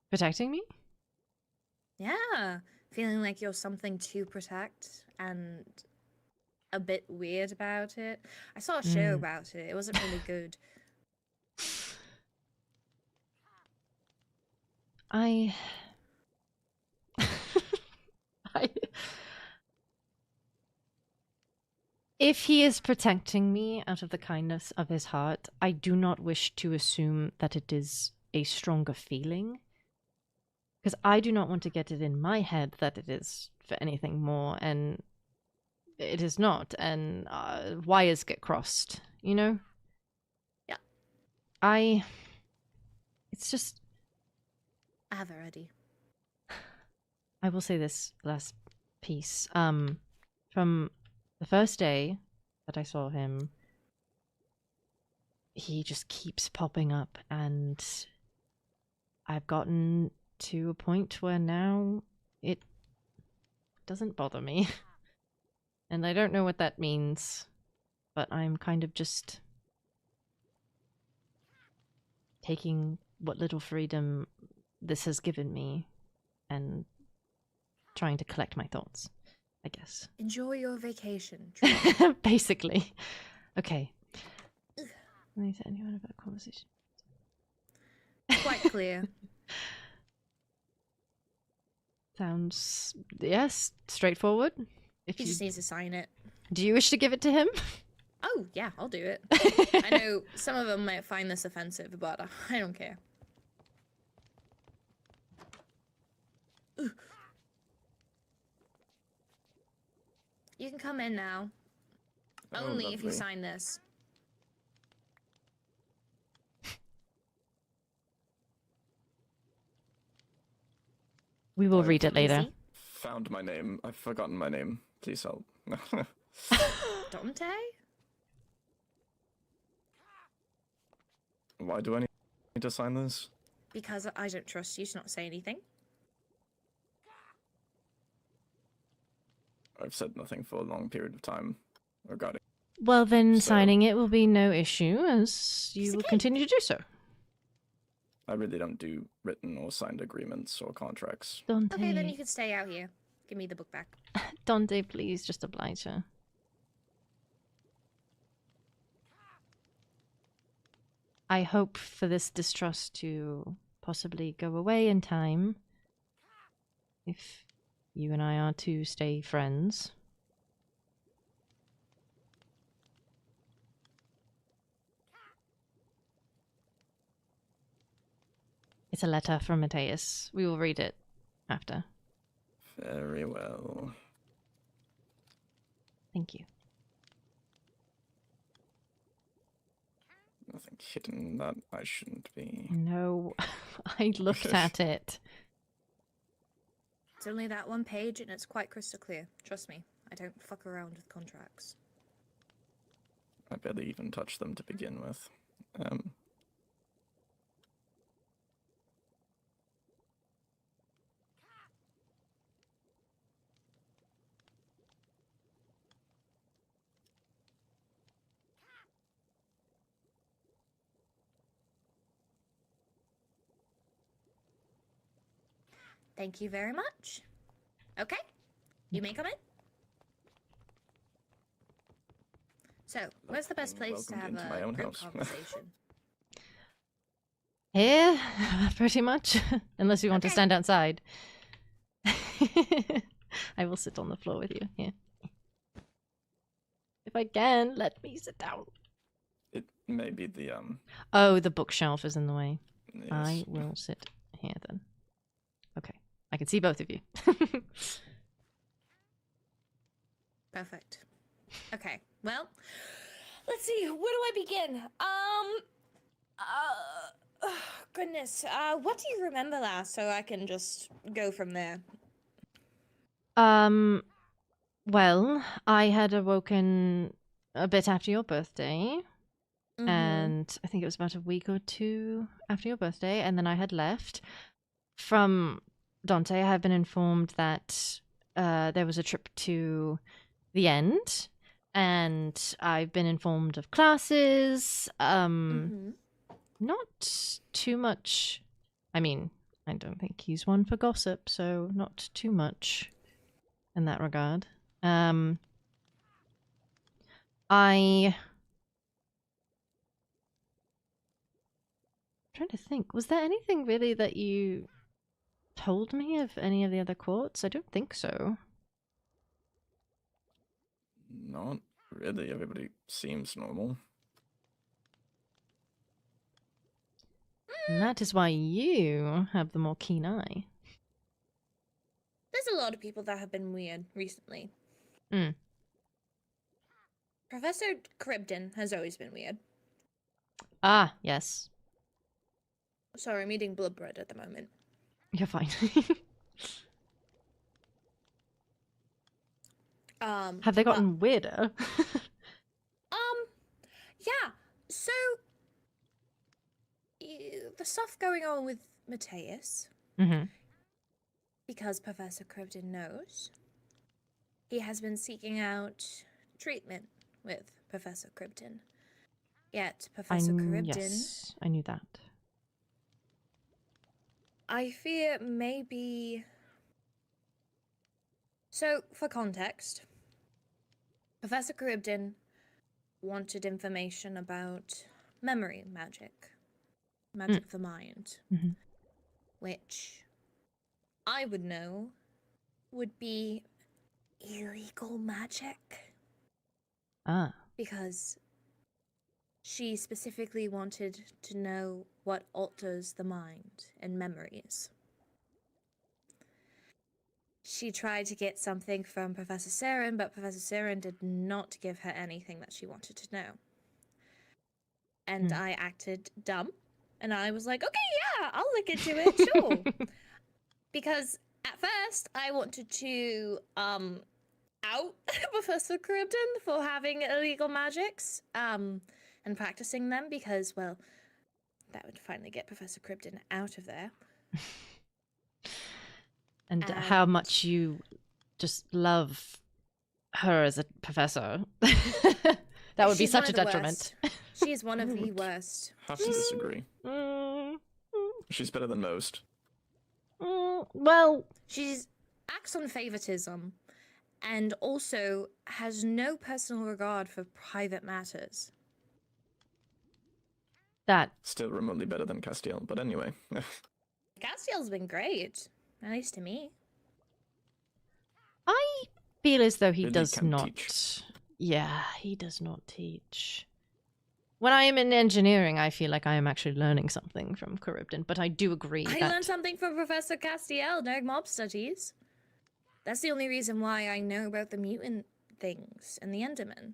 Protecting me? Yeah, feeling like you're something to protect and a bit weird about it. I saw a show about it. It wasn't really good. I If he is protecting me out of the kindness of his heart, I do not wish to assume that it is a stronger feeling. Because I do not want to get it in my head that it is for anything more, and it is not, and wires get crossed, you know? Yeah. It's just... I have it ready. I will say this last piece. From the first day that I saw him, he just keeps popping up, and I've gotten to a point where now it doesn't bother me. And I don't know what that means, but I'm kind of just taking what little freedom this has given me and trying to collect my thoughts, I guess. Enjoy your vacation. Basically. Okay. Let anyone about conversation. Quite clear. Sounds, yes, straightforward. If He just needs to sign it. Do you wish to give it to him? Oh, yeah, I'll do it. I know some of them might find this offensive, but I don't care. You can come in now. Oh, Only if you lovely. sign this. We will read it later. Easy. Found my name. I've forgotten my name. Please help. Dante? Why do I need to sign this? Because I don't trust you to not say anything. I've said nothing for a long period of time regarding. Well, then So- signing it will be no issue, as you will continue to do so. I really don't do written or signed agreements or contracts. Dante, Okay, then you can stay out here. Give me the book back. Dante, please, just oblige her. I hope for this distrust to possibly go away in time, if you and I are to stay friends. It's a letter from Mateus. We will read it after. Very well. Thank you. Nothing hidden that I shouldn't be. No, I looked at it. It's only that one page and it's quite crystal clear. Trust me, I don't fuck around with contracts. I barely even touched them to begin with. Thank you very much. Okay, you may come in. So, where's the best place to have Welcomed into my a own group house. conversation? Here, pretty much. Unless you want to Okay. stand outside. I will sit on the floor with you. Here. If I can, let me sit down. It may be the Oh, the bookshelf is in the way. yes. I will sit here then. Okay. I can see both of you. Perfect. Okay, well, let's see, where do I begin? goodness. What do you remember last, so I can just go from there? Well, I had awoken a bit after your birthday, Mhm. and I think it was about a week or two after your birthday, and then I had left. From Dante, I have been informed that there was a trip to the end, and I've been informed of classes. Mhm. Not too much. I mean, I don't think he's one for gossip, so not too much in that regard. I'm trying to think. Was there anything really that you told me of any of the other courts? I don't think so. Not really. Everybody seems normal. And that is why you have the more keen eye. There's a lot of people that have been weird recently. Mm. Professor Cribden has always been weird. Ah, yes. Sorry, I'm eating blood bread at the moment. You're fine. Have they gotten weirder? Yeah. So, the stuff going on with Mateus, Mm-hmm. because Professor Cribden knows, he has been seeking out treatment with Professor Cribden. Yet, Professor Cribden, Yes, I knew that. I fear maybe... So, for context, Professor Cribden wanted information about memory magic. Magic of the mind. Mm-hmm. Which I would know would be illegal magic. Ah. Because she specifically wanted to know what alters the mind and memories. She tried to get something from Professor Saren, but Professor Saren did not give her anything that she wanted to know. And I acted dumb, and I was like, okay, yeah, I'll look into it, sure. Because at first, I wanted to out Professor Cribden for having illegal magics and practicing them, because, well, that would finally get Professor Cribden out of there. And how much you just love her as a professor. That would be such a detriment. She is one of the worst. Have to disagree. She's better than most. Well, she acts on favoritism and also has no personal regard for private matters. That Still remotely better than Castiel, but anyway. Castiel's been great, at least to me. I feel as though he Really does can not. teach. Yeah, he does not teach. When I am in engineering, I feel like I am actually learning something from Charybdin, but I do agree I that... learned something from Professor Castiel during mob studies. That's the only reason why I know about the mutant things and the Endermen.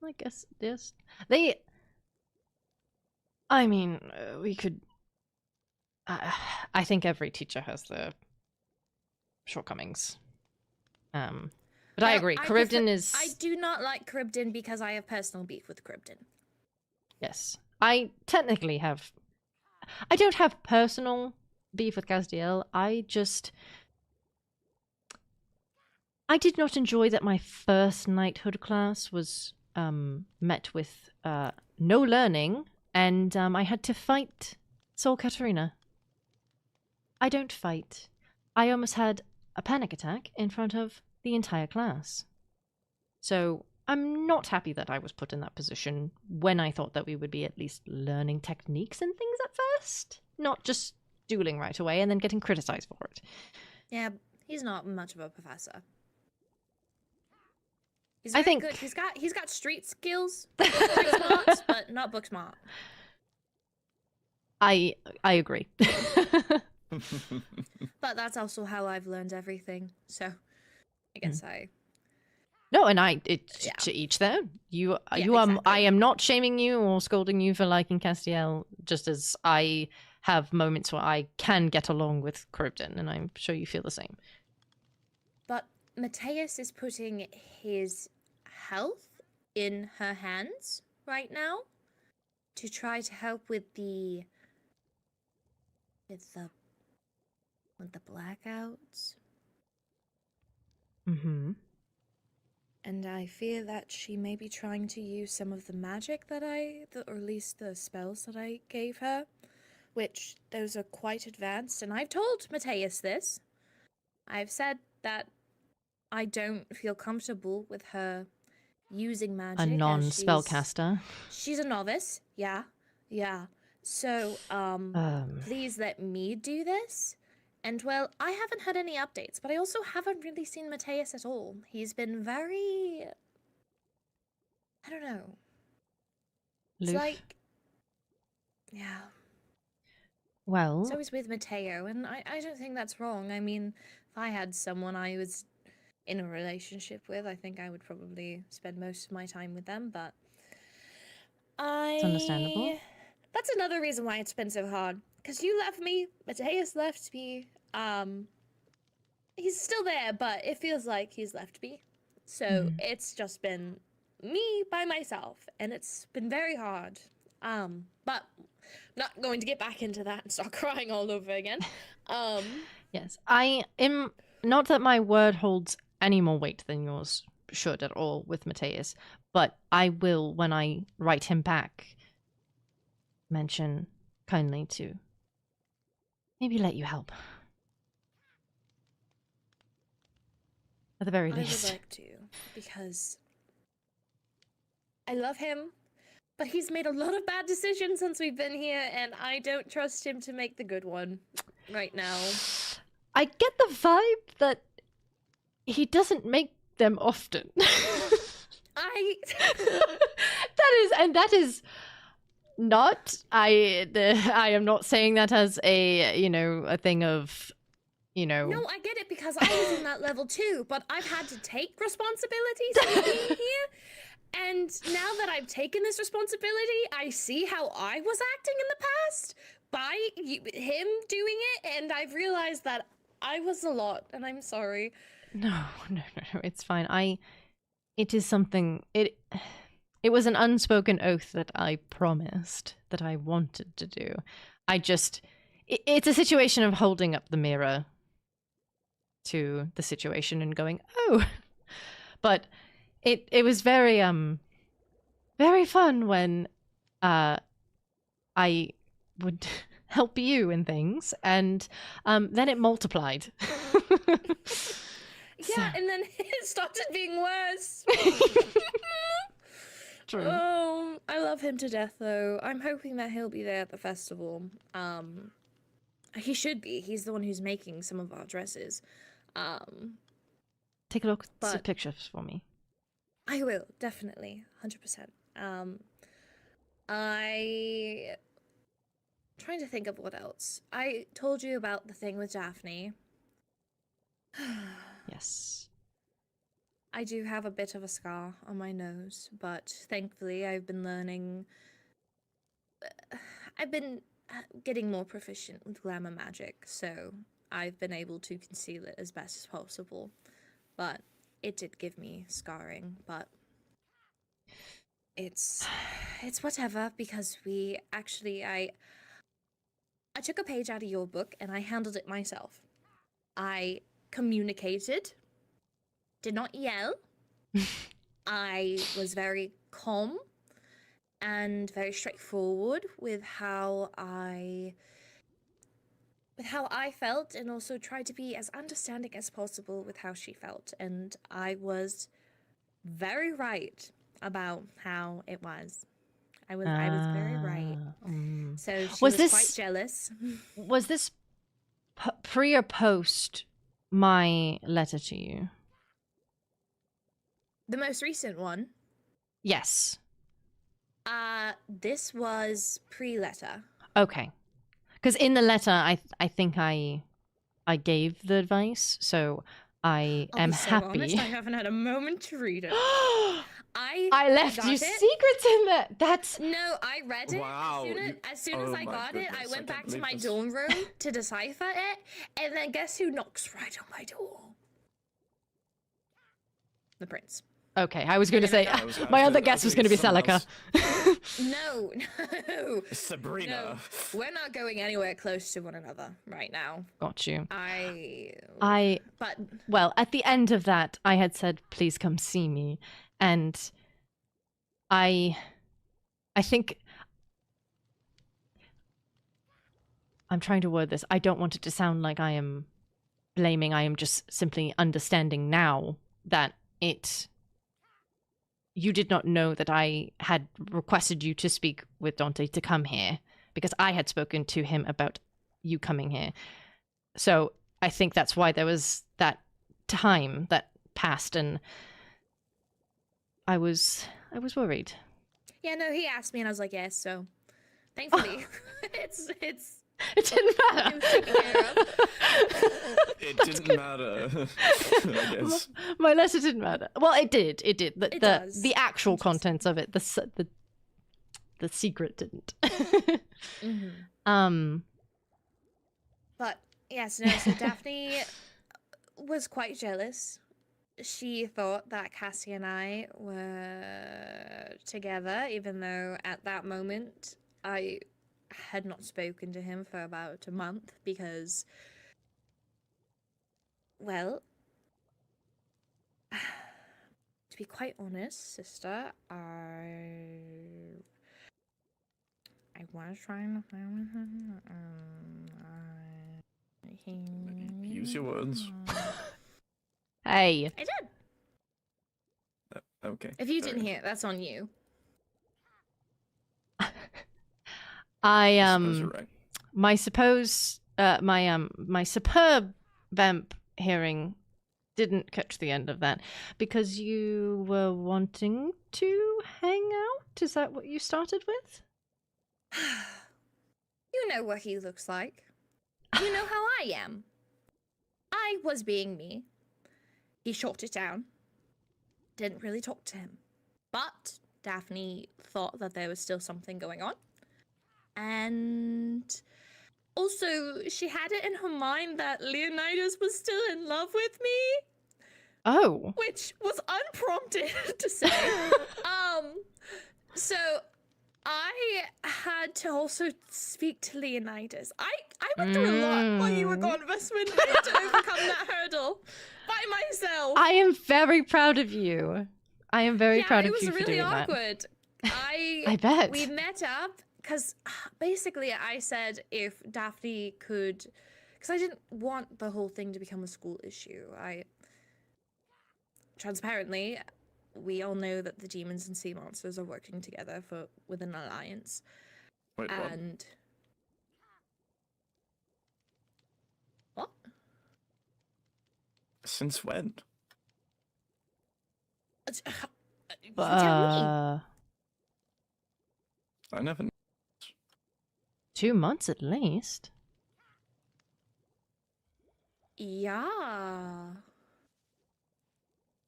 I guess, yes. They... I mean, we could... I think every teacher has their shortcomings. But I agree. Charybdin is... I do not like Charybdin because I have personal beef with Charybdin. Yes. I technically have... I don't have personal beef with Castiel. I did not enjoy that my first knighthood class was met with no learning, and I had to fight Soul Katarina. I don't fight. I almost had a panic attack in front of the entire class. So I'm not happy that I was put in that position when I thought that we would be at least learning techniques and things at first, not just dueling right away and then getting criticized for it. Yeah, he's not much of a professor. He's I very think good. He's got street skills, street smarts, but not book smart. I agree. But that's also how I've learned everything. So I guess I No, and it's Yeah. to each their. You Yeah, you are. I exactly. am not shaming you or scolding you for liking Castiel. Just as I have moments where I can get along with Crypton, and I'm sure you feel the same. But Mateus is putting his health in her hands right now to try to help with the blackouts. Mm-hmm. And I fear that she may be trying to use some of the magic that or at least the spells that I gave her, which those are quite advanced. And I've told Mateus this. I've said that I don't feel comfortable with her using magic. A as non-spellcaster. She's a novice. Yeah. So, please let me do this. And, well, I haven't had any updates, but I also haven't really seen Mateus at all. He's been very... I don't know. It's Loof. like... Yeah. Well, It's always with Mateo, and I don't think that's wrong. I mean, if I had someone I was in a relationship with, I think I would probably spend most of my time with them, but... it's understandable. That's another reason why it's been so hard. Because you left me, Mateus left me. He's still there, but it feels like he's left me. So it's just been me by myself, and it's been very hard. But not going to get back into that and start crying all over again. Yes, I am. Not that my word holds any more weight than yours should at all with Mateus, but I will, when I write him back, mention kindly to maybe let you help. At the very least. I would like to, because I love him, but he's made a lot of bad decisions since we've been here, and I don't trust him to make the good one right now. I get the vibe that he doesn't make them often. that is not. I am not saying that as a thing of. No, I get it, because I was in that level too, but I've had to take responsibilities for being here. And now that I've taken this responsibility, I see how I was acting in the past by him doing it, and I've realized that I was a lot, and I'm sorry. No, it's fine. It is something, it was an unspoken oath that I promised that I wanted to do. It's a situation of holding up the mirror to the situation and going, oh, but it was very very fun when I would help you in things, and then it multiplied. Yeah, and then it started being worse. True. Oh, I love him to death, though. I'm hoping that he'll be there at the festival. He should be. He's the one who's making some of our dresses. Take a look at the but- pictures for me. I will, definitely. 100%. Trying to think of what else. I told you about the thing with Daphne. Yes. I do have a bit of a scar on my nose, but thankfully I've been learning... I've been getting more proficient with glamour magic, so I've been able to conceal it as best as possible. But it did give me scarring, but it's whatever, because I took a page out of your book and I handled it myself. I communicated, did not yell. I was very calm and very straightforward with how I felt, and also tried to be as understanding as possible with how she felt. And I was very right about how it was. I was very right. So she was quite jealous. Was this pre or post my letter to you? The most recent one? Yes. This was pre-letter. Okay. Because in the letter, I think I gave the advice, so I I'll am be so happy. honest, I haven't had a moment to read it. I left you got it. secrets in there. That's No, I read it. Wow, As soon as oh I my got it, I goodness, I went can't back to believe my this. dorm room to decipher it, and then guess who knocks right on my door? The prince. okay. I was going to say I was my other gonna- I guess was was going to be gonna get Celica. No, no. Sabrina. No, we're not going anywhere close to one another right now. Got you. But Well, at the end of that, I had said, "Please come see me," and I think I'm trying to word this. I don't want it to sound like I am blaming. I am just simply understanding now that you did not know that I had requested you to speak with Dante to come here because I had spoken to him about you coming here. So I think that's why there was that time that passed, and I was worried. yeah, no, he asked me, and I was like, yes. So thankfully, it's It didn't matter. it was taken care of. It didn't matter. I guess. My letter didn't matter. Well, it did. It did. It does. The actual contents of it, the secret didn't. But yes, no. So Daphne was quite jealous. She thought that Cassie and I were together, even though at that moment I had not spoken to him for about a month because, well, to be quite honest, sister, I was trying to Use your words. Hey. I did. Okay. If you didn't hear it, that's on you. I suppose you're right. my superb vamp hearing didn't catch the end of that because you were wanting to hang out. Is that what you started with? You know what he looks like. You know how I am. I was being me. He shot it down. Didn't really talk to him. But Daphne thought that there was still something going on. And also, she had it in her mind that Leonidas was still in love with me, Oh. which was unprompted to say. So I had to also speak to Leonidas. I went through a lot while you were gone, Vesman, to overcome that hurdle by myself. I am very proud of you. I am very proud of you it was for really doing that. awkward. I bet. We met up because basically I said if Daphne could, because I didn't want the whole thing to become a school issue. Transparently, we all know that the demons and sea monsters are working together with an alliance. Wait, what? And what? Since when? You tell me. I never. 2 months at least. Yeah.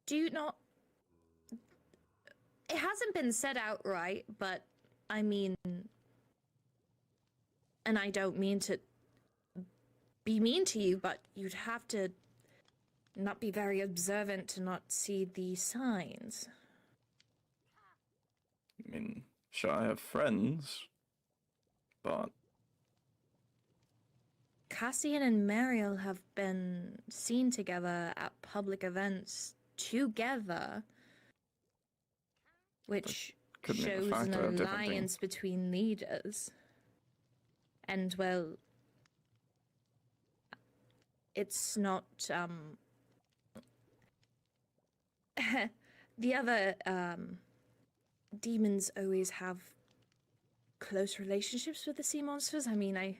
Do you not? It hasn't been said outright, but I mean, and I don't mean to be mean to you, but you'd have to not be very observant to not see the signs. I mean, sure, I have friends, but Cassian and Mirelle have been seen together at public events together, which couldn't it shows factor an out different alliance between leaders. And, well, it's not, the other, demons always have close relationships with the sea monsters. I mean, I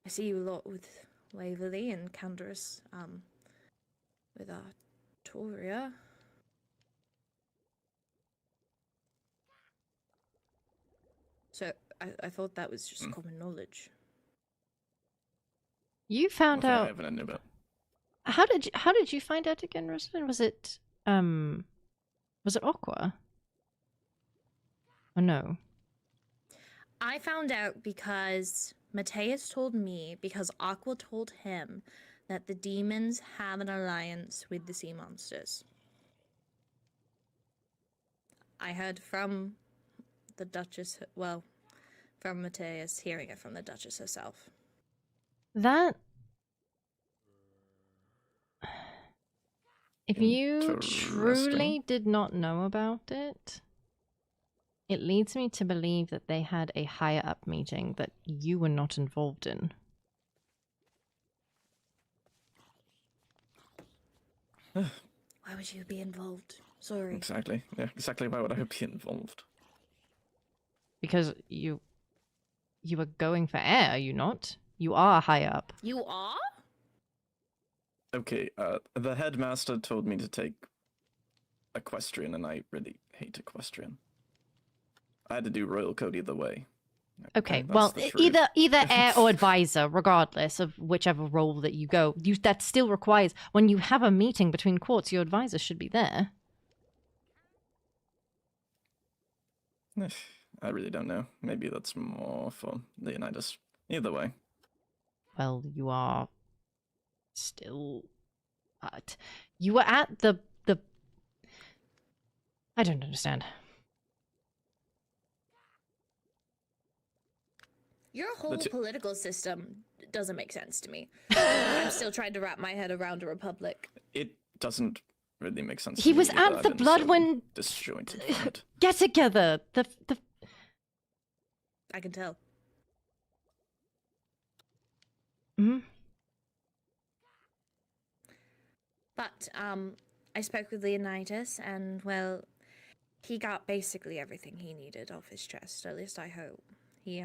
see you a lot with Waverly and Candace, with Artoria. So I thought that was just common knowledge. You found nothing I out haven't known about. How did you find out again, Rosalyn? Was it Aqua? Or no? I found out because Mateus told me, because Aqua told him that the demons have an alliance with the sea monsters. I heard from the Duchess, well, from Mateus, hearing it from the Duchess herself. That... If you Interesting. truly did not know about it, it leads me to believe that they had a higher up meeting that you were not involved in. Why would you be involved? Sorry. Exactly. Yeah, exactly. Why would I be involved? Because you were going for air, are you not? You are higher up. You are? Okay, the headmaster told me to take equestrian, and I really hate equestrian. I had to do royal code either way. Okay, That's well, the truth. either heir or advisor, regardless of whichever role that you go, that still requires, when you have a meeting between courts, your advisor should be there. I really don't know. Maybe that's more for Leonidas. Either way. Well, you are still... you were at the... I don't understand. Your whole political system doesn't make sense to me. I'm still trying to wrap my head around a republic. It doesn't really make sense. He to me was either. at I've the been blood so when... disjointed from it. Get together! The... I can tell. Hmm? But, I spoke with Leonidas, and, well, he got basically everything he needed off his chest. At least I hope. He,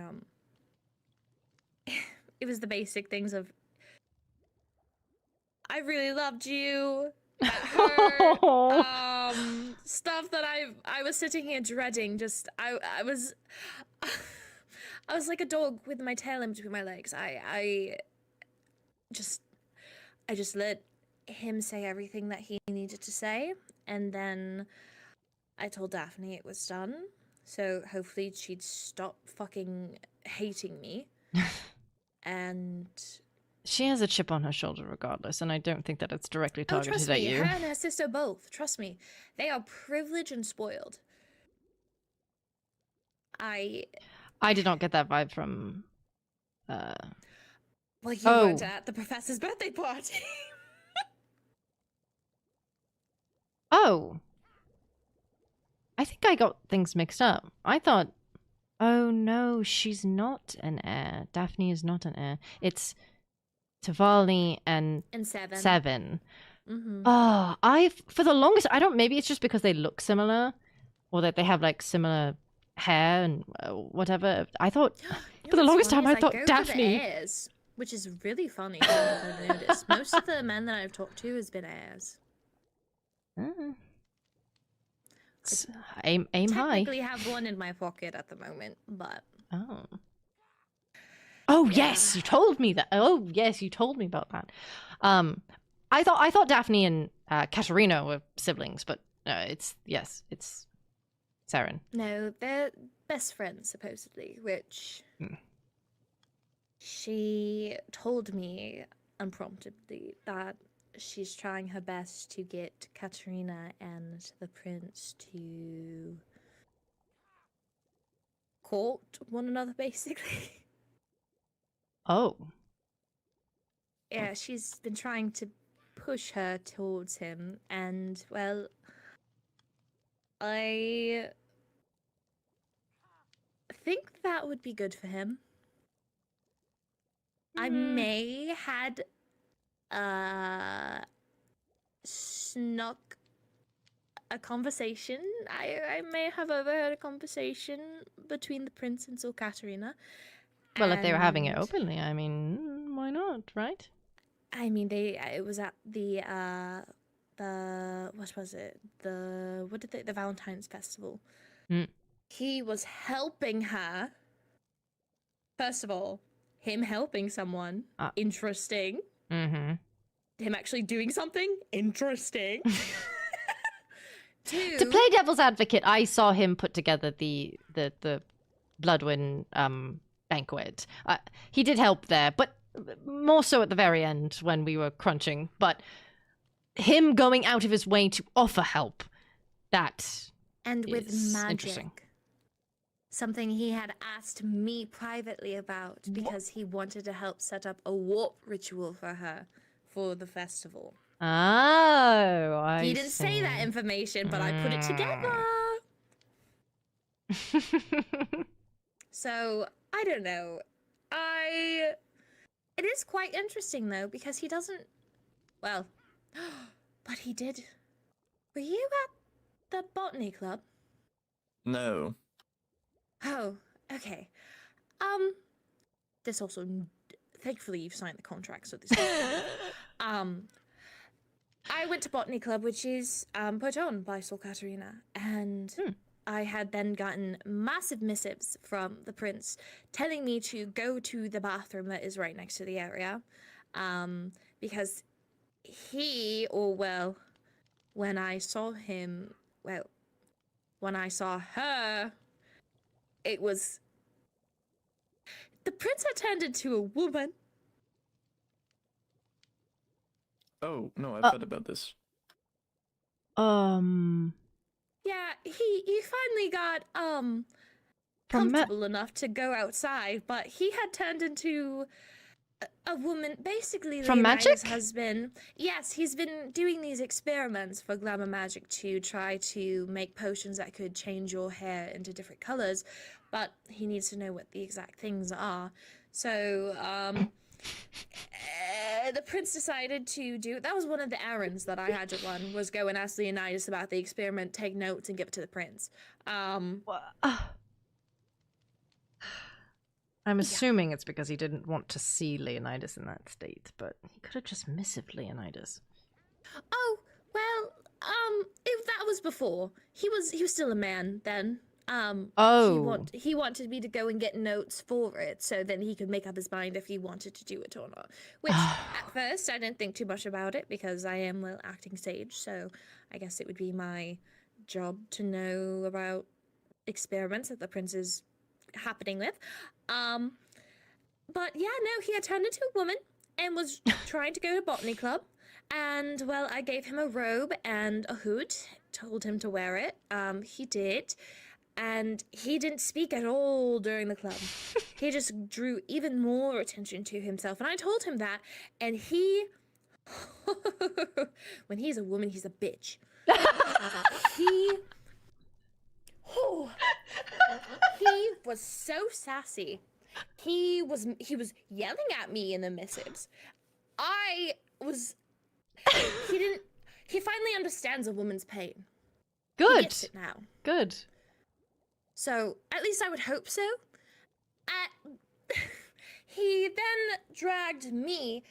it was the basic things of, I really loved you. That hurt. Stuff that I was sitting here dreading. Just I was I was like a dog with my tail in between my legs. I just let him say everything that he needed to say, and then I told Daphne it was done. So hopefully she'd stop fucking hating me. And She has a chip on her shoulder regardless, and I don't think that it's directly targeted trust at me, you. her and her sister both. Trust me, they are privileged and spoiled. I did not get that vibe from... Well, you weren't at the professor's birthday party. Oh. I think I got things mixed up. I thought... Oh no, she's not an heir. Daphne is not an heir. It's Tavali and Seven. Mm-hmm. Oh, for the longest, I don't, maybe it's just because they look similar, or that they have like similar hair and whatever. I thought, for the longest time, I thought Daphne. Heirs, which is really funny. I've noticed. Most of the men that I've talked to has been heirs. Aim high. I technically have one in my pocket at the moment, but oh yeah. Yes, you told me that. Oh yes, you told me about that. I thought Daphne and Katarina were siblings, but it's Saren. No, they're best friends supposedly, which she told me unpromptedly that she's trying her best to get Katarina and the prince to court one another, basically. Oh. Yeah, she's been trying to push her towards him, and, well, I think that would be good for him. I may had snuck a conversation. I may have overheard a conversation between the prince and Katarina. Well, if they were having it openly, I mean, why not, right? I mean, it was at the what was it? The Valentine's Festival. He was helping her. First of all, him helping someone interesting. him actually doing something interesting. Two, To play devil's advocate, I saw him put together the Bloodwind banquet. He did help there, but more so at the very end when we were crunching. But him going out of his way to offer help, that And with is magic. interesting. Something he had asked me privately about because he wanted to help set up a warp ritual for her for the festival. Oh, I He didn't say that see. information, but I put it together. So, I don't know. It is quite interesting, though, because he doesn't... Well, but he did... Were you at the botany club? No. Oh, okay. This also... Thankfully, you've signed the contract, so this... I went to botany club, which is put on by Sol Katarina, and I had then gotten massive missives from the prince telling me to go to the bathroom that is right next to the area, because when I saw her, it was... The prince had turned into a woman. Oh, no, I've heard about this. Yeah, he finally got comfortable enough to go outside, but he had turned into a woman, basically From Leonida's magic? husband. Yes, he's been doing these experiments for glamour magic to try to make potions that could change your hair into different colors, but he needs to know what the exact things are. So, the prince decided to do... That was one of the errands that I had to run, was go and ask Leonidas about the experiment, take notes, and give it to the prince. I'm assuming it's because he didn't want to see Leonidas in that state, but he could have just missived Leonidas. Oh, well, that was before. He was still a man then. He wanted me to go and get notes for it, so then he could make up his mind if he wanted to do it or not. Which, at first, I didn't think too much about it, because I am well acting sage, so I guess it would be my job to know about experiments that the prince is happening with. But yeah, no, he had turned into a woman and was trying to go to botany club. And, well, I gave him a robe and a hood, told him to wear it. He did. And he didn't speak at all during the club. He just drew even more attention to himself. And I told him that. And he... when he's a woman, he's a bitch. He was so sassy. He was yelling at me in the missives. He finally understands a woman's pain. Good. He gets it now. Good. So, at least I would hope so. He then dragged me,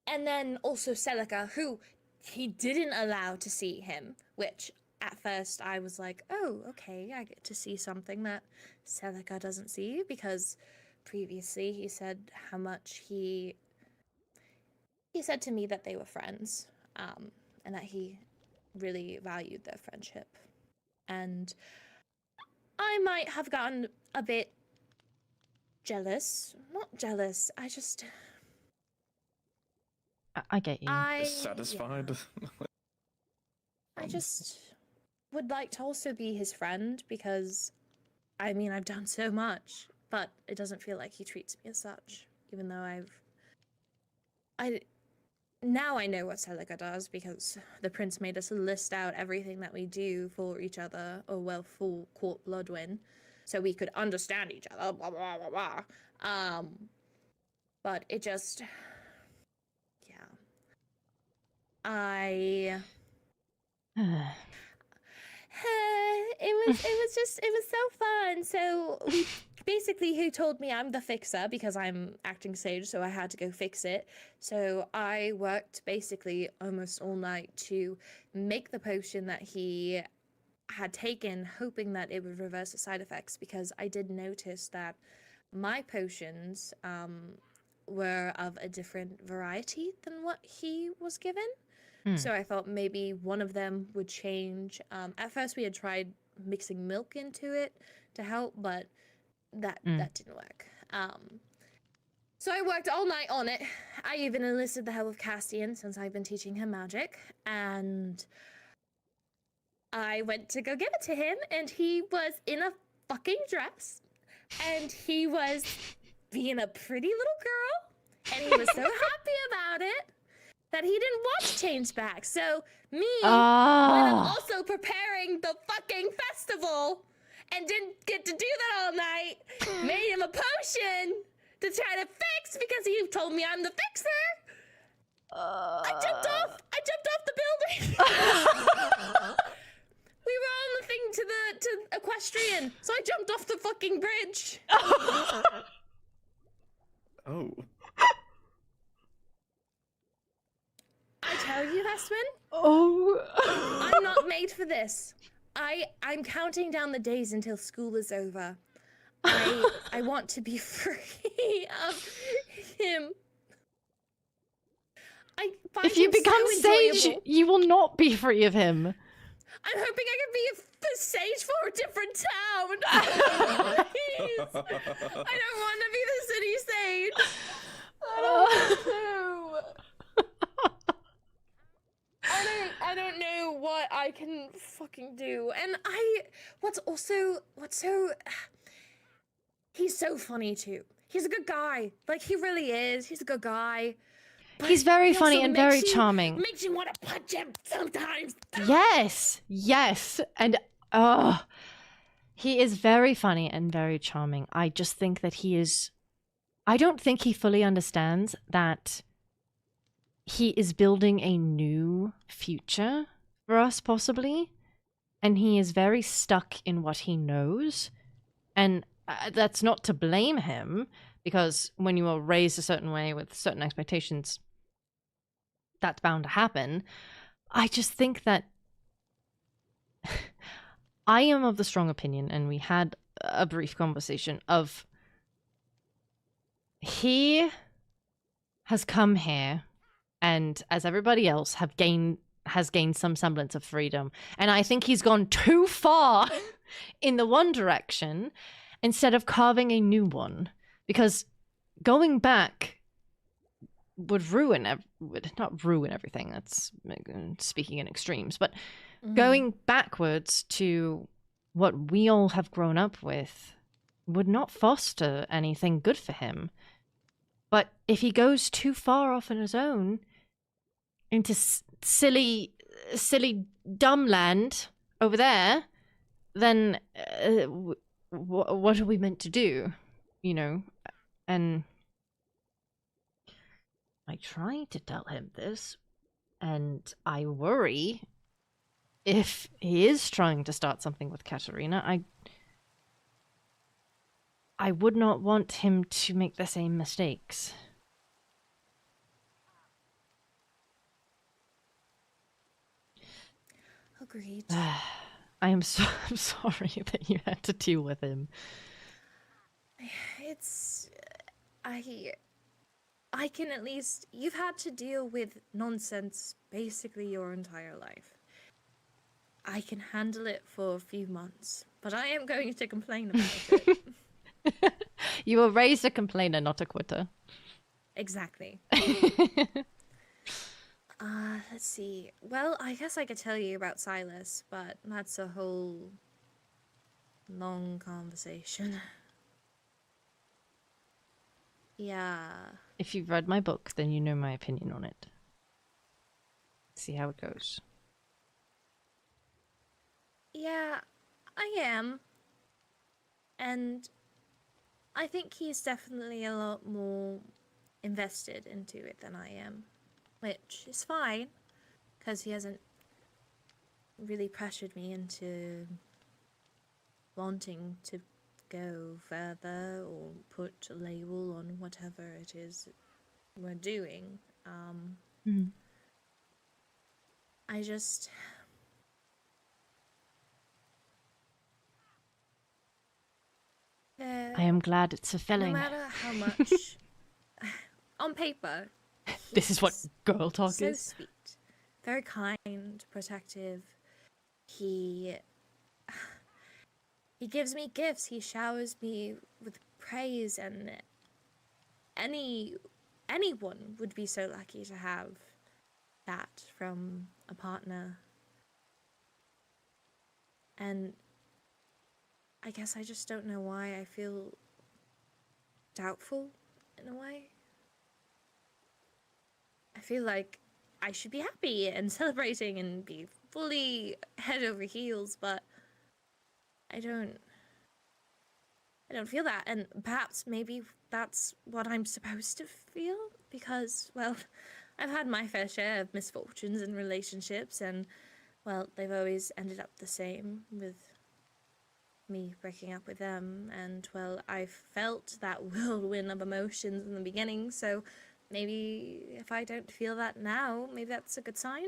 and then also Celica, who he didn't allow to see him, which at first I was like, oh, okay, I get to see something that Celica doesn't see, because previously he said how much he said to me that they were friends, and that he really valued their friendship. And I might have gotten a bit jealous. Not jealous, I get you. Satisfied? Yeah. I just would like to also be his friend, because, I mean, I've done so much, but it doesn't feel like he treats me as such, even though now I know what Celica does, because the prince made us list out everything that we do for each other, or well, for Court Bloodwind, so we could understand each other, blah, blah, blah, blah. But it just... Yeah. It was so fun. So basically he told me I'm the fixer, because I'm acting sage, so I had to go fix it. So I worked basically almost all night to make the potion that he had taken, hoping that it would reverse the side effects, because I did notice that my potions, were of a different variety than what he was given. Hmm. So I thought maybe one of them would change. At first, we had tried mixing milk into it to help, but that didn't work. So I worked all night on it. I even enlisted the help of Cassian since I've been teaching him magic, and I went to go give it to him, and he was in a fucking dress, and he was being a pretty little girl, and he was so happy about it that he didn't want to change back. So me, when I'm also preparing the fucking festival and didn't get to do that all night, made him a potion to try to fix because he told me I'm the fixer. I jumped off the building. We were on the thing to equestrian, so I jumped off the fucking bridge. Oh. I tell you, Hesman, I'm not made for this. I'm counting down the days until school is over. I want to be free of him. I find If you him become so sage, enjoyable. you will not be free of him. I'm hoping I can be a sage for a different town. Please. I don't want to be the city sage. I don't want to. I don't know what I can fucking do. And what's so he's so funny too. He's a good guy. Like, he really is. He's a good guy. But He's very he funny also and makes very you- charming. Makes you want to punch him sometimes. Yes. And he is very funny and very charming. I just think that I don't think he fully understands that he is building a new future for us, possibly. And he is very stuck in what he knows. And that's not to blame him, because when you are raised a certain way with certain expectations, that's bound to happen. I just think that I am of the strong opinion, and we had a brief conversation of he has come here and, as everybody else, has gained some semblance of freedom. And I think he's gone too far in the one direction instead of carving a new one. Because going back would not ruin everything. That's speaking in extremes. But going backwards to what we all have grown up with would not foster anything good for him. But if he goes too far off on his own into silly dumb land over there, then what are we meant to do? You know? And I try to tell him this, and I worry if he is trying to start something with Katarina. I would not want him to make the same mistakes. Agreed. I'm sorry that you had to deal with him. I can at least... You've had to deal with nonsense basically your entire life. I can handle it for a few months, but I am going to complain about it. You were raised a complainer, not a quitter. Exactly. Let's see. Well, I guess I could tell you about Silas, but that's a whole long conversation. Yeah. If you've read my book, then you know my opinion on it. See how it goes. Yeah, I am. And I think he's definitely a lot more invested into it than I am. Which is fine, because he hasn't really pressured me into wanting to go further or put a label on whatever it is we're doing. I just... I am glad it's fulfilling. No matter how much on paper, This is what he's girl talk so is. sweet, very kind, protective. He gives me gifts. He showers me with praise, and anyone would be so lucky to have that from a partner. And I guess I just don't know why I feel doubtful in a way. I feel like I should be happy and celebrating and be fully head over heels, but I don't feel that. And perhaps maybe that's what I'm supposed to feel, because, well, I've had my fair share of misfortunes in relationships, and, well, they've always ended up the same, with me breaking up with them. And, well, I felt that whirlwind of emotions in the beginning, so maybe if I don't feel that now, maybe that's a good sign.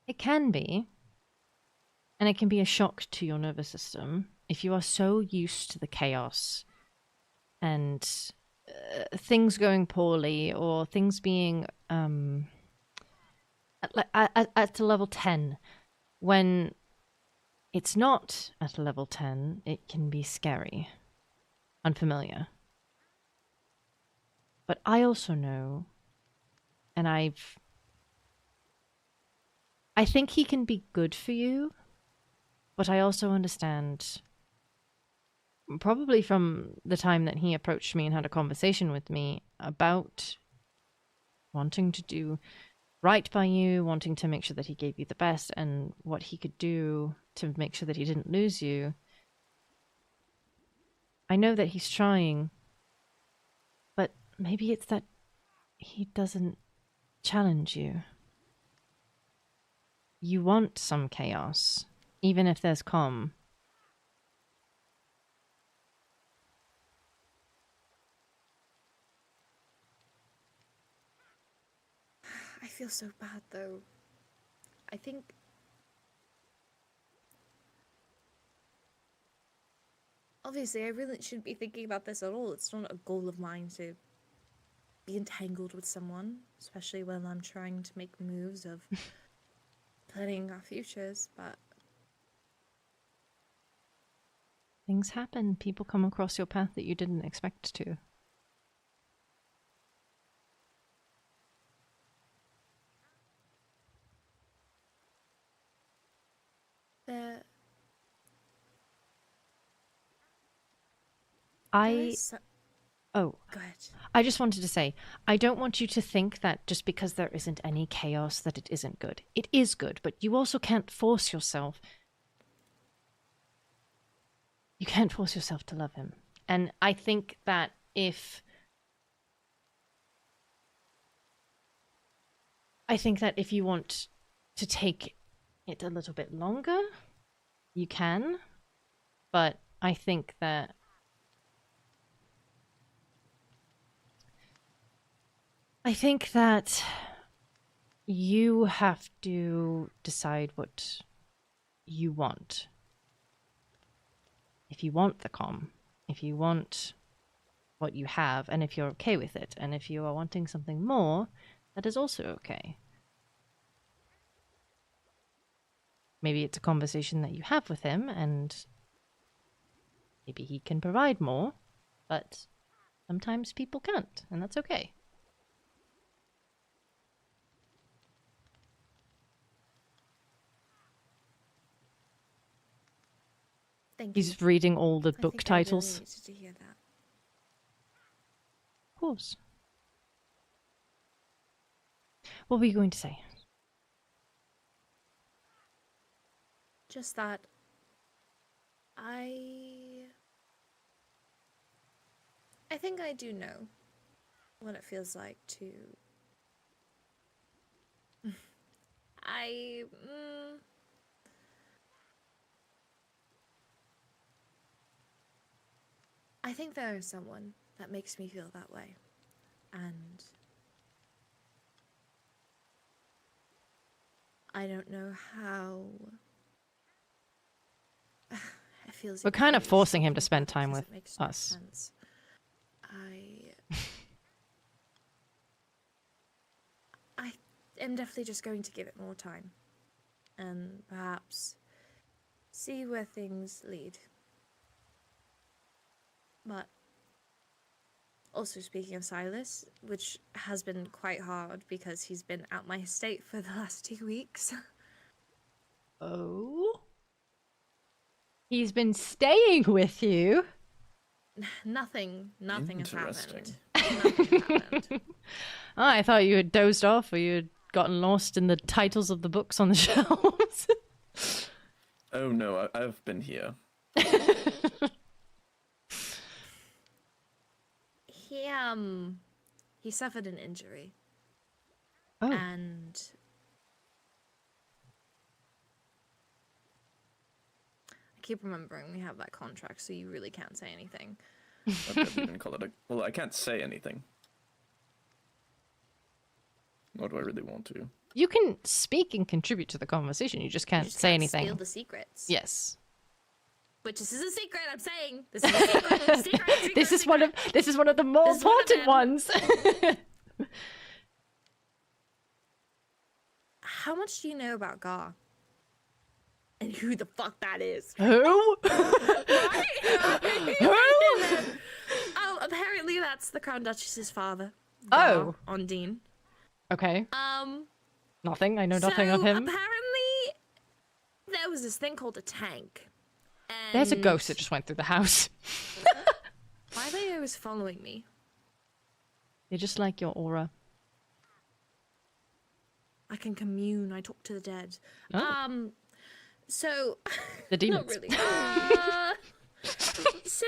It can be, and it can be a shock to your nervous system if you are so used to the chaos and things going poorly, or things being at a level 10. When it's not at a level 10, it can be scary, unfamiliar. But I also know, and I think he can be good for you, but I also understand, probably from the time that he approached me and had a conversation with me about wanting to do right by you, wanting to make sure that he gave you the best, and what he could do to make sure that he didn't lose you. I know that he's trying, but maybe it's that he doesn't challenge you. You want some chaos, even if there's calm. I feel so bad, though. I think obviously I really shouldn't be thinking about this at all. It's not a goal of mine to be entangled with someone, especially when I'm trying to make moves of planning our futures, but Things happen. People come across your path that you didn't expect to. there I is Oh, Go ahead. I just wanted to say, I don't want you to think that just because there isn't any chaos that it isn't good. It is good, but you also can't force yourself. You can't force yourself to love him. And I think that if you want to take it a little bit longer, you can. But I think that you have to decide what you want. If you want the calm, if you want what you have, and if you're okay with it, and if you are wanting something more, that is also okay. Maybe it's a conversation that you have with him, and maybe he can provide more, but sometimes people can't, and that's okay. Thank you. He's reading all the I book think I really titles. needed to hear that. Of course. What were you going to say? Just that I think I do know what it feels like to I think there is someone that makes me feel that way, and I don't know how feels We're kind of foolish forcing him to talking spend about it time because with it makes no us. sense. I am definitely just going to give it more time, and perhaps see where things lead. But also, speaking of Silas, which has been quite hard because he's been out my estate for the last 2 weeks. Oh? He's been staying with you? Nothing has Interesting. happened. Nothing has happened. Oh, I thought you had dozed off or you had gotten lost in the titles of the books on the shelves. Oh no, I've been here. He suffered an injury. Oh. And I keep remembering we have that contract, so you really can't say anything. I couldn't even call it a... Well, I can't say anything. Nor do I really want to. You can speak and contribute to the conversation. You just can't say anything. Spill the secrets. Yes. Which this is a secret. I'm saying this is a secret. secret. This is one of the more This is one of important them. ones. How much do you know about Gar? And who the fuck that is? Who? Who? Apparently that's the Crown Duchess's father. Oh. Gar Ondine. Okay. Nothing. I know nothing of him. Apparently there was this thing called a tank. And There's a ghost that just went through the house. why are they always following me? You're just like your aura. I can commune. I talk to the dead. Oh. So The demons. not really. So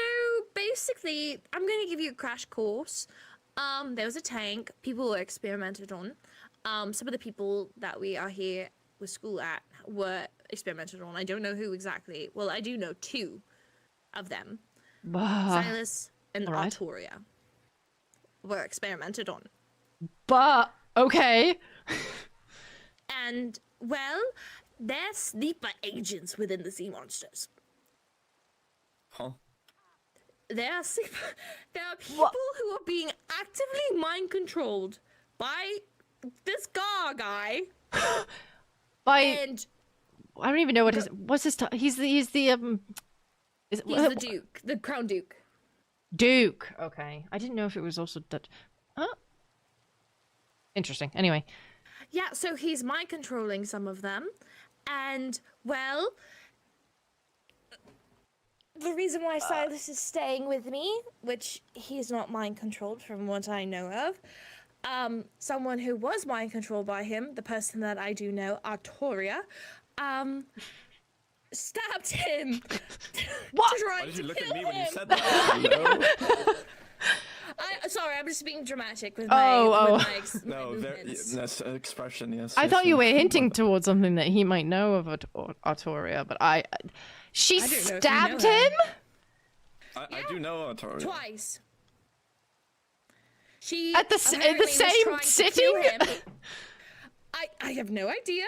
basically, I'm going to give you a crash course. There was a tank. People were experimented on. Some of the people that we are here with school at were experimented on. I don't know who exactly. Well, I do know 2 of them. Silas and alright. Artoria were experimented on. But okay. And, well, they're sleeper agents within the sea monsters. Huh? There are people who are being actively mind controlled by this guy. By And I don't even know what his what's his he's the he's the Duke, the Crown Duke. Duke. Okay. I didn't know if it was also Dutch. Huh? Interesting. Anyway. Yeah, so he's mind controlling some of them. And, well, the reason why Silas is staying with me, which he's not mind controlled from what I know of, someone who was mind controlled by him, the person that I do know, Artoria, stabbed him. What? Why did you look at me when you said that? Sorry, I'm just being dramatic with Oh, my No, movements. that's expression, yes. I yes, thought you were yes. hinting towards something that he might know of Artoria, but she don't know if you stabbed know her. him? I do know Artoria. Twice. She At the apparently was same trying to sitting? kill him. I have no idea.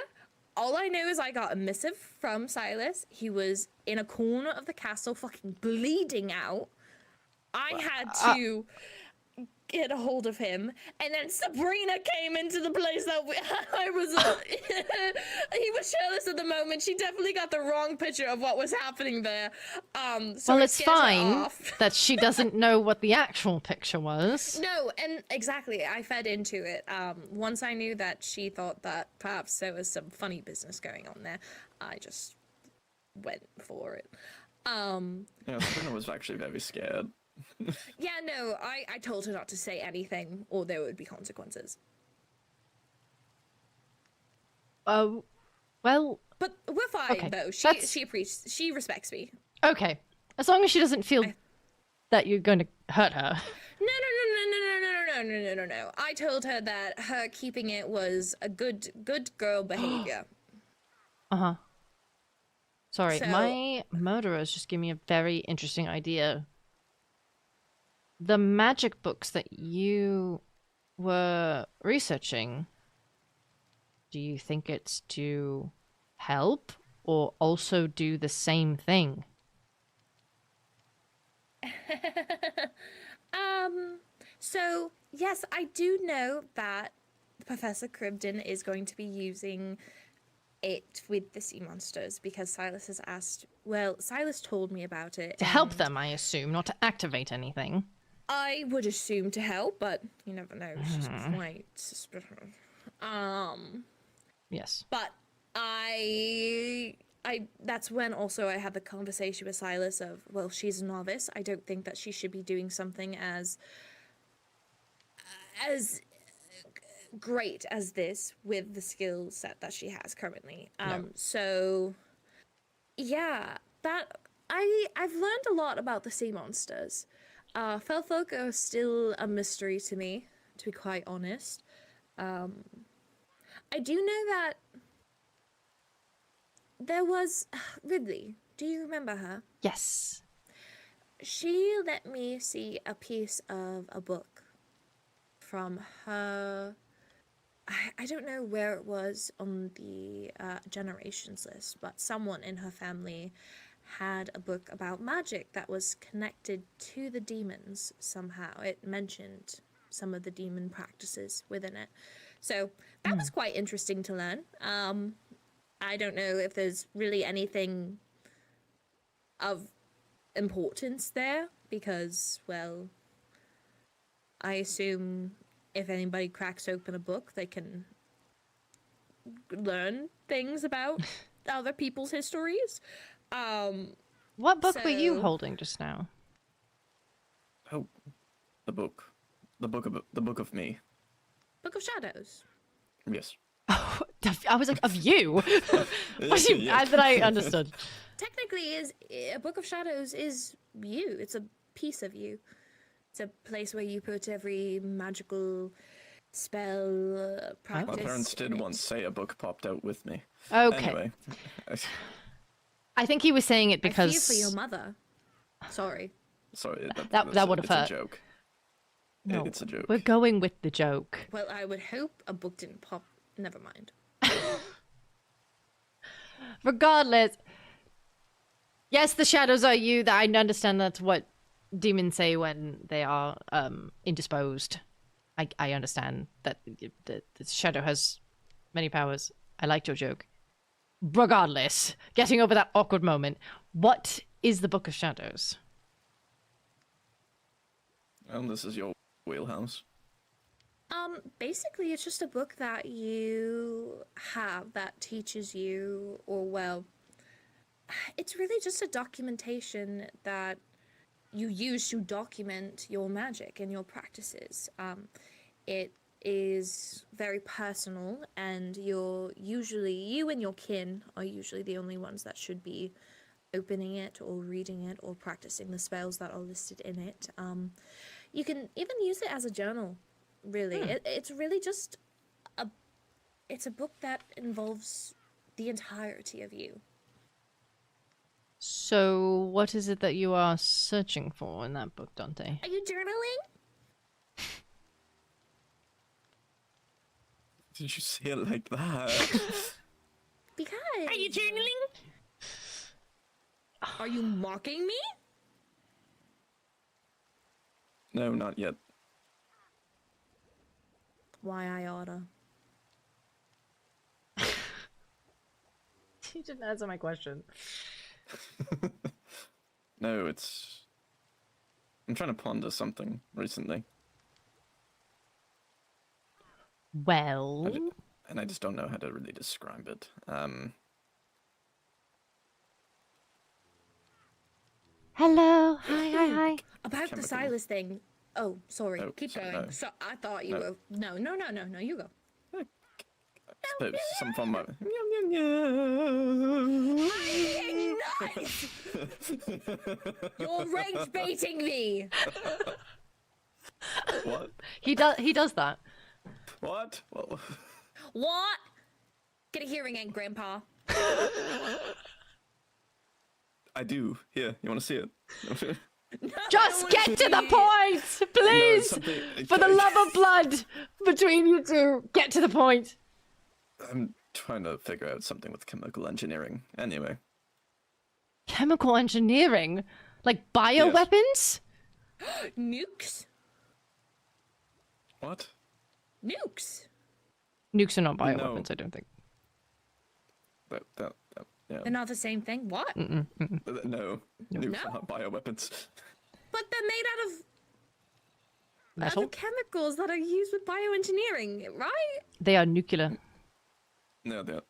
All I know is I got a missive from Silas. He was in a corner of the castle, fucking bleeding out. I had to get a hold of him, and then Sabrina came into the place that I was. He was shirtless at the moment. She definitely got the wrong picture of what was happening there. So Well, it it's scared her fine off. that she doesn't know what the actual picture was. No, and exactly, I fed into it. Once I knew that she thought that perhaps there was some funny business going on there, I just went for it. Yeah, Sabrina was actually very scared. Yeah, no, I told her not to say anything, or there would be consequences. Oh, well, But we're fine, Okay, though. that's- She respects me. okay. As long as she doesn't feel that you're going to hurt her. No. I told her that her keeping it was a good girl behavior. Uh-huh. Sorry, So- my murderers just gave me a very interesting idea. The magic books that you were researching, do you think it's to help or also do the same thing? So yes, I do know that Professor Cribden is going to be using it with the sea monsters because Silas has asked. Well, Silas told me about it To help and them, I assume, not to activate anything. I would assume to help, but you never know. She's quite suspicious. Yes. But I that's when also I had the conversation with Silas of, well, she's a novice. I don't think that she should be doing something as great as this with the skill set that she has currently. So yeah, that I've learned a lot about the sea monsters. Felfolk are still a mystery to me, to be quite honest. I do know that there was Ridley. Do you remember her? Yes. She let me see a piece of a book from her. I don't know where it was on the generations list, but someone in her family had a book about magic that was connected to the demons somehow. It mentioned some of the demon practices within it. So that was quite interesting to learn. I don't know if there's really anything of importance there because, well, I assume if anybody cracks open a book, they can learn things about other people's histories. What book were you So- holding just now? Oh, the book of me. Book of Shadows. Yes. Oh, I was like, of you? What do you, Yeah. that I understood. Technically, a Book of Shadows is you. It's a piece of you. It's a place where you put every magical spell practice. My parents in did it. once say a book popped out with me. Okay. Anyway. I think he was saying it I fear because for your mother. Sorry. Sorry, that would have it's hurt. a joke. No, It's a joke. we're going with the joke. Well, I would hope a book didn't pop. Never mind. Regardless, yes, the shadows are you. That I understand that's what demons say when they are indisposed. I understand that the shadow has many powers. I liked your joke. Regardless, getting over that awkward moment, what is the Book of Shadows? And this is your wheelhouse. Basically, it's just a book that you have that teaches you, or well, it's really just a documentation that you use to document your magic and your practices. It is very personal, and you and your kin are usually the only ones that should be opening it or reading it or practicing the spells that are listed in it. You can even use it as a journal, really. It's really just it's a book that involves the entirety of you. So, what is it that you are searching for in that book, Dante? Are you journaling? Did you say it like that? Because... Are you journaling? Are you mocking me? No, not yet. Why I oughta. You didn't answer my question. No, it's... I'm trying to ponder something recently. Well, And I just don't know how to really describe it. hello, hi. About the Chemical. Silas thing. Oh, sorry. Oh, Keep sorry, going. no. So I thought you No. were. No, you go. Suppose some form of... Nice! You're rage baiting me! What? He does that. What? Well, What? Get a hearing aid, Grandpa. I do. Here, you want to see it? Just get to the point, please. something- For the love of blood between you two, get to the point. I'm trying to figure out something with chemical engineering. Anyway, Chemical engineering. Like bioweapons? Nukes? What? Nukes? Nukes are not bioweapons, I don't think. Yeah. They're not the same thing? What? No. No. Nukes are not bioweapons. But they're made out of Metal? other chemicals that are used with bioengineering, right? They are nuclear. No, they're...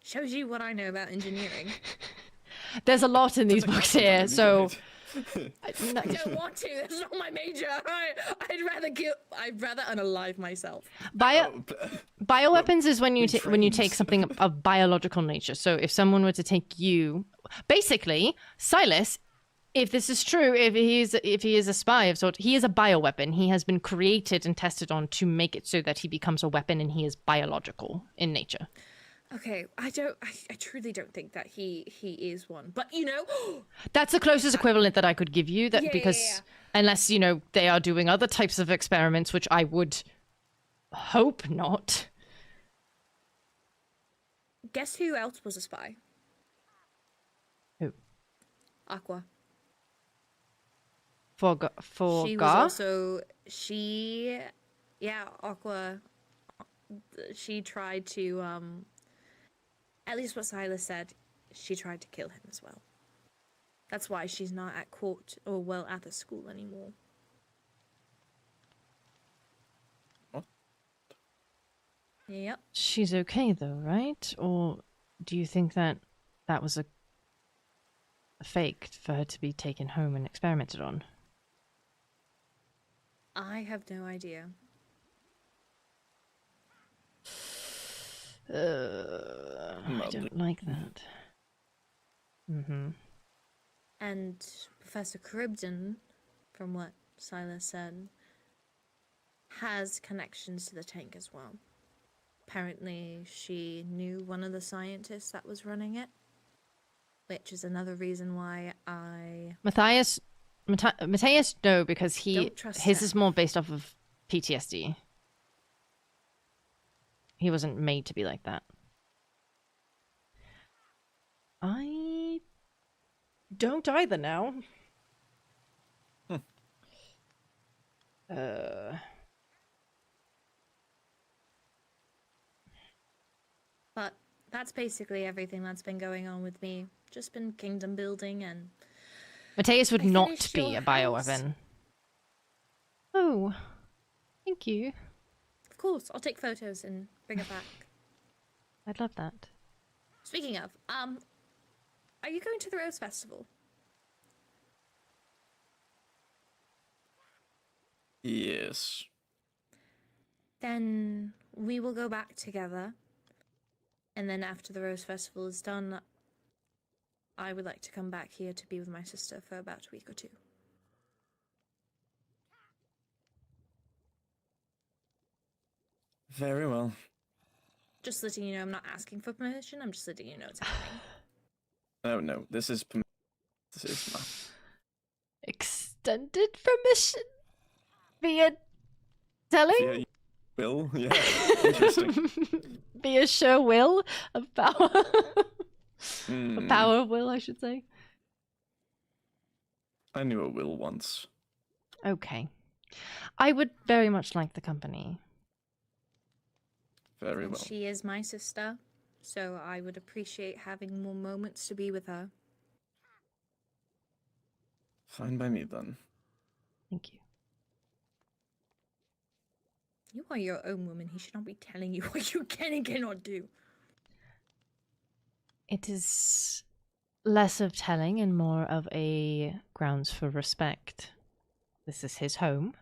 Shows you what I know about engineering. There's a lot in these books here, so... I don't want to. That's not my major. I'd rather unalive myself. Bioweapons is when you when you take something of biological nature. So if someone were to take you, basically, Silas, if this is true, if he is a spy of sort, he is a bioweapon. He has been created and tested on to make it so that he becomes a weapon, and he is biological in nature. Okay, I truly don't think that he is one. But That's the closest equivalent that I could give you. That because unless they are doing other types of experiments, which I would hope not. Guess who else was a spy? Who? Aqua. For She Gar? was also Aqua. She tried to at least what Silas said, she tried to kill him as well. That's why she's not at court or at the school anymore. What? Yep. She's okay though, right? Or do you think that was a fake for her to be taken home and experimented on? I have no idea. I don't like that. And Professor Cribden, from what Silas said, has connections to the tank as well. Apparently, she knew one of the scientists that was running it, which is another reason why Matthias, no, because Don't trust his him. is more based off of PTSD. He wasn't made to be like that. I don't either now. But that's basically everything that's been going on with me. Just been kingdom building and... Matthias would I not finished be your a bioweapon. Oh, thank you. Of course, I'll take photos and bring it back. I'd love that. Speaking of, are you going to the Rose Festival? Yes. Then we will go back together. And then after the Rose Festival is done, I would like to come back here to be with my sister for about a week or two. Very well. Just letting you know I'm not asking for permission, I'm just letting you know it's happening. Oh no, this is my... Extended permission? Via telling? Yeah, will? Yeah, interesting. Via show will of power. Hmm. A power of will, I should say. I knew a will once. Okay. I would very much like the company. Very And well. she is my sister, so I would appreciate having more moments to be with her. Fine by me then. Thank you. You are your own woman. He should not be telling you what you can and cannot do. It is less of telling and more of a grounds for respect. This is his home.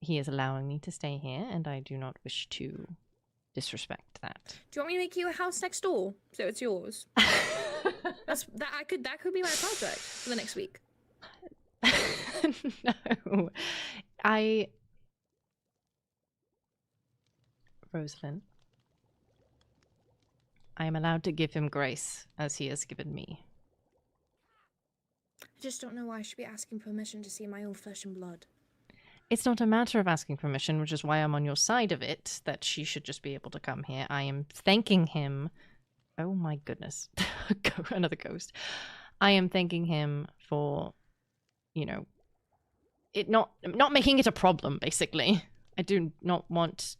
He is allowing me to stay here, and I do not wish to disrespect that. Do you want me to make you a house next door so it's yours? That could be my project for the next week. No. Rosalind, I am allowed to give him grace as he has given me. I just don't know why I should be asking permission to see my own flesh and blood. It's not a matter of asking permission, which is why I'm on your side of it, that she should just be able to come here. I am thanking him. Oh my goodness. Another ghost. I am thanking him for, you know, it not making it a problem, basically. I don't want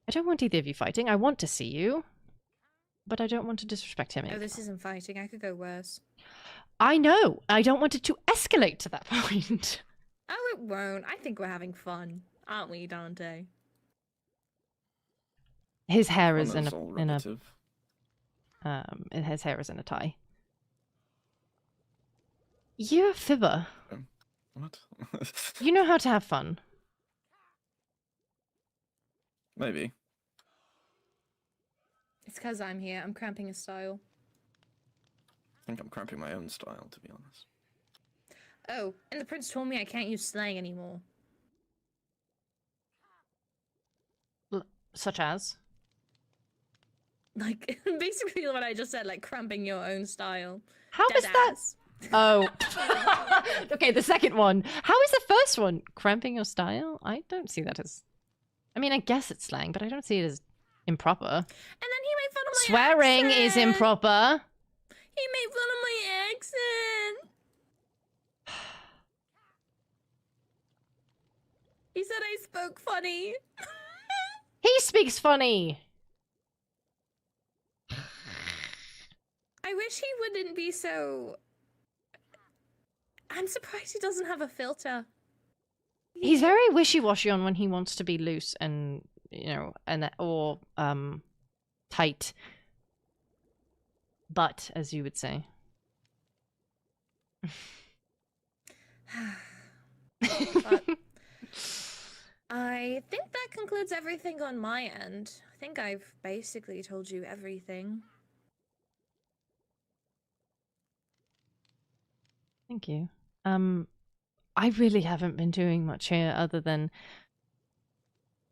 either of you fighting. I want to see you, but I don't want to disrespect him Oh, anymore. this isn't fighting. I could go worse. I know. I don't want it to escalate to that point. Oh, it won't. I think we're having fun, aren't we, Dante? His hair is Fun is all relative. his hair is in a tie. You're a fibber. What? You know how to have fun. Maybe. It's because I'm here. I'm cramping his style. I think I'm cramping my own style, to be honest. Oh, and the prince told me I can't use slang anymore. Such as? Like, basically what I just said, like cramping your own style. How is that? Deadass. Oh. Okay, the second one. How is the first one? Cramping your style? I don't see that as... I mean, I guess it's slang, but I don't see it as improper. And then he made fun of my Swearing is accent. improper. He made fun of my accent. He said I spoke funny. He speaks funny. I wish he wouldn't be so... I'm surprised he doesn't have a filter. He's very wishy-washy on when he wants to be loose and, you know, or tight. But, as you would say. But I think that concludes everything on my end. I think I've basically told you everything. Thank you. I really haven't been doing much here other than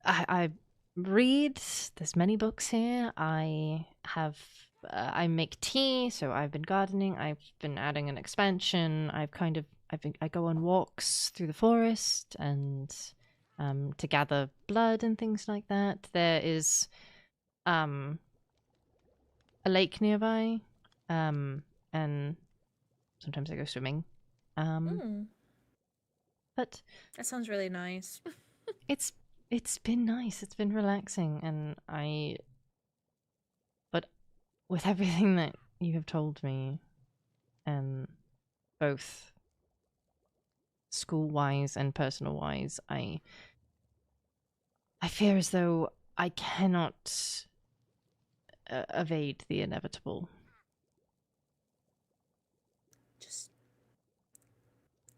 I read. There's many books here. I have I make tea, so I've been gardening. I've been adding an expansion. I go on walks through the forest and to gather blood and things like that. There is a lake nearby, and sometimes I go swimming. But That sounds really nice. it's been nice. It's been relaxing, and but with everything that you have told me, both school-wise and personal-wise, I fear as though I cannot evade the inevitable.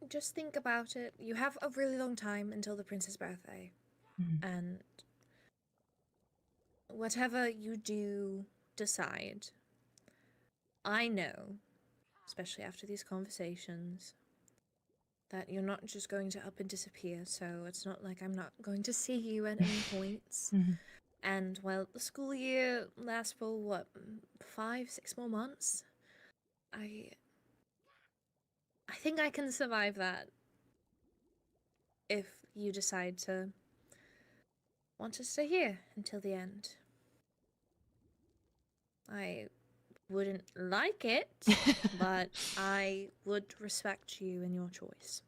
Just think about it. You have a really long time until the prince's birthday. Mhm. And whatever you do decide, I know, especially after these conversations, that you're not just going to up and disappear, so it's not like I'm not going to see you at any points. Mhm. And while the school year lasts for, what, 5-6 more months? I think I can survive that if you decide to want to stay here until the end. I wouldn't like it, but I would respect you and your choice.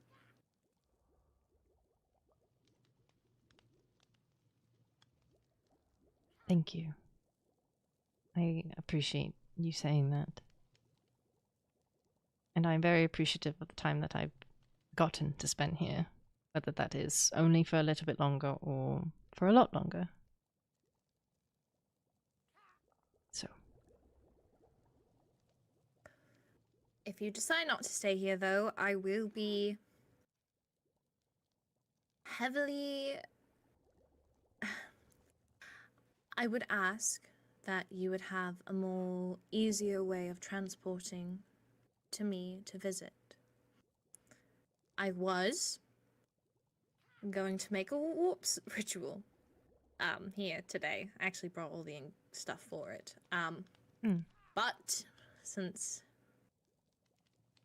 Thank you. I appreciate you saying that. And I'm very appreciative of the time that I've gotten to spend here, whether that is only for a little bit longer or for a lot longer. So. If you decide not to stay here, though, I will be heavily... I would ask that you would have a more easier way of transporting to me to visit. I was going to make a whoops ritual here today. I actually brought all the stuff for it. But since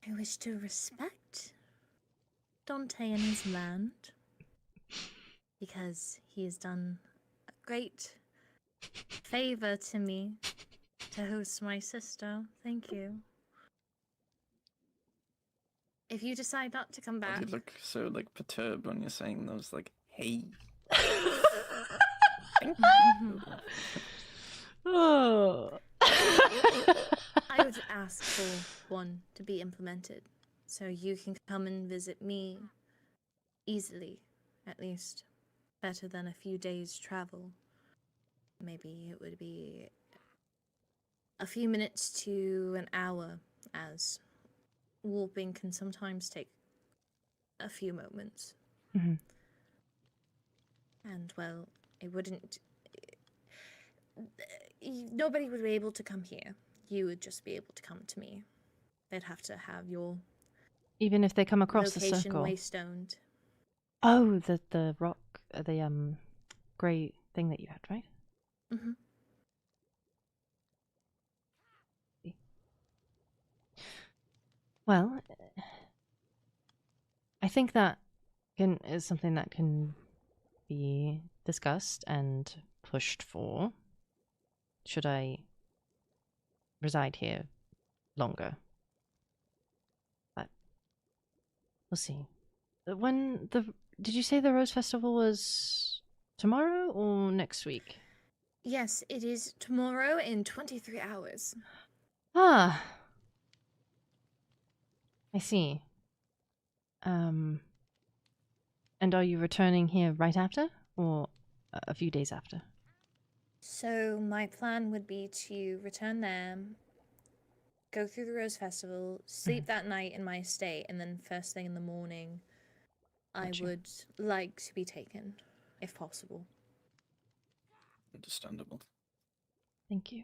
I wish to respect Dante and his land, because he has done a great favor to me to host my sister. Thank you. if you decide not to come Why back, do you look so like perturbed when you're saying those like, hey? Oh. I would ask for one to be implemented, so you can come and visit me easily, at least. Better than a few days' travel. Maybe it would be a few minutes to an hour, as warping can sometimes take a few moments. Mm-hmm. And, well, it wouldn't... Nobody would be able to come here. You would just be able to come to me. They'd have to have your Even if they come across the location circle. waystoned. Oh, the rock, the grey thing that you had, right? Mm-hmm. Well, I think that is something that can be discussed and pushed for. Should I reside here longer? But we'll see. Did you say the Rose Festival was tomorrow or next week? Yes, it is tomorrow in 23 hours. Ah, I see. And are you returning here right after, or a few days after? So my plan would be to return there, go through the Rose Festival, sleep that night in my estate, and then first thing in the morning, Gotcha. I would like to be taken, if possible. Understandable. Thank you.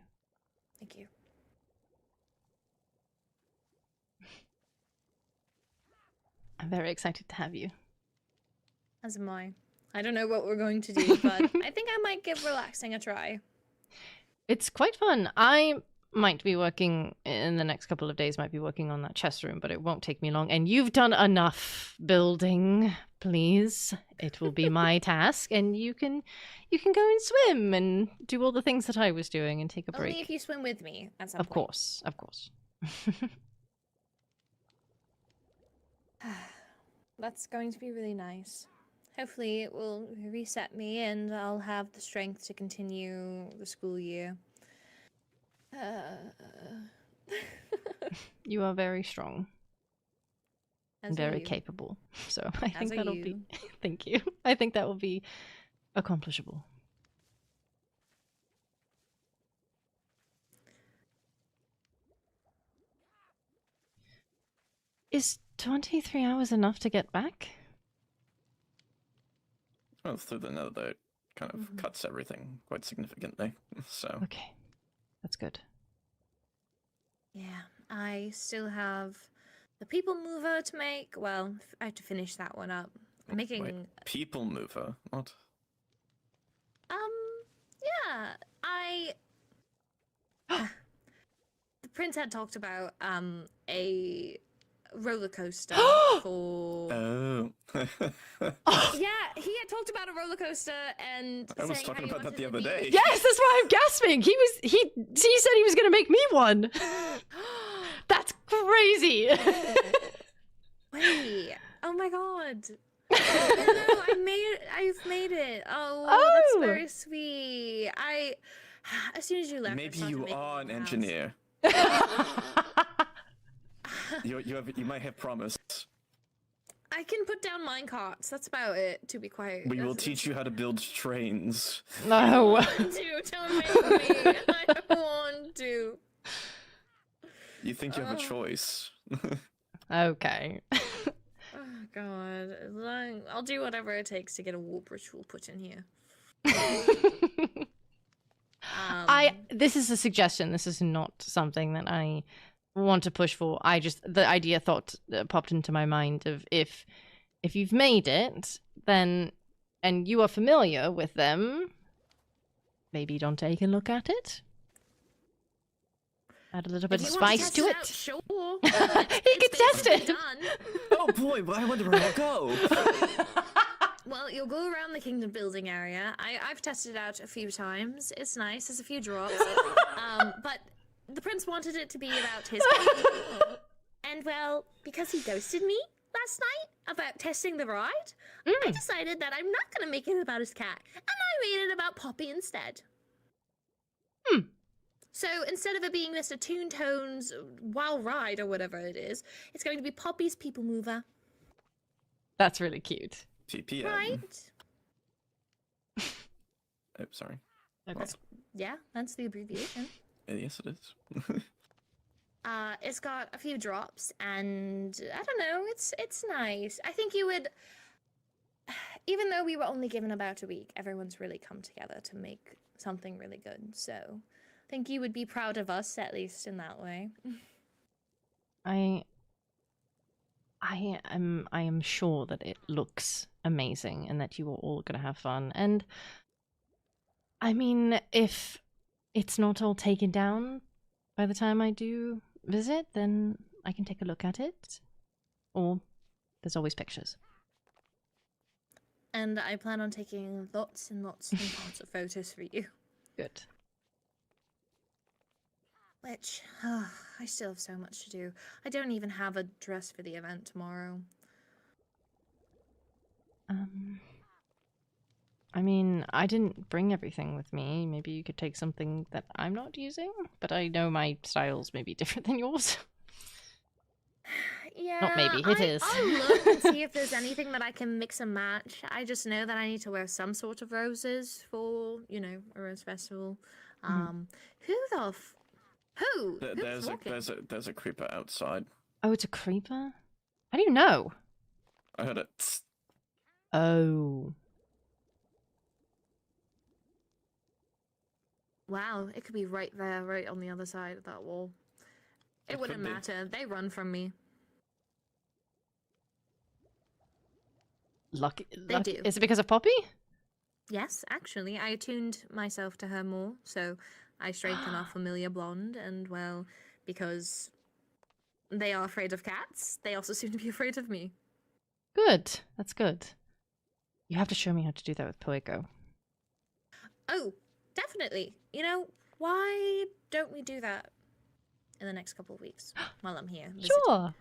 Thank you. I'm very excited to have you. As am I. I don't know what we're going to do, but I think I might give relaxing a try. It's quite fun. I might be working in the next couple of days, might be working on that chest room, but it won't take me long. And you've done enough building, please. It will be my task, and you can go and swim and do all the things that I was doing and take a break. Only if you swim with me at some Of point. course, of course. That's going to be really nice. Hopefully it will reset me and I'll have the strength to continue the school year. You are very strong As and are very you. capable. So I think are that'll you. be thank you. I think that will be accomplishable. Is 23 hours enough to get back? Well, through the nether, it kind of cuts everything quite significantly. So Okay. That's good. Yeah, I still have the people mover to make. Well, I have to finish that one up. I'm making wait, people mover? What? yeah, the prince had talked about a roller coaster for Oh. yeah, he had talked about a roller coaster and I was saying talking how he about that the wanted other to be- day. Yes, that's why I'm gasping. He said he was going to make me one. That's crazy. Wait, oh my god. No, I've made it. Oh, that's very sweet. As soon as you left, I Maybe started you making are an the house. engineer. You might have promised. I can put down minecarts. That's about it. To be quiet. We will teach you how to build trains. No. Don't make me. I don't want to. You think you have a choice. Okay. Oh god. I'll do whatever it takes to get a warp ritual put in here. This is a suggestion. This is not something that I want to push for. The idea popped into my mind of if you've made it, then, and you are familiar with them, maybe don't take a look at it. Add a little bit of spice to it. Out, sure. He can test it. Oh boy, I wonder where I'll go. Well, you'll go around the kingdom building area. I've tested it out a few times. It's nice. There's a few drops. But the prince wanted it to be about his kingdom. And well, because he ghosted me last night about testing the ride, I decided that I'm not going to make it about his cat, and I made it about Poppy instead. So instead of it being Mr. Toontone's wild ride or whatever it is, it's going to be Poppy's people mover. That's really cute. PPM. Right? Oh, sorry. That's the abbreviation. Yes, it is. It's got a few drops, and I don't know, it's nice. I think you would, even though we were only given about a week, everyone's really come together to make something really good. So I think you would be proud of us, at least in that way. I am sure that it looks amazing and that you are all gonna have fun. And I mean, if it's not all taken down by the time I do visit, then I can take a look at it. Or there's always pictures. And I plan on taking lots and lots and lots of photos for you. Good. Which, I still have so much to do. I don't even have a dress for the event tomorrow. I mean, I didn't bring everything with me. Maybe you could take something that I'm not using, but I know my styles may be different than yours. Yeah, Not maybe, it is. I'll look and see if there's anything that I can mix and match. I just know that I need to wear some sort of roses for, you know, a rose festival. Who's walking? There's a creeper outside. Oh, it's a creeper? How do you know? I heard it. Tss. Oh. Wow, it could be right there, right on the other side of that wall. It wouldn't could be. matter. They run from me. Lucky. They do. Is it because of Poppy? Yes, actually, I attuned myself to her more, so I straighten off Familiar Blonde, and well, because they are afraid of cats, they also seem to be afraid of me. Good. That's good. You have to show me how to do that with Poego. Oh, definitely. You know, why don't we do that in the next couple of weeks while I'm here? visiting? Sure.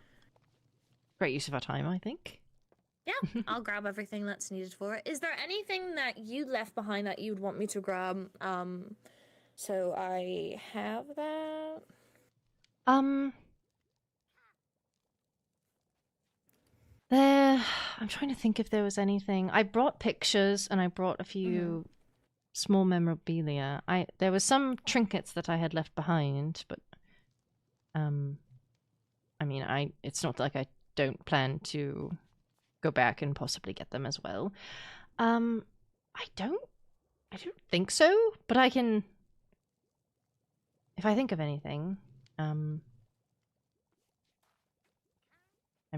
Great use of our time, I think. Yeah, I'll grab everything that's needed for it. Is there anything that you left behind that you'd want me to grab? So I have that. I'm trying to think if there was anything. I brought pictures and I brought a few small memorabilia. There was some trinkets that I had left behind, but I mean, it's not like I don't plan to go back and possibly get them as well. I don't think so, but I can, if I think of anything. I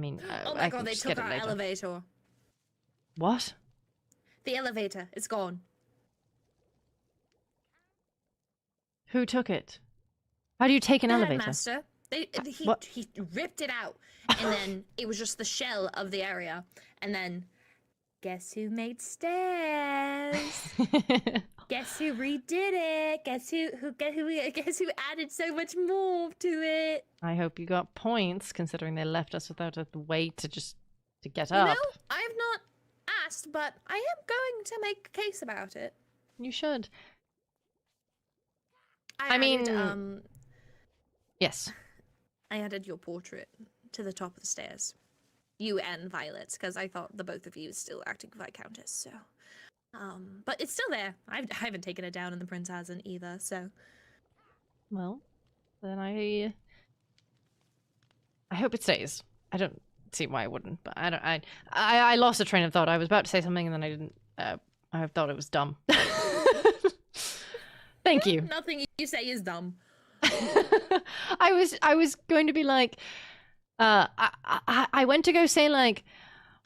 mean, oh I my can god, they just took get it our later. elevator. What? The elevator, it's gone. Who took it? How do you take an The elevator? headmaster. what? He ripped it out, and then it was just the shell of the area. And then, guess who made stairs? Guess who redid it? Guess who added so much more to it? I hope you got points, considering they left us without a way to get You up. know, I have not asked, but I am going to make a case about it. You should. I mean- added, Yes. I added your portrait to the top of the stairs. You and Violet's, because I thought the both of you still acting Viscountess, so. But it's still there. I haven't taken it down and the prince hasn't either, so. Well, then I hope it stays. I don't see why it wouldn't, but I lost a train of thought. I was about to say something and then I didn't. I thought it was dumb. Thank you. Nothing you say is dumb. I was going to be like, I went to go say like,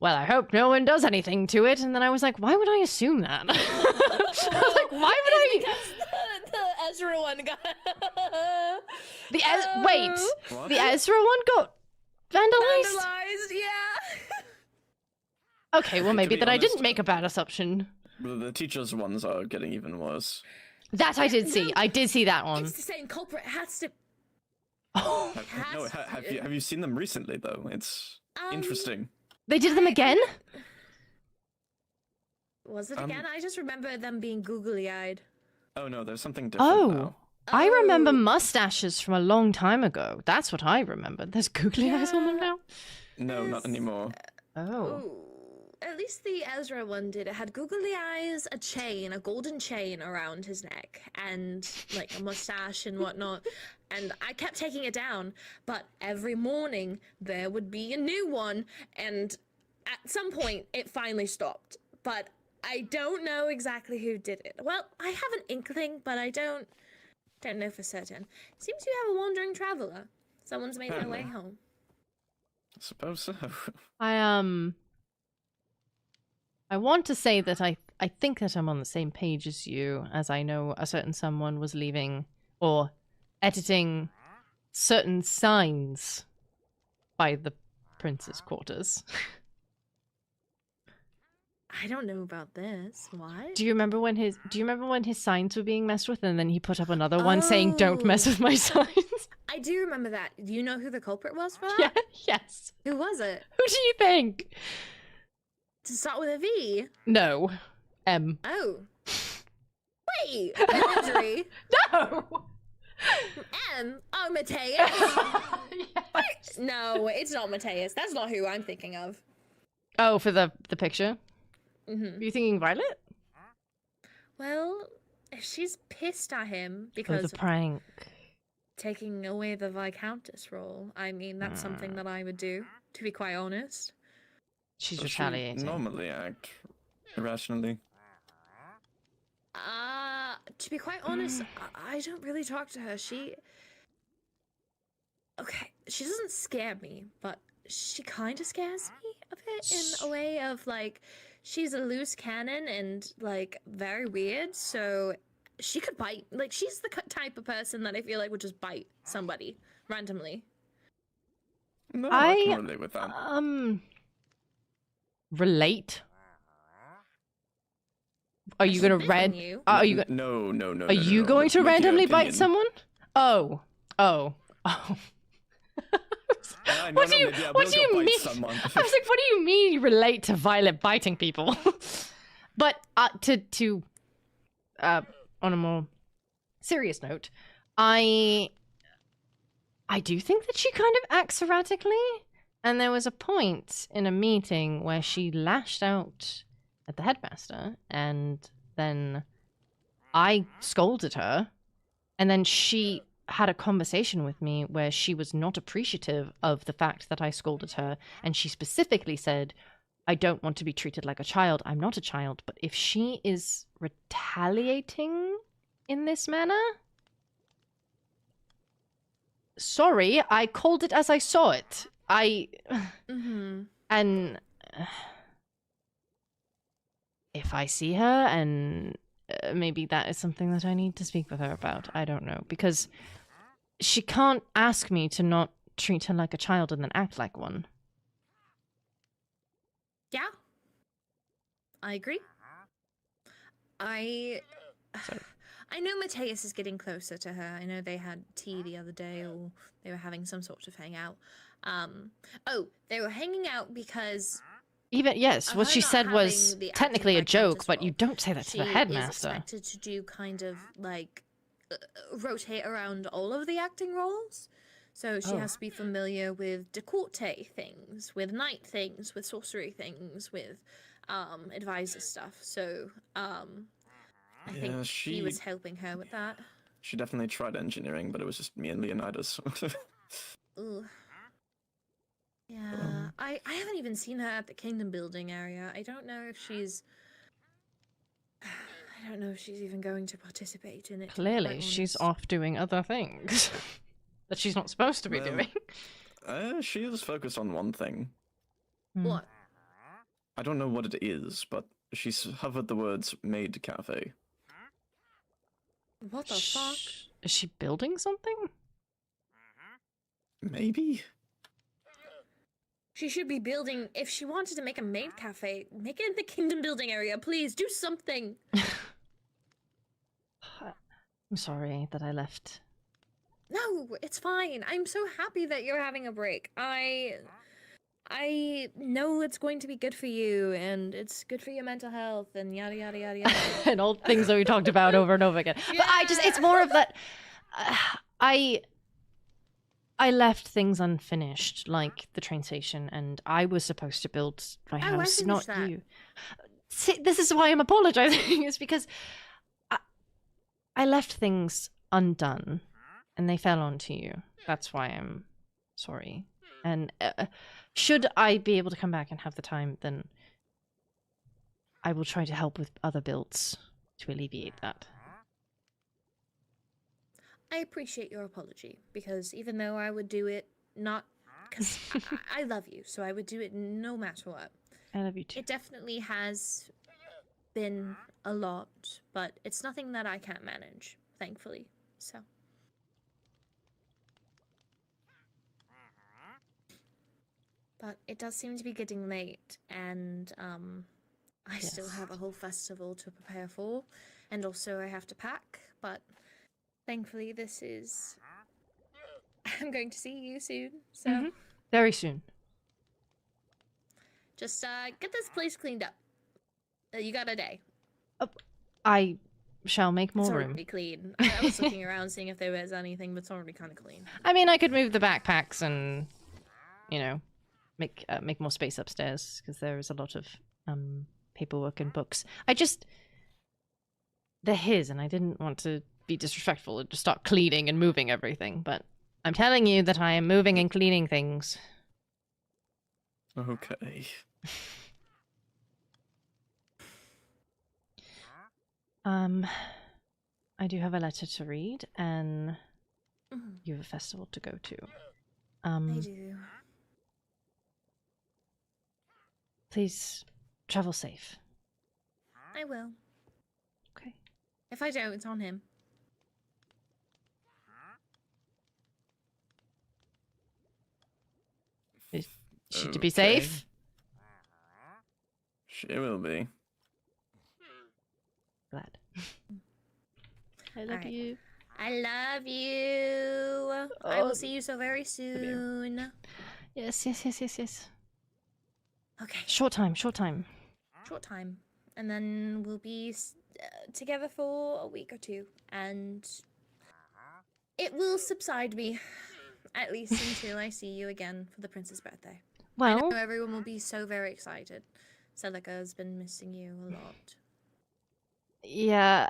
well, I hope no one does anything to it, and then I was like, why would I assume that? I was like, why would I? Because the Ezra one got. Wait, What? the Ezra one got vandalized. Vandalized, yeah. Okay, well maybe be that I honest- didn't make a bad assumption. The teachers' ones are getting even worse. That I did see. No, I did see that one. It's the same culprit. It has to. Oh, Have you seen them recently though? It's interesting. they did them again? Was it again? I just remember them being googly-eyed. Oh no, there's something different now. I remember mustaches from a long time ago. That's what I remember. There's googly eyes on them now? No, not anymore. Oh. Ooh. At least the Ezra one did. It had googly eyes, a chain, a golden chain around his neck, and like a mustache and whatnot. And I kept taking it down, but every morning there would be a new one, and at some point it finally stopped. But I don't know exactly who did it. Well, I have an inkling, but I don't know for certain. Seems you have a wandering traveler. Someone's made their way home. I suppose so. I want to say that I think that I'm on the same page as you, as I know a certain someone was leaving or editing certain signs by the prince's quarters. I don't know about this. Why? Do you remember when his signs were being messed with, and then he put up another one saying "Don't mess with my signs"? I do remember that. Do you know who the culprit was for that? Yeah, yes. Who was it? Who do you think? To start with a V? No. M. Oh. Wait! Imagery? No! M? Oh, Mateus? Yes. No, it's not Mateus. That's not who I'm thinking of. Oh, for the picture? Mm-hmm. Are you thinking Violet? Well, if she's pissed at him For because the prank. taking away the Viscountess role, I mean, that's something that I would do, to be quite honest. She's Does retaliating. she normally act irrationally? To be quite honest, I don't really talk to her. Okay, she doesn't scare me, but she kind of scares me a bit in a way of, like, she's a loose cannon and, like, very weird, so she could bite. Like, she's the type of person that I feel like would just bite somebody randomly. No, I can relate with that. Relate? Are you gonna Are you? No. Are you going to randomly bite someone? Oh. What do you mean? I was like, what do you mean you relate to Violet biting people? But on a more serious note, I do think that she kind of acts erratically. And there was a point in a meeting where she lashed out at the headmaster, and then I scolded her, and then she had a conversation with me where she was not appreciative of the fact that I scolded her, and she specifically said, I don't want to be treated like a child. I'm not a child, but if she is retaliating in this manner... Sorry, I called it as I saw it. And if I see her, and maybe that is something that I need to speak with her about. I don't know, because she can't ask me to not treat her like a child and then act like one. Yeah, I agree. I know Mateus is getting closer to her. I know they had tea the other day, or they were having some sort of hangout. They were hanging out because... Yes, what she said was technically a joke, but you don't say that to the headmaster. She is expected to do kind of, like, rotate around all of the acting roles. So she has to be familiar with decoute things, with knight things, with sorcery things, with advisor stuff. So I think he was helping her with that. She definitely tried engineering, but it was just me and Leonidas. Ooh. Yeah, I haven't even seen her at the kingdom building area. I don't know if she's even going to participate in it. Clearly, she's off doing other things that she's not supposed to be doing. She is focused on one thing. What? I don't know what it is, but she's hovered the words maid cafe. What the fuck? Is she building something? Maybe? She should be building, if she wanted to make a maid cafe, make it in the kingdom building area, please, do something. I'm sorry that I left No, it's fine. I'm so happy that you're having a break. I know it's going to be good for you, and it's good for your mental health, and yada yada yada yada. And all things that we talked about over and over again. But it's more of that. I left things unfinished, like the train station, and I was supposed to build my house, not you. See, this is why I'm apologizing. Is because I left things undone, and they fell onto you. That's why I'm sorry. And should I be able to come back and have the time, then I will try to help with other builds to alleviate that. I appreciate your apology, because even though I would do it not... Because I love you, so I would do it no matter what. I love you too. It definitely has been a lot, but it's nothing that I can't manage, thankfully, so... But it does seem to be getting late, and I still have a whole festival to prepare for, and also I have to pack, but thankfully this is... I'm going to see you soon, so... Very soon. Just get this place cleaned up. You got a day. I shall make more It's room. already clean. I was looking around seeing if there was anything, but it's already kind of clean. I mean, I could move the backpacks and, you know, make more space upstairs, because there is a lot of paperwork and books. They're his, and I didn't want to be disrespectful and just start cleaning and moving everything, but I'm telling you that I am moving and cleaning things. Okay. I do have a letter to read, and you have a festival to go to. I do. Please travel safe. I will. Okay. If I don't, it's on him. Is she to be safe? She will be. Glad. I love you. I love you. I will see you so very soon. Yes. Okay. Short time. Short time. And then we'll be together for a week or two. And it will subside me. At least until I see you again for the prince's birthday. I know Well, everyone will be so very excited. Celica has been missing you a lot. yeah,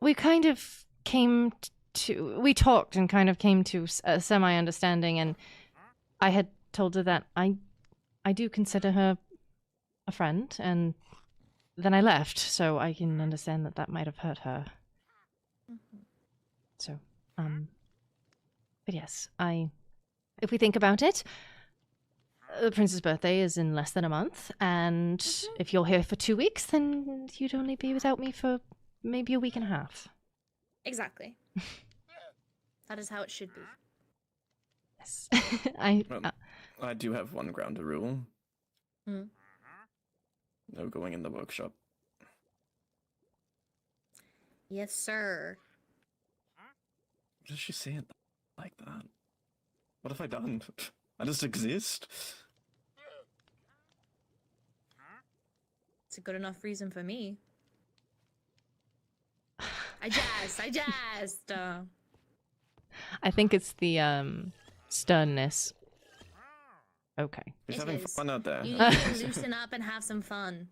we kind of came to, we talked and kind of came to a semi-understanding, and I had told her that I do consider her a friend, and then I left, so I can understand that might have hurt her. So, but yes, if we think about it, the prince's birthday is in less than a month, and if you're here for 2 weeks, then you'd only be without me for maybe a week and a half. Exactly. That is how it should be. Yes. I do have one ground rule. Hmm. No going in the workshop. Yes, sir. Why does she say it like that? What have I done? I just exist? It's a good enough reason for me. I jazzed. I think it's the sternness. Okay. He's It having is. fun out there. You need to loosen up and have some fun.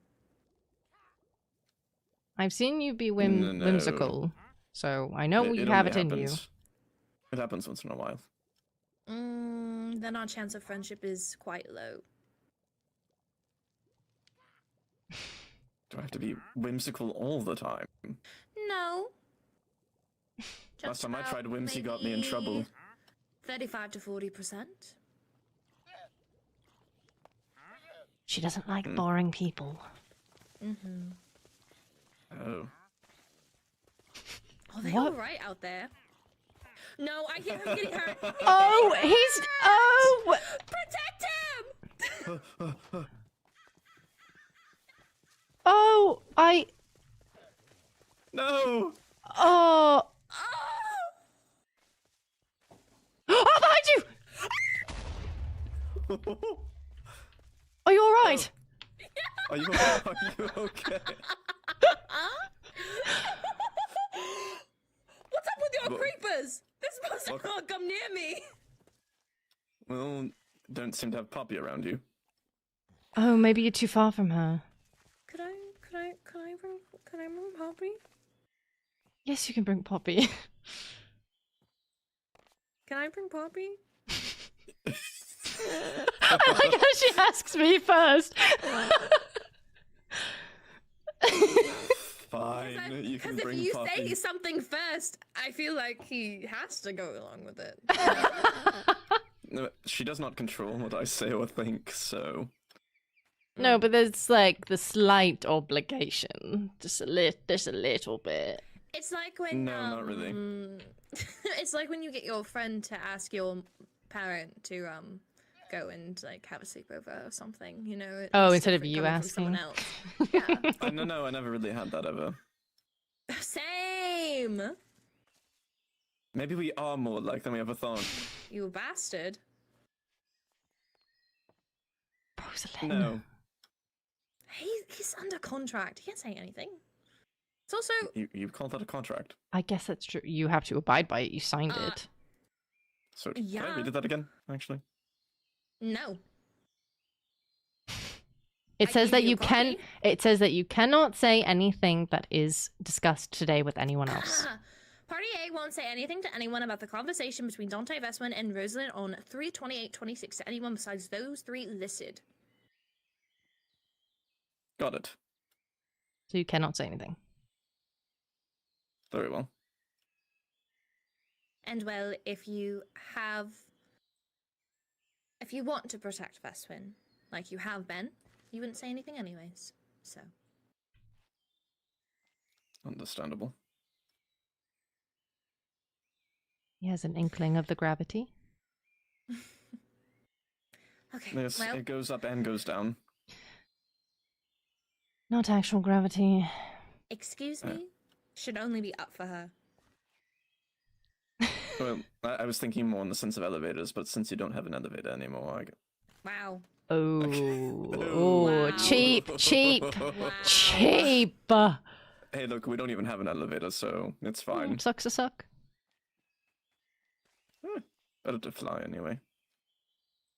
I've seen you be No. whimsical, so I know you have it in you. It happens once in a while. Then our chance of friendship is quite low. Do I have to be whimsical all the time? No. Last time I tried whimsy got me in trouble. 35 to 40%. She doesn't like boring people. Oh. Oh, they're What? all right out there. No, I hear him getting hurt. Oh, he's... Oh! Protect him! Oh, No! Oh! Oh! Are you all right? Are you okay? What's up with your Well- creepers? This monster Well- can't come near me. Well, don't seem to have Poppy around you. Oh, maybe you're too far from her. Can I bring Poppy? Yes, you can bring Poppy. Can I bring Poppy? I like how she asks me first. Fine, you can Because if bring you Poppy. say something first, I feel like he has to go along with it. No, she does not control what I say or think, so... No, but there's like the slight obligation, just a little bit. It's like when No, not really. It's like when you get your friend to ask your parent to go and like have a sleepover or something, you know. Oh, it's instead of different you coming from someone asking. else. Yeah. No, I never really had that ever. Same. Maybe we are more alike than we ever thought. You bastard. Rosalind. No, He's under contract. He can't say anything. It's also you called that a contract. I guess that's true. You have to abide by it. You signed it. So, can I Yeah. read that again, actually? no. It I says give that you you a can. copy. It says that you cannot say anything that is discussed today with anyone else. Party A won't say anything to anyone about the conversation between Dante Vestman and Rosalind on 3/28/26 to anyone besides those three listed. Got it. So you cannot say anything. Very well. And well, if you want to protect Vestwin, like you have been, you wouldn't say anything anyways. So Understandable. He has an inkling of the gravity. okay. Yes, well, it goes up and goes down. Not actual gravity. excuse me, should only be up for her. Well, I was thinking more in the sense of elevators, but since you don't have an elevator anymore, Wow. Oh, Wow. cheap. Wow. Cheap. Hey, look, we don't even have an elevator, so it's fine. Sucks a suck. Better to fly anyway.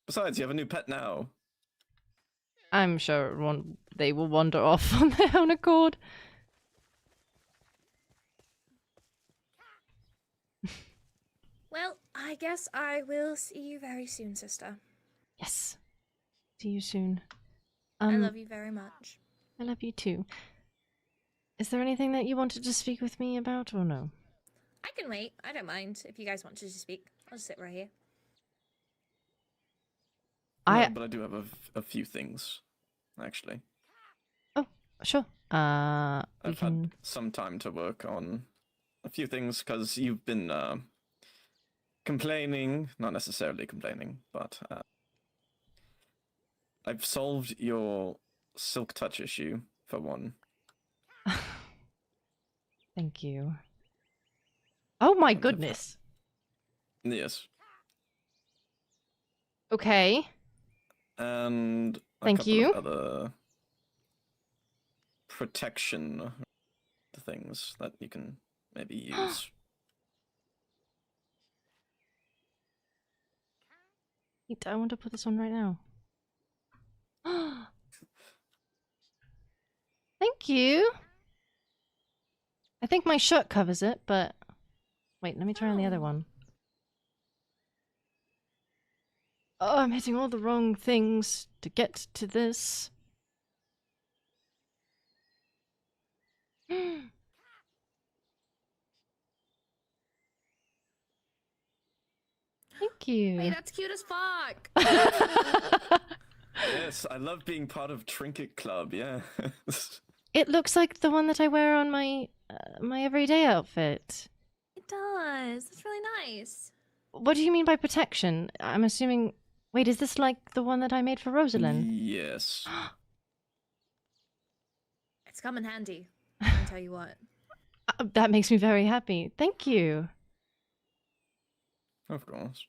Besides, you have a new pet now. I'm sure they will wander off on their own accord. Well, I guess I will see you very soon, sister. Yes. See you soon. I love you very much. I love you too. Is there anything that you wanted to speak with me about or no? I can wait. I don't mind if you guys want to just speak. I'll just sit right here. No, but I do have a few things, actually. Oh, sure. We I've can. had some time to work on a few things because you've been complaining, not necessarily complaining, but I've solved your silk touch issue for one. Thank you. Oh my goodness. Yes, Okay. and a Thank couple you. of other protection things that you can maybe use. Wait, I want to put this on right now. Thank you. I think my shirt covers it, but wait, let me try on the other one. Oh, I'm hitting all the wrong things to get to this. Thank you. Hey, that's cute as fuck. Yes, I love being part of Trinket Club. Yeah. It looks like the one that I wear on my my everyday outfit. It does. That's really nice. What do you mean by protection? I'm assuming. Wait, is this like the one that I made for Rosalind? Yes. It's come in handy. I can tell you what. That makes me very happy. Thank you. Of course.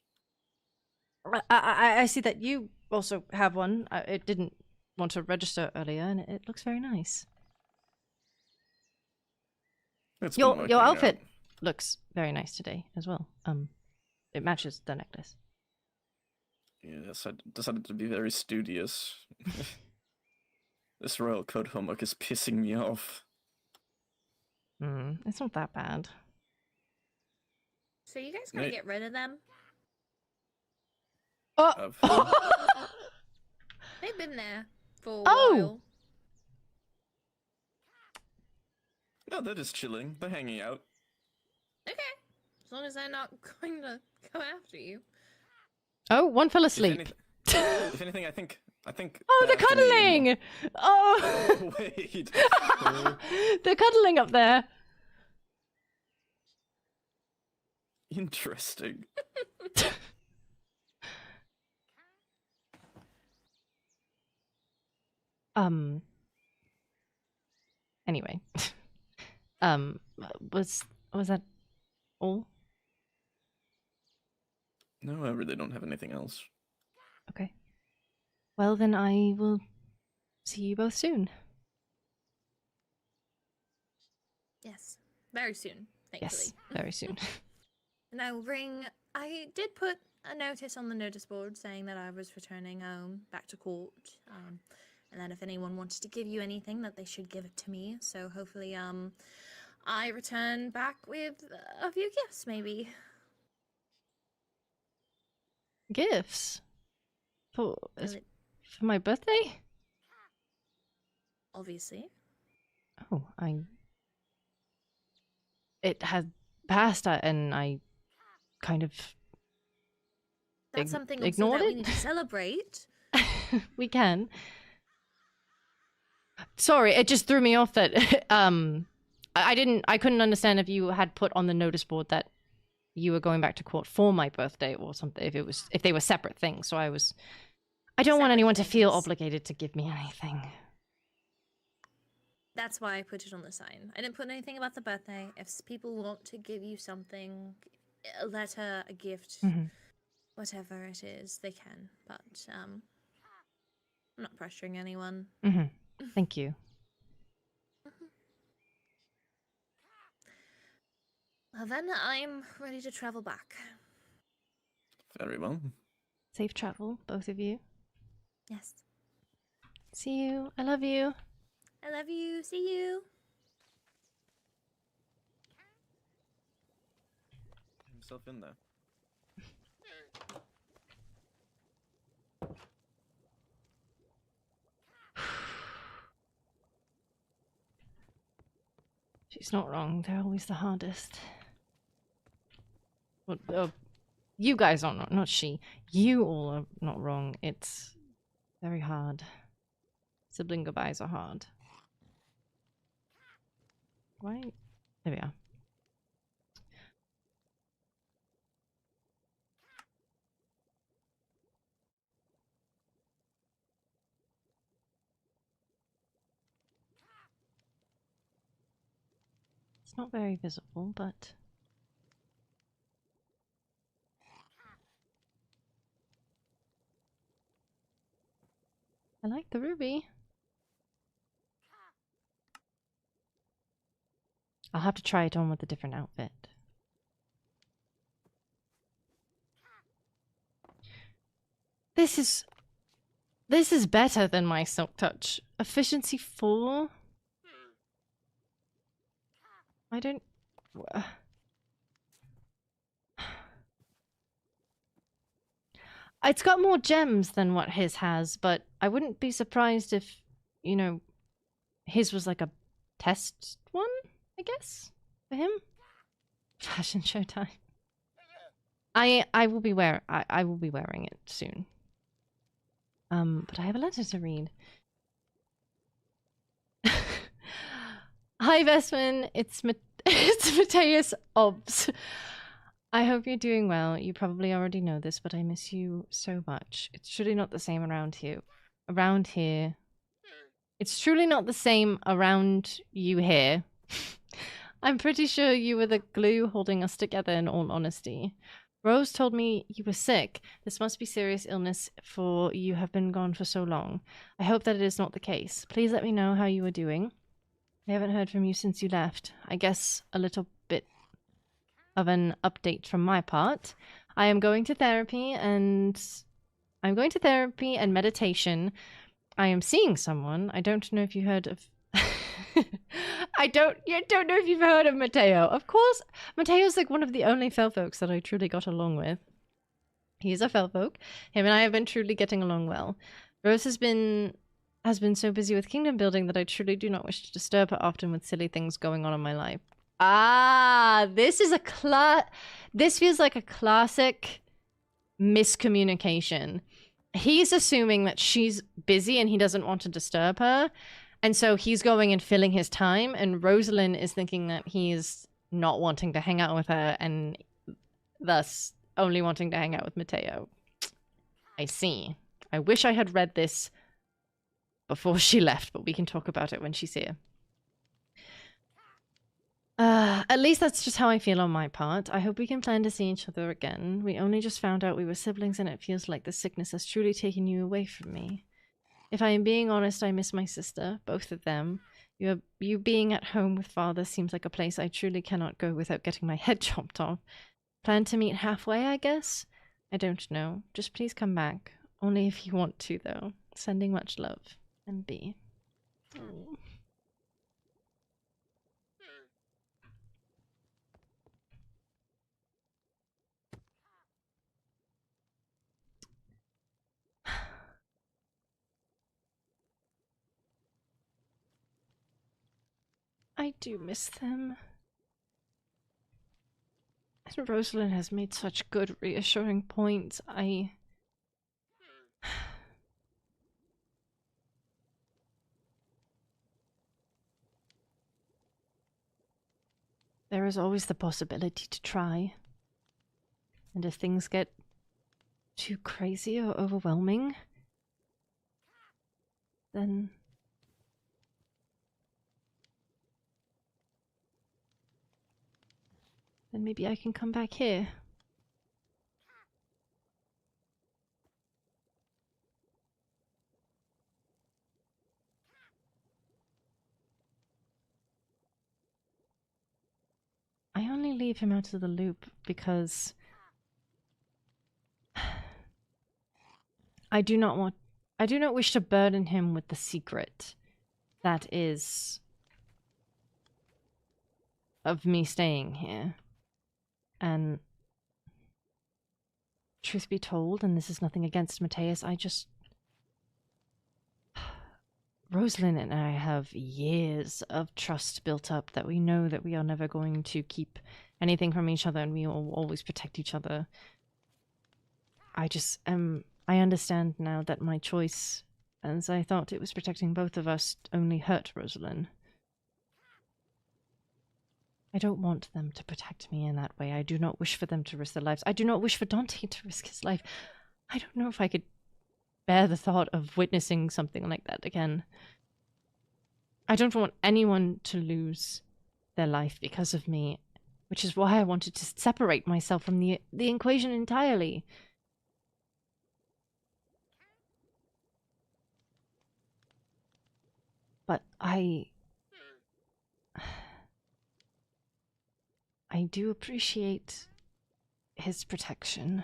I see that you also have one. It didn't want to register earlier, and it looks very nice. It's Your been working outfit out. looks very nice today as well. It matches the necklace. Yes, I decided to be very studious. This royal code homework is pissing me off. It's not that bad. So you guys gotta get rid of them. Of who? They've been there for a Oh! while. No, they're just chilling. They're hanging out. Okay. As long as they're not going to go after you. Oh, one fell If asleep. if anything, I think. Oh, they're after me- cuddling! Oh! Wait. They're cuddling up there. Interesting. Anyway. Was that all? No, I really don't have anything else. Okay. Well, then I will see you both soon. Yes. Very soon, thankfully. Yes, very soon. And I did put a notice on the notice board saying that I was returning home back to court. And that if anyone wanted to give you anything, that they should give it to me. So hopefully, I return back with a few gifts, maybe. Gifts? For Well, my birthday? obviously. Oh, it had passed and I kind of That's something also ignored that it? we need to celebrate. we can. Sorry, it just threw me off that I couldn't understand if you had put on the notice board that you were going back to court for my birthday or something, if they were separate things. So I don't want Separate anyone to feel things. obligated to give me anything. That's why I put it on the sign. I didn't put anything about the birthday. If people want to give you something, a letter, a gift, Mhm. whatever it is, they can. But I'm not pressuring anyone. Thank you. Well, then I'm ready to travel back. Very well. Safe travel, both of you. Yes. See you. I love you. I love you. See you. Himself in there. She's not wrong. They're always the hardest. Well, you guys are not she. You all are not wrong. It's very hard. Sibling goodbyes are hard. Right? There we are. It's not very visible, but... I like the ruby. I'll have to try it on with a different outfit. This is better than my Silk Touch. Efficiency 4? I don't... It's got more gems than what his has, but I wouldn't be surprised if, you know, his was like a test one, I guess, for him. Fashion show time. I will be I will be wearing it soon. But I have a letter to read. Hi, Vesman. It's Mateus Obbs. I hope you're doing well. You probably already know this, but I miss you so much. It's truly not the same around here. Around here. It's truly not the same around you here. I'm pretty sure you were the glue holding us together in all honesty. Rose told me you were sick. This must be serious illness, for you have been gone for so long. I hope that it is not the case. Please let me know how you are doing. I haven't heard from you since you left. I guess a little bit of an update from my part. I am going to therapy and meditation. I am seeing someone. I don't know if you heard of I don't know if you've heard of Mateo. Of course, Mateo's like one of the only fell folks that I truly got along with. He's a fell folk. Him and I have been truly getting along well. Rose has been so busy with kingdom building that I truly do not wish to disturb her often with silly things going on in my life. Ah, this feels like a classic miscommunication. He's assuming that she's busy and he doesn't want to disturb her. And so he's going and filling his time, and Rosalind is thinking that he's not wanting to hang out with her and thus only wanting to hang out with Mateo. I see. I wish I had read this before she left, but we can talk about it when she's here. At least that's just how I feel on my part. I hope we can plan to see each other again. We only just found out we were siblings, and it feels like the sickness has truly taken you away from me. If I am being honest, I miss my sister, both of them. You being at home with father seems like a place I truly cannot go without getting my head chopped off. Plan to meet halfway, I guess? I don't know. Just please come back. Only if you want to, though. Sending much love. MB. Oh. I do miss them. And Rosalind has made such good, reassuring points. There is always the possibility to try. And if things get too crazy or overwhelming, then maybe I can come back here. I only leave him out of the loop because I do not wish to burden him with the secret that is of me staying here. And truth be told, and this is nothing against Mateus, Rosalind and I have years of trust built up that we know that we are never going to keep anything from each other and we will always protect each other. I understand now that my choice, as I thought it was protecting both of us, only hurt Rosalind. I don't want them to protect me in that way. I do not wish for them to risk their lives. I do not wish for Dante to risk his life. I don't know if I could bear the thought of witnessing something like that again. I don't want anyone to lose their life because of me, which is why I wanted to separate myself from the equation entirely. But I do appreciate his protection.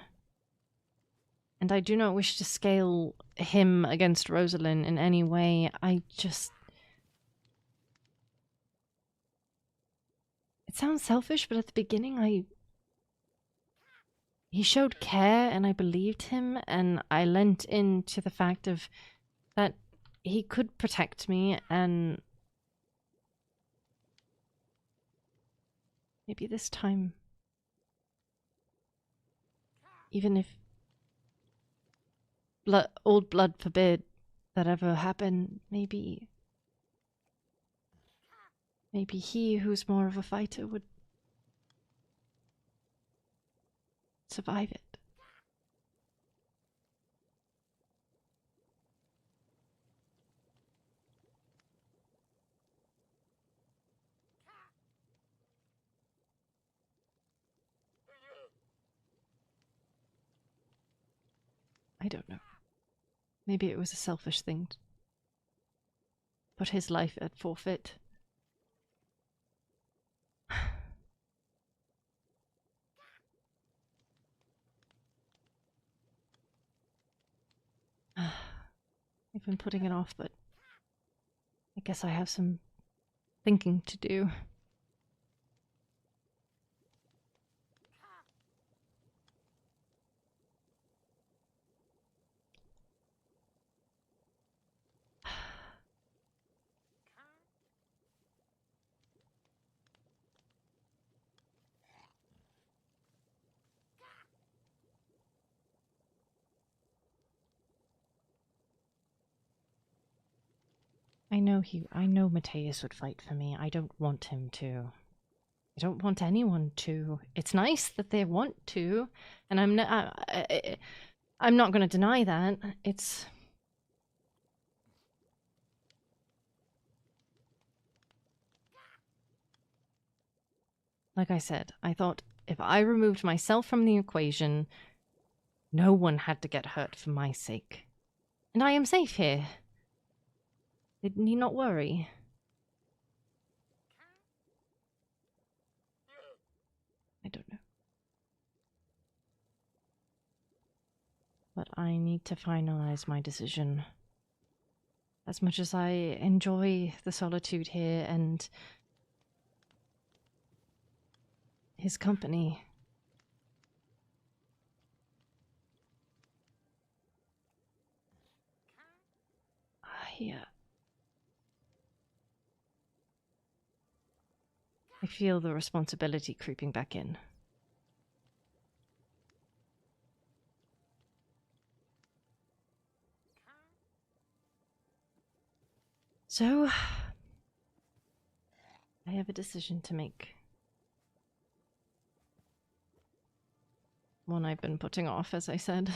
And I do not wish to scale him against Rosalind in any way. It sounds selfish, but at the beginning he showed care and I believed him, and I lent into the fact of that he could protect me, and maybe this time, even if old blood forbid that ever happened, maybe he, who's more of a fighter, would survive it. I don't know. Maybe it was a selfish thing. Put his life at forfeit. I've been putting it off, but I guess I have some thinking to do. I know Mateus would fight for me. I don't want him to. I don't want anyone to. It's nice that they want to, and I'm not going to deny that. It's like I said, I thought if I removed myself from the equation, no one had to get hurt for my sake. And I am safe here. Did you not worry? I don't know. But I need to finalize my decision. As much as I enjoy the solitude here and his company, I feel the responsibility creeping back in. So, I have a decision to make. One I've been putting off, as I said.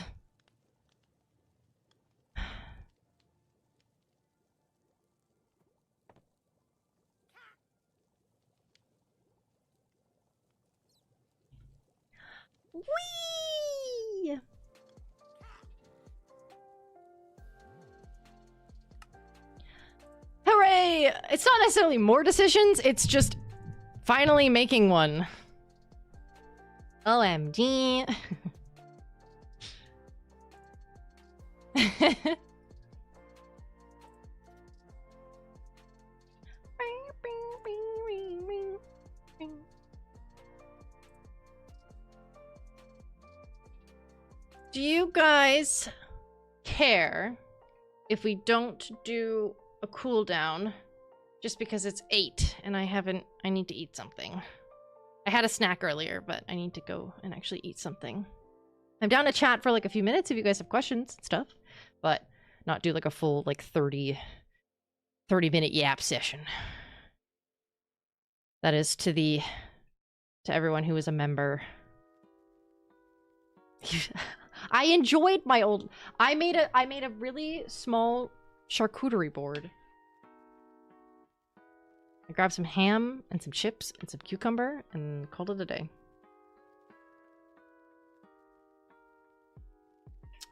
Whee! Hooray! It's not necessarily more decisions, it's just finally making one. OMG. Do you guys care if we don't do a cooldown just because it's 8 and I need to eat something? I had a snack earlier, but I need to go and actually eat something. I'm down to chat for like a few minutes if you guys have questions and stuff, but not do like a full like 30 minute yap session. That is to everyone who is a member. I enjoyed my old. I made a really small charcuterie board. I grabbed some ham and some chips and some cucumber and called it a day.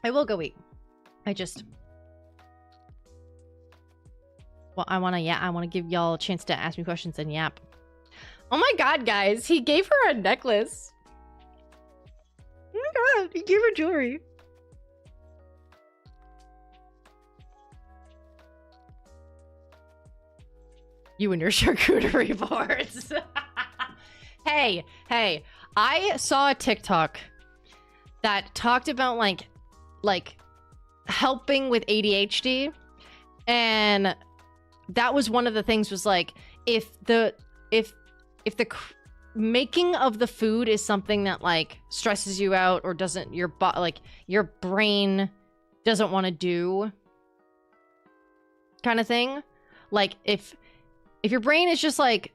I will go eat. Well, I want to give y'all a chance to ask me questions and yap. Oh my god, guys, he gave her a necklace. Oh my god, he gave her jewelry. You and your charcuterie boards. Hey, I saw a TikTok that talked about like helping with ADHD, and that was one of the things was like if the making of the food is something that like stresses you out or doesn't your brain doesn't want to do kind of thing, like if your brain is just like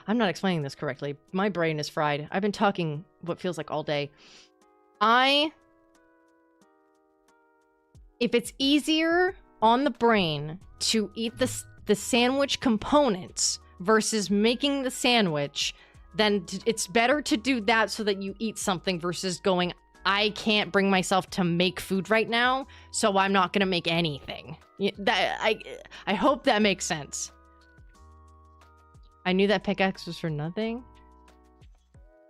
I'm not explaining this correctly. My brain is fried. I've been talking what feels like all day. If it's easier on the brain to eat the sandwich components versus making the sandwich, then it's better to do that so that you eat something versus going I can't bring myself to make food right now, so I'm not gonna make anything. I hope that makes sense. I knew that pickaxe was for nothing.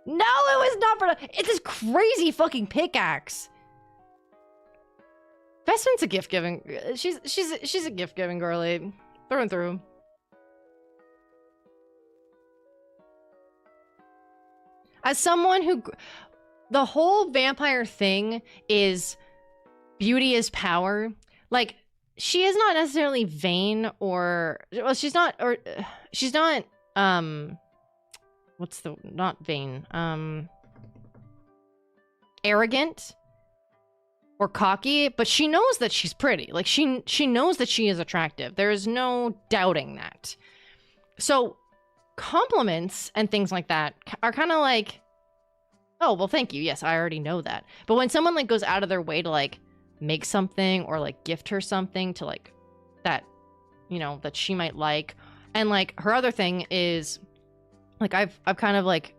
No, it was not for. It's this crazy fucking pickaxe. Vestman's a gift giving. She's a gift giving girly through and through. As someone who, the whole vampire thing is beauty is power. Like, she is not necessarily vain or, well, she's not what's the, not vain, arrogant or cocky, but she knows that she's pretty. Like, she knows that she is attractive. There is no doubting that. So compliments and things like that are kind of like, oh, well, thank you. Yes, I already know that. But when someone like goes out of their way to like make something or like gift her something to like that, you know, that she might like, and like her other thing is like I've kind of like,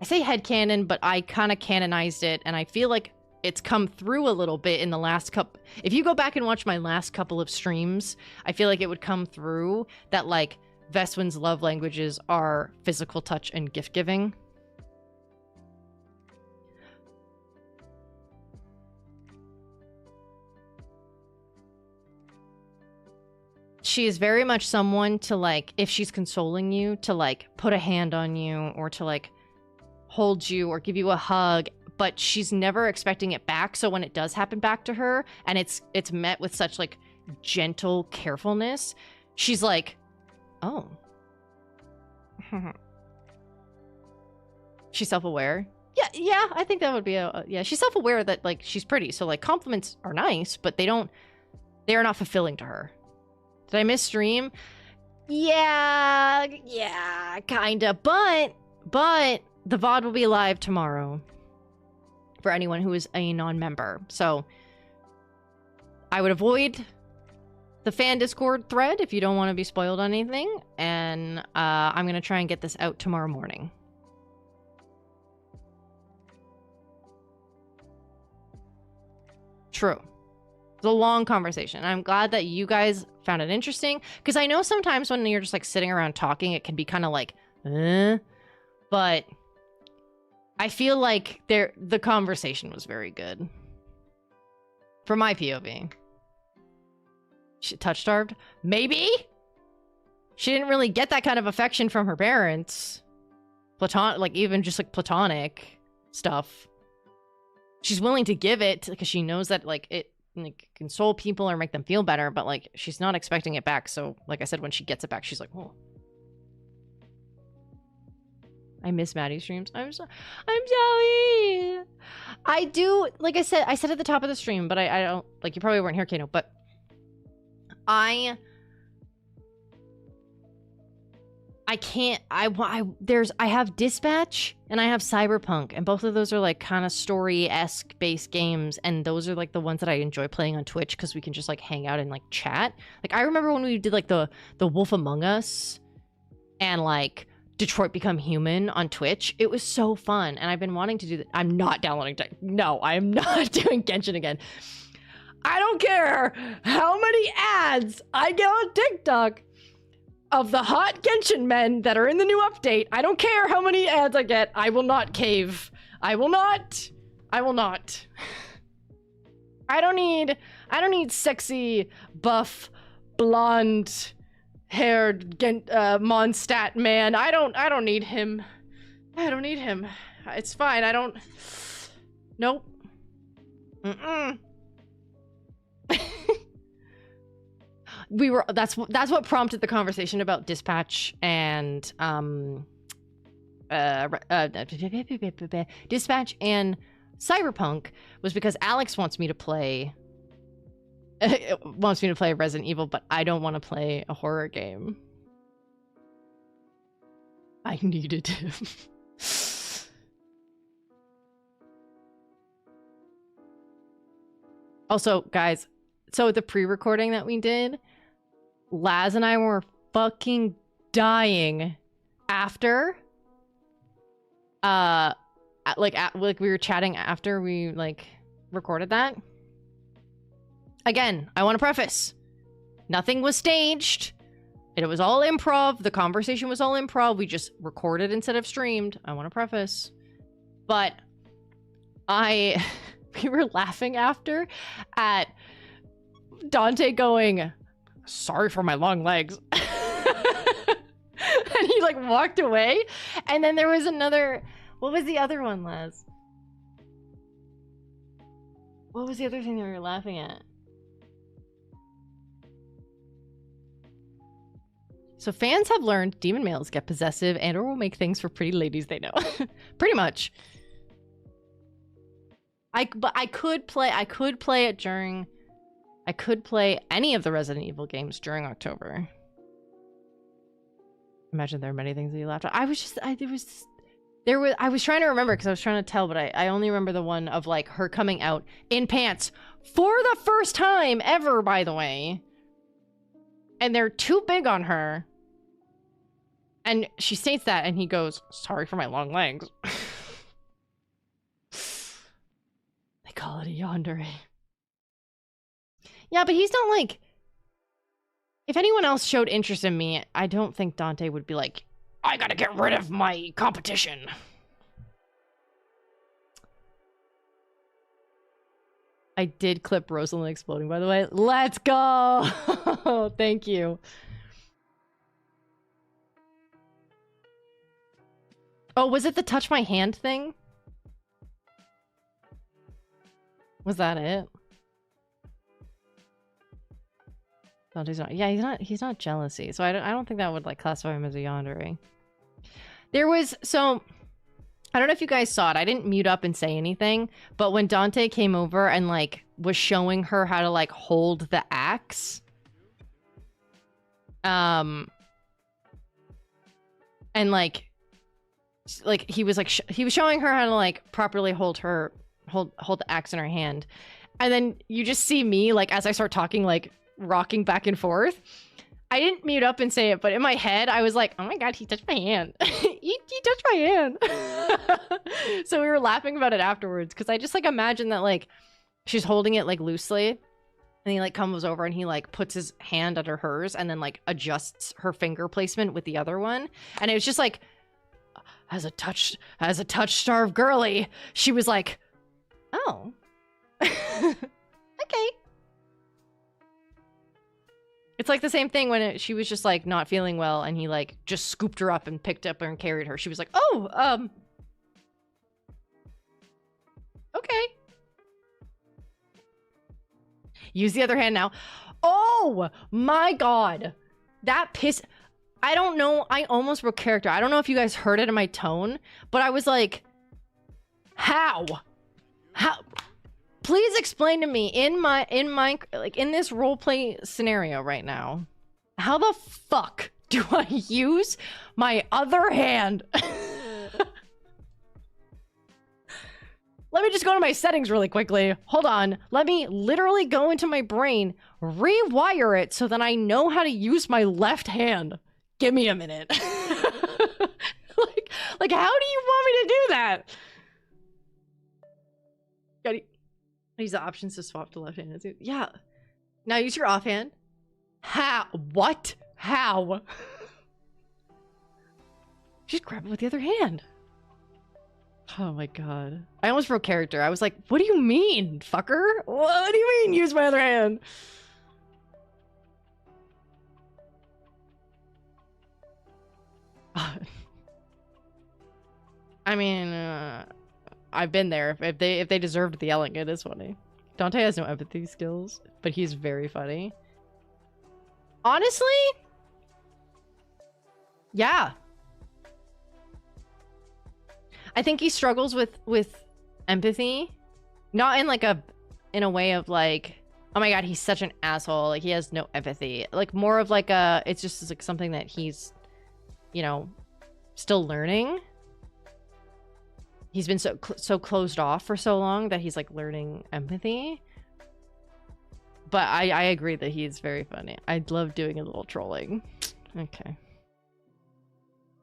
I say headcanon, but I kind of canonized it, and I feel like it's come through a little bit in the last couple. If you go back and watch my last couple of streams, I feel like it would come through that like Veswin's love languages are physical touch and gift giving. She is very much someone to like, if she's consoling you, to like put a hand on you or to like hold you or give you a hug, but she's never expecting it back. So when it does happen back to her and it's met with such like gentle carefulness, she's like, oh. She's self-aware. Yeah, I think that would be yeah, she's self-aware that like she's pretty. So like compliments are nice, but they are not fulfilling to her. Did I miss stream? Yeah, kinda. But the VOD will be live tomorrow for anyone who is a non-member. So I would avoid the fan Discord thread if you don't want to be spoiled on anything. And I'm going to try and get this out tomorrow morning. True. It's a long conversation. I'm glad that you guys found it interesting, because I know sometimes when you're just like sitting around talking, it can be kind of like, but I feel like the conversation was very good. From my POV. She touch-starved? Maybe? She didn't really get that kind of affection from her parents. Like even just like platonic stuff. She's willing to give it because she knows that like it like console people or make them feel better, but like she's not expecting it back. So like I said, when she gets it back, she's like, oh. I miss Maddie's streams. I'm sorry. I do, like I said at the top of the stream, but I don't, like, you probably weren't here, Kano, but I have Dispatch and I have Cyberpunk, and both of those are like kind of story-esque based games, and those are like the ones that I enjoy playing on Twitch because we can just like hang out and like chat. Like I remember when we did like the Wolf Among Us and like Detroit Become Human on Twitch. It was so fun, and I've been wanting to do that. I'm not downloading. No, I am not doing Genshin again. I don't care how many ads I get on TikTok of the hot Genshin men that are in the new update. I don't care how many ads I get. I will not cave. I will not. I don't need sexy, buff, blonde haired Mondstadt man. I don't need him. I don't need him. It's fine. I don't. Nope. That's what prompted the conversation about Dispatch and Dispatch and Cyberpunk, was because Alex wants me to play Resident Evil, but I don't want to play a horror game. I needed him. Also, guys, so the pre-recording that we did, Laz and I were fucking dying after. like we were chatting after we like recorded that. Again, I want to preface, nothing was staged. It was all improv. The conversation was all improv. We just recorded instead of streamed. I want to preface. But we were laughing after at Dante going, sorry for my long legs. And he like walked away. And then there was another, what was the other one, Les? What was the other thing that we were laughing at? So fans have learned demon males get possessive and or will make things for pretty ladies they know. Pretty much. But I could play it during, I could play any of the Resident Evil games during October. Imagine there are many things that you laughed at. I was trying to remember because I was trying to tell, but I only remember the one of like her coming out in pants for the first time ever, by the way. And they're too big on her. And she states that, and he goes, sorry for my long legs. They call it a yandere. Yeah, but he's not like... If anyone else showed interest in me, I don't think Dante would be like, I gotta get rid of my competition. I did clip Rosalind exploding, by the way. Let's go! Thank you. Oh, was it the touch my hand thing? Was that it? Dante's not. Yeah, he's not jealousy. So I don't think that would like classify him as a yandere. There was, so I don't know if you guys saw it. I didn't mute up and say anything, but when Dante came over and like was showing her how to like hold the axe, and like he was like he was showing her how to like properly hold the axe in her hand, and then you just see me like as I start talking like rocking back and forth. I didn't mute up and say it, but in my head, I was like, oh my god, he touched my hand. he touched my hand. So we were laughing about it afterwards, because I just, like, imagine that, like, she's holding it, like, loosely, and he, like, comes over and he, like, puts his hand under hers and then, like, adjusts her finger placement with the other one. And it was just, like, as a touch-starved girly, she was like, oh. Okay. It's like the same thing when she was just like not feeling well and he like just scooped her up and picked up her and carried her. She was like, oh, okay. Use the other hand now. Oh my god. That I don't know. I almost broke character. I don't know if you guys heard it in my tone, but I was like, how? Please explain to me in this roleplay scenario right now, how the fuck do I use my other hand? Let me just go to my settings really quickly. Hold on. Let me literally go into my brain, rewire it so that I know how to use my left hand. Give me a minute. like how do you want me to do that? Use the options to swap to left hand. Yeah. Now use your offhand. How? What? How? Just grab it with the other hand. Oh my god. I almost broke character. I was like, what do you mean, fucker? What do you mean use my other hand? I mean, I've been there. If they deserved the yelling, it is funny. Dante has no empathy skills, but he's very funny. Honestly, yeah. I think he struggles with empathy, not in like in a way of like, oh my god, he's such an asshole. Like he has no empathy. Like more of like it's just like something that he's, you know, still learning. He's been so closed off for so long that he's like learning empathy. But I agree that he's very funny. I love doing a little trolling. Okay.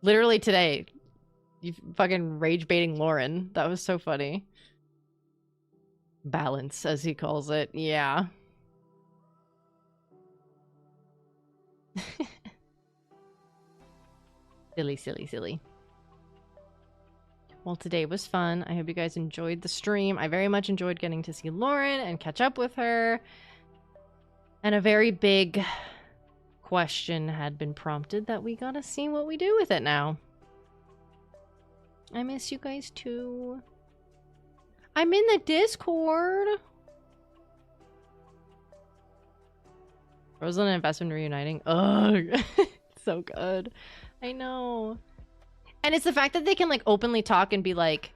Literally today, You fucking rage baiting Lauren. That was so funny. Balance, as he calls it. Yeah. Silly, silly, silly. Well, today was fun. I hope you guys enjoyed the stream. I very much enjoyed getting to see Lauren and catch up with her. And a very big question had been prompted that we gotta see what we do with it now. I miss you guys too. I'm in the Discord. Rosalind Investment reuniting. Ugh. So good. I know. And it's the fact that they can like openly talk and be like,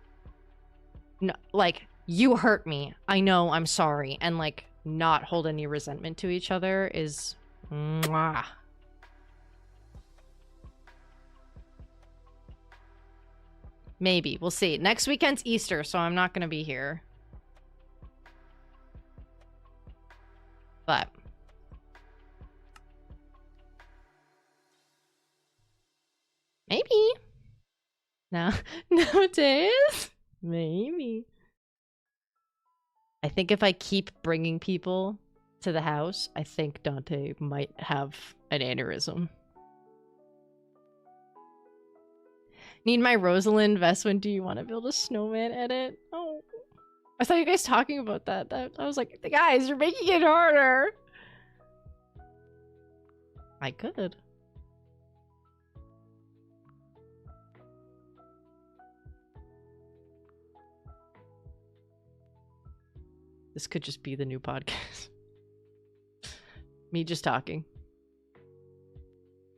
no, like, you hurt me. I know, I'm sorry. And like not hold any resentment to each other is mwah. Maybe. We'll see. Next weekend's Easter, so I'm not going to be here. But maybe. No, nowadays, maybe. I think if I keep bringing people to the house, I think Dante might have an aneurysm. Need my Rosalind vest. When do you want to build a snowman edit? Oh, I saw you guys talking about that. I was like, guys, you're making it harder. I could. This could just be the new podcast. Me just talking.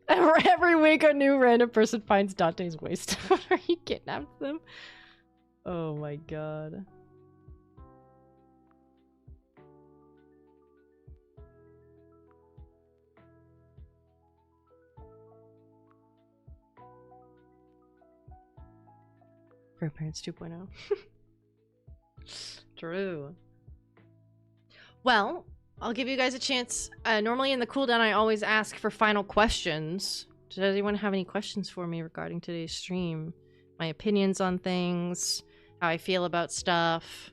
Every week a new random person finds Dante's waste. Or he kidnapped them. Oh my god. Grandparents 2.0. True. Well, I'll give you guys a chance. Normally in the cooldown, I always ask for final questions. Does anyone have any questions for me regarding today's stream? My opinions on things, how I feel about stuff,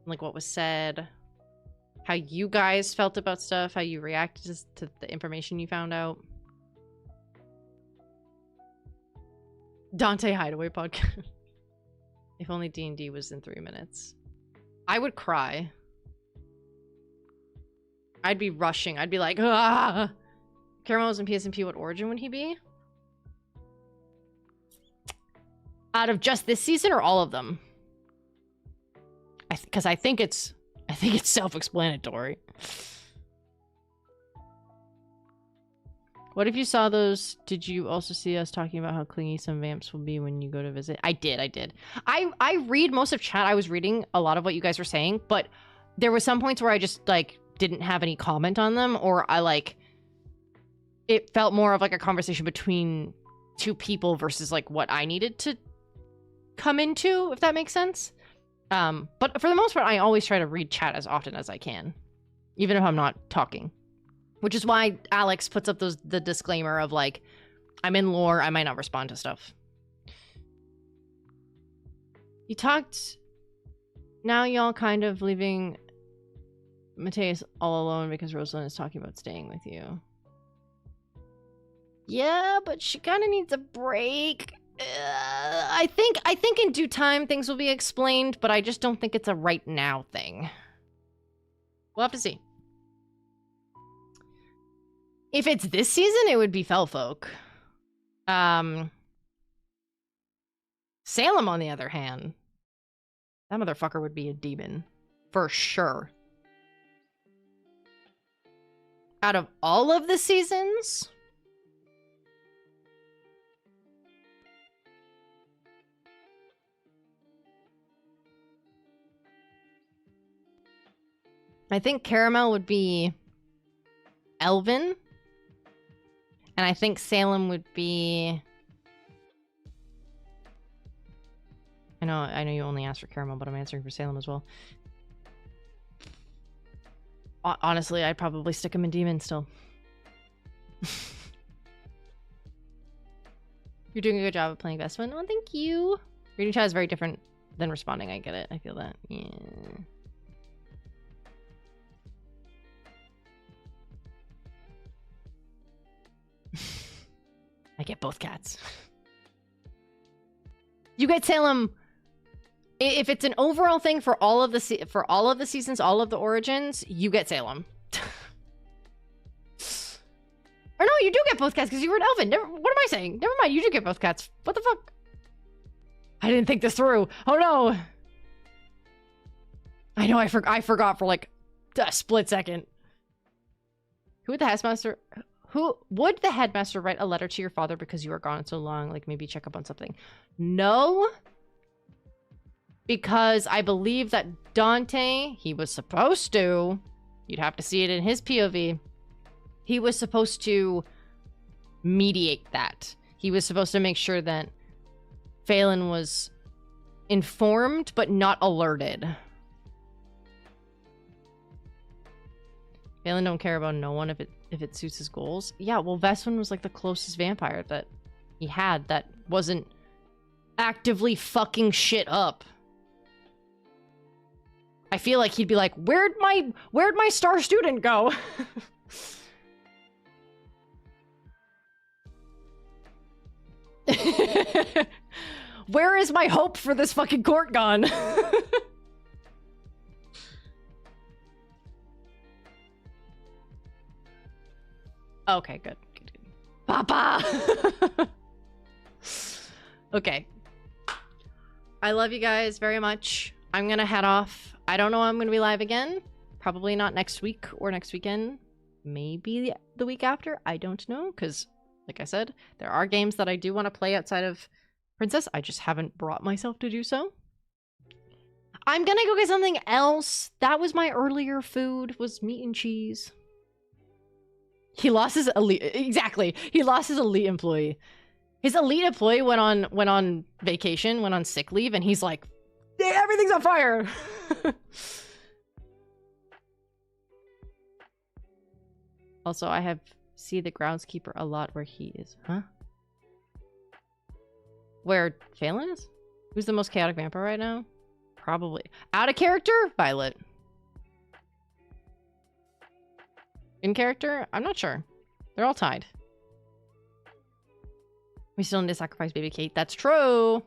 like what was said, how you guys felt about stuff, how you reacted to the information you found out. Dante Hideaway podcast. If only D&D was in 3 minutes. I would cry. I'd be rushing. I'd be like, ah! Caramel's in PSMP, what origin would he be? Out of just this season or all of them? Because I think it's self-explanatory. What if you saw those? Did you also see us talking about how clingy some vamps will be when you go to visit? I did. I read most of chat. I was reading a lot of what you guys were saying, but there were some points where I just like didn't have any comment on them, or I like it felt more of like a conversation between two people versus like what I needed to come into, if that makes sense. But for the most part, I always try to read chat as often as I can, even if I'm not talking. Which is why Alex puts up the disclaimer of like, I'm in lore, I might not respond to stuff. You talked, now y'all kind of leaving Mateus all alone because Rosalind is talking about staying with you. Yeah, but she kind of needs a break. I think in due time things will be explained, but I just don't think it's a right now thing. We'll have to see. If it's this season, it would be Fellfolk. Salem, on the other hand, that motherfucker would be a demon. For sure. Out of all of the seasons, I think Caramel would be Elvin. And I think Salem would be... I know you only asked for Caramel, but I'm answering for Salem as well. Honestly, I'd probably stick him in Demon still. You're doing a good job of playing Vestman. Oh, thank you. Reading chat is very different than responding. I get it. I feel that. Yeah. I get both cats. You get Salem. If it's an overall thing for all of the seasons, all of the origins, you get Salem. Or no, you do get both cats because you were an elven. What am I saying? Never mind, you do get both cats. What the fuck? I didn't think this through. Oh no. I know I forgot for like a split second. Who would the headmaster write a letter to your father because you were gone so long? Like maybe check up on something. No. Because I believe that Dante, he was supposed to, you'd have to see it in his POV, he was supposed to mediate that. He was supposed to make sure that Phelan was informed but not alerted. Phelan don't care about no one if it suits his goals. Yeah, well, Veswin was like the closest vampire that he had that wasn't actively fucking shit up. I feel like he'd be like, where'd my star student go? Where is my hope for this fucking court gone? Okay, good. Papa! Okay. I love you guys very much. I'm gonna head off. I don't know when I'm gonna be live again. Probably not next week or next weekend. Maybe the week after. I don't know, because, like I said, there are games that I do want to play outside of Princess. I just haven't brought myself to do so. I'm gonna go get something else. That was my earlier food, was meat and cheese. He lost his elite. Exactly. He lost his elite employee. His elite employee went on vacation, went on sick leave, and he's like, everything's on fire. Also, I see the groundskeeper a lot where he is. Huh? Where Phelan is? Who's the most chaotic vampire right now? Probably. Out of character? Violet. In character? I'm not sure. They're all tied. We still need to sacrifice baby Kate. That's true.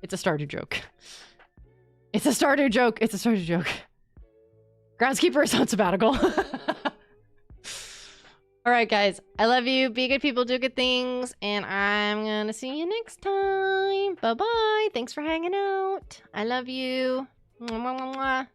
It's a starter joke. It's a starter joke. It's a starter joke. Groundskeeper is on sabbatical. Alright, guys. I love you. Be good people, do good things. And I'm gonna see you next time. Bye-bye. Thanks for hanging out. I love you. Mwah, mwah, mwah, mwah.